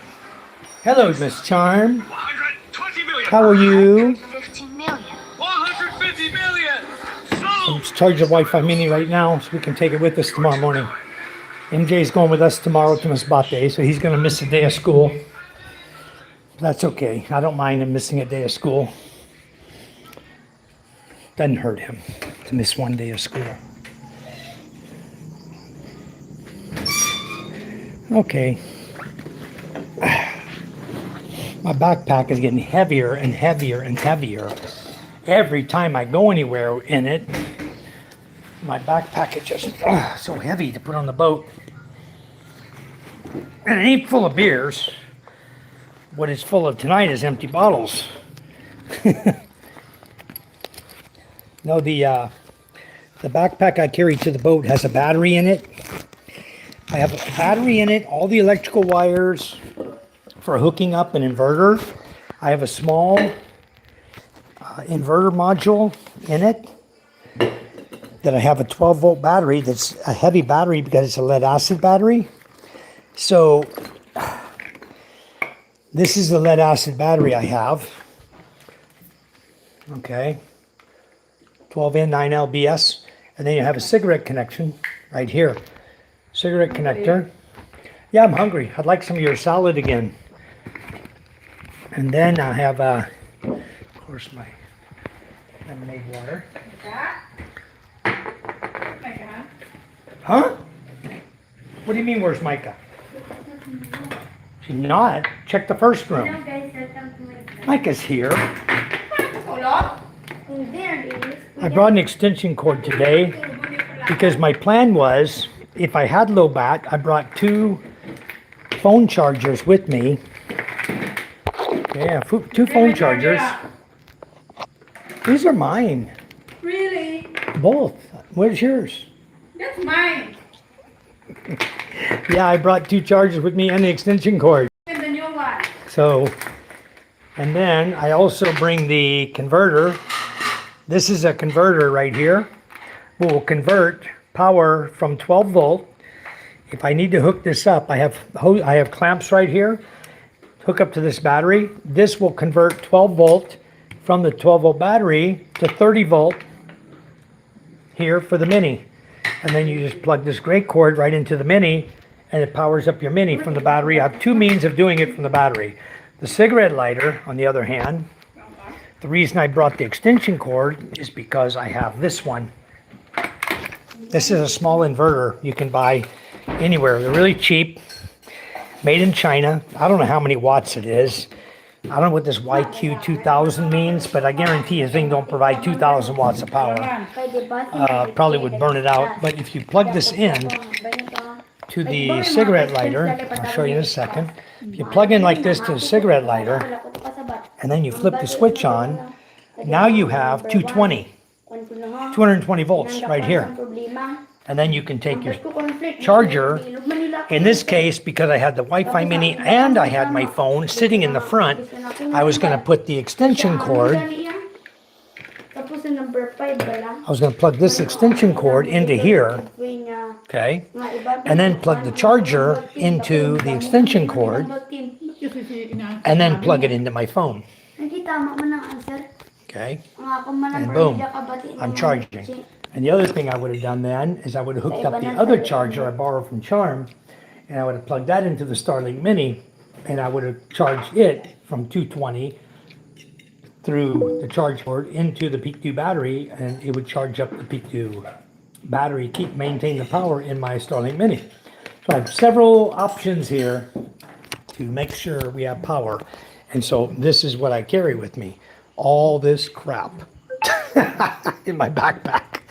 Hello, Miss Charm. 120 million. How are you? 115 million. 150 million. Let's charge the Wi-Fi mini right now so we can take it with us tomorrow morning. MJ's going with us tomorrow to Masbate, so he's going to miss a day of school. That's okay. I don't mind him missing a day of school. Doesn't hurt him to miss one day of school. Okay. My backpack is getting heavier and heavier and heavier. Every time I go anywhere in it, my backpack is just so heavy to put on the boat. And it ain't full of beers. What it's full of tonight is empty bottles. No, the backpack I carry to the boat has a battery in it. I have a battery in it, all the electrical wires for hooking up an inverter. I have a small inverter module in it that I have a 12-volt battery that's a heavy battery because it's a lead acid battery. So this is the lead acid battery I have. Okay. 12N 9LBS. And then you have a cigarette connection right here. Cigarette connector. Yeah, I'm hungry. I'd like some of your salad again. And then I have, of course, my lemonade water. Huh? What do you mean, where's Micah? She's not. Check the first room. Micah's here. I brought an extension cord today because my plan was if I had low bat, I brought 2 phone chargers with me. Yeah, 2 phone chargers. These are mine. Really? Both. Where's yours? That's mine. Yeah, I brought 2 chargers with me and the extension cord. And the new one. So, and then I also bring the converter. This is a converter right here. Will convert power from 12 volt. If I need to hook this up, I have clamps right here. Hook up to this battery. This will convert 12 volt from the 12 volt battery to 30 volt here for the Mini. And then you just plug this gray cord right into the Mini and it powers up your Mini from the battery. I have 2 means of doing it from the battery. The cigarette lighter, on the other hand, the reason I brought the extension cord is because I have this one. This is a small inverter you can buy anywhere. They're really cheap, made in China. I don't know how many watts it is. I don't know what this YQ2000 means, but I guarantee this thing don't provide 2,000 watts of power. Probably would burn it out. But if you plug this in to the cigarette lighter, I'll show you in a second. If you plug in like this to the cigarette lighter, and then you flip the switch on, now you have 220 volts right here. And then you can take your charger. In this case, because I had the Wi-Fi Mini and I had my phone sitting in the front, I was going to put the extension cord. I was going to plug this extension cord into here, okay, and then plug the charger into the extension cord, and then plug it into my phone. Okay, and boom, I'm charging. And the other thing I would have done then is I would have hooked up the other charger I borrowed from Charm, and I would have plugged that into the Starlink Mini, and I would have charged it from 220 through the charge port into the Peak 2 battery, and it would charge up the Peak 2 battery, maintain the power in my Starlink Mini. So I have several options here to make sure we have power. And so this is what I carry with me. All this crap in my backpack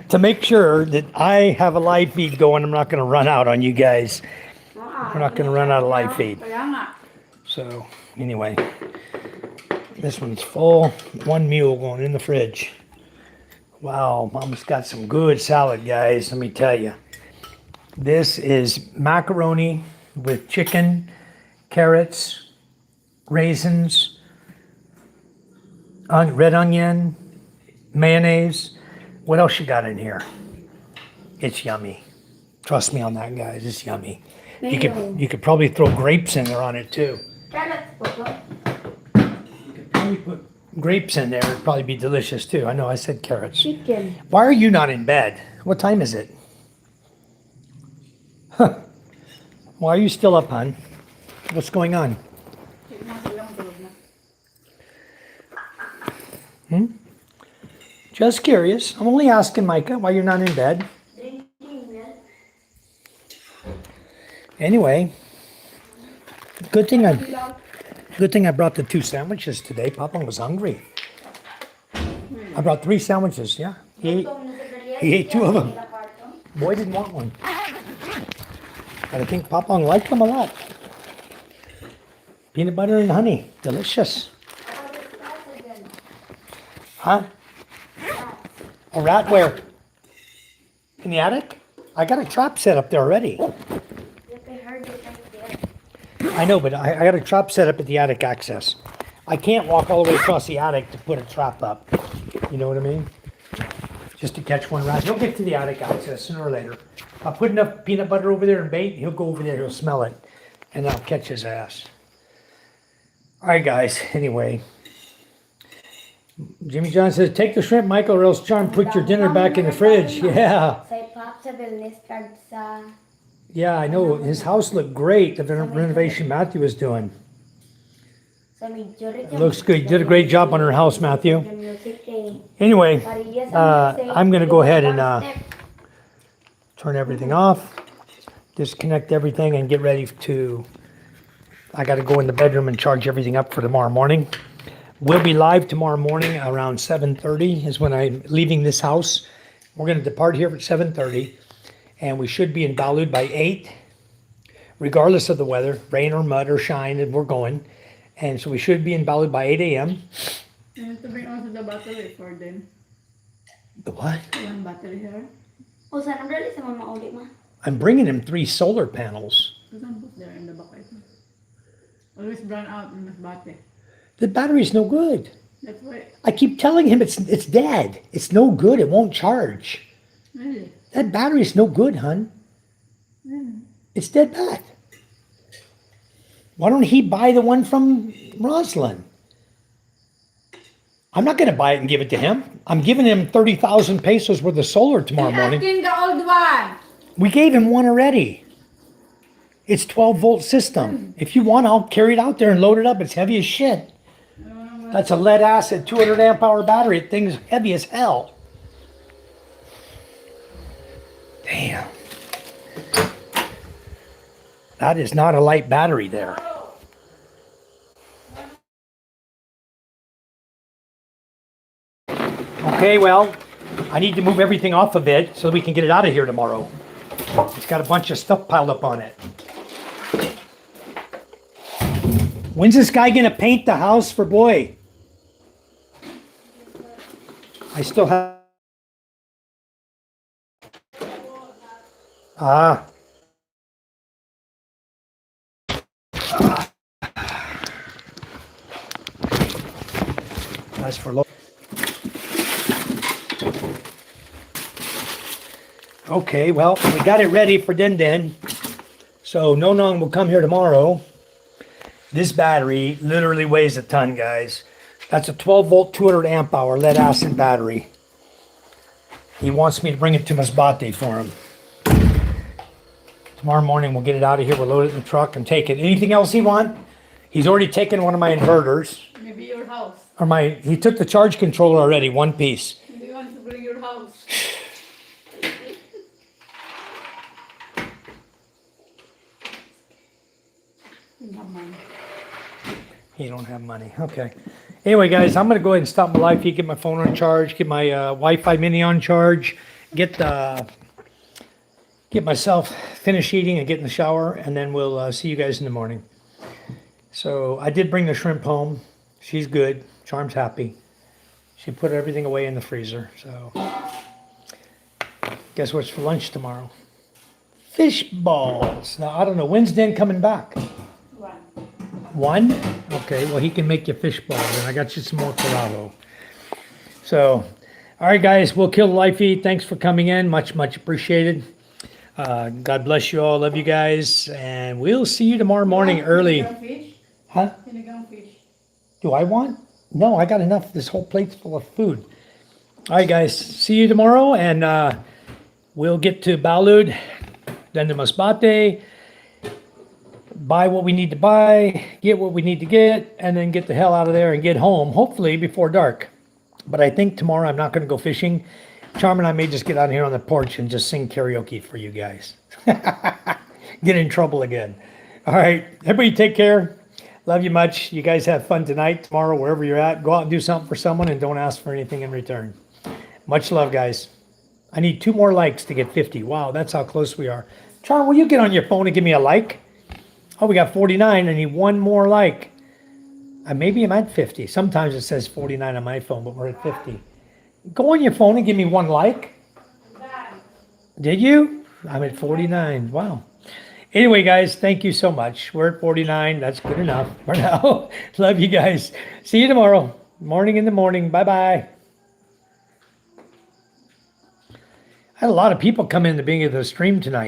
to make sure that I have a live feed going. I'm not going to run out on you guys. We're not going to run out of live feed. So anyway, this one's full. 1 mule going in the fridge. Wow, Mama's got some good salad, guys. Let me tell you. This is macaroni with chicken, carrots, raisins, red onion, mayonnaise. What else you got in here? It's yummy. Trust me on that, guys. It's yummy. You could probably throw grapes in there on it too. You could probably put grapes in there. It'd probably be delicious too. I know I said carrots. Chicken. Why are you not in bed? What time is it? Huh. Why are you still up, hon? What's going on? Just curious. I'm only asking, Micah, why you're not in bed. Anyway, good thing I brought the 2 sandwiches today. Papa was hungry. I brought 3 sandwiches. Yeah, he ate 2 of them. Boy didn't want one, but I think Papa liked them a lot. Peanut butter and honey, delicious. Huh? A rat where? In the attic? I got a trap set up there already. I know, but I got a trap set up at the attic access. I can't walk all the way across the attic to put a trap up. You know what I mean? Just to catch one rat. He'll get to the attic access sooner or later. I'll put enough peanut butter over there and bait. He'll go over there. He'll smell it. And I'll catch his ass. All right, guys. Anyway. Jimmy John says, take the shrimp, Michael, or else Charm, put your dinner back in the fridge. Yeah. Yeah, I know. His house looked great, the renovation Matthew was doing. It looks good. You did a great job on her house, Matthew. Anyway, I'm going to go ahead and turn everything off, disconnect everything, and get ready to... I got to go in the bedroom and charge everything up for tomorrow morning. We'll be live tomorrow morning around 7:30 is when I'm leaving this house. We're going to depart here at 7:30. and we should be in Balud by 8, regardless of the weather, rain or mud or shine, and we're going. And so we should be in Balud by 8 a.m. You have to bring also the battery for them. The what? One battery here. O sana dali sa mama uli ma. I'm bringing him 3 solar panels. You can put there in the bucket. Always run out in the battery. The battery's no good. That's why. I keep telling him it's dead. It's no good. It won't charge. Really? That battery's no good, hun. It's dead bad. Why don't he buy the one from Roslyn? I'm not going to buy it and give it to him. I'm giving him 30,000 pesos worth of solar tomorrow morning. Asking the old one. We gave him one already. It's 12-volt system. If you want, I'll carry it out there and load it up. It's heavy as shit. That's a lead acid 200 amp hour battery. That thing's heavy as hell. Damn. That is not a light battery there. Okay, well, I need to move everything off of it so we can get it out of here tomorrow. It's got a bunch of stuff piled up on it. When's this guy gonna paint the house for Boy? I still have... That's for low. Okay, well, we got it ready for Den. So Nonong will come here tomorrow. This battery literally weighs a ton, guys. That's a 12-volt, 200 amp hour lead acid battery. He wants me to bring it to Masbate for him. Tomorrow morning we'll get it out of here. We'll load it in the truck and take it. Anything else he want? He's already taken one of my inverters. Maybe your house. Or he took the charge controller already, one piece. Maybe you want to bring your house. You have money. You don't have money. Okay. Anyway, guys, I'm going to go ahead and stop my live feed, get my phone on charge, get my Wi-Fi mini on charge, get myself finished eating and get in the shower, and then we'll see you guys in the morning. So I did bring the shrimp home. She's good. Charm's happy. She put everything away in the freezer. So guess what's for lunch tomorrow? Fish balls. Now, I don't know. When's Den coming back? 1? Okay, well, he can make you fish balls, and I got you some more Corrado. So, all right, guys, we'll kill the live feed. Thanks for coming in. Much, much appreciated. God bless you all. Love you guys. And we'll see you tomorrow morning early. Fish? Huh? Sinigang fish. Do I want? No, I got enough. This whole plate's full of food. All right, guys. See you tomorrow, and we'll get to Balud, then to Masbate, buy what we need to buy, get what we need to get, and then get the hell out of there and get home, hopefully before dark. But I think tomorrow I'm not going to go fishing. Charm and I may just get out here on the porch and just sing karaoke for you guys. Get in trouble again. All right, everybody take care. Love you much. You guys have fun tonight, tomorrow, wherever you're at. Go out and do something for someone and don't ask for anything in return. Much love, guys. I need 2 more likes to get 50. Wow, that's how close we are. Charm, will you get on your phone and give me a like? Oh, we got 49. I need 1 more like. Maybe I'm at 50. Sometimes it says 49 on my phone, but we're at 50. Go on your phone and give me 1 like. Did you? I'm at 49. Wow. Anyway, guys, thank you so much. We're at 49. That's good enough for now. Love you guys. See you tomorrow. Morning in the morning. Bye-bye. I had a lot of people come in the beginning of the stream tonight.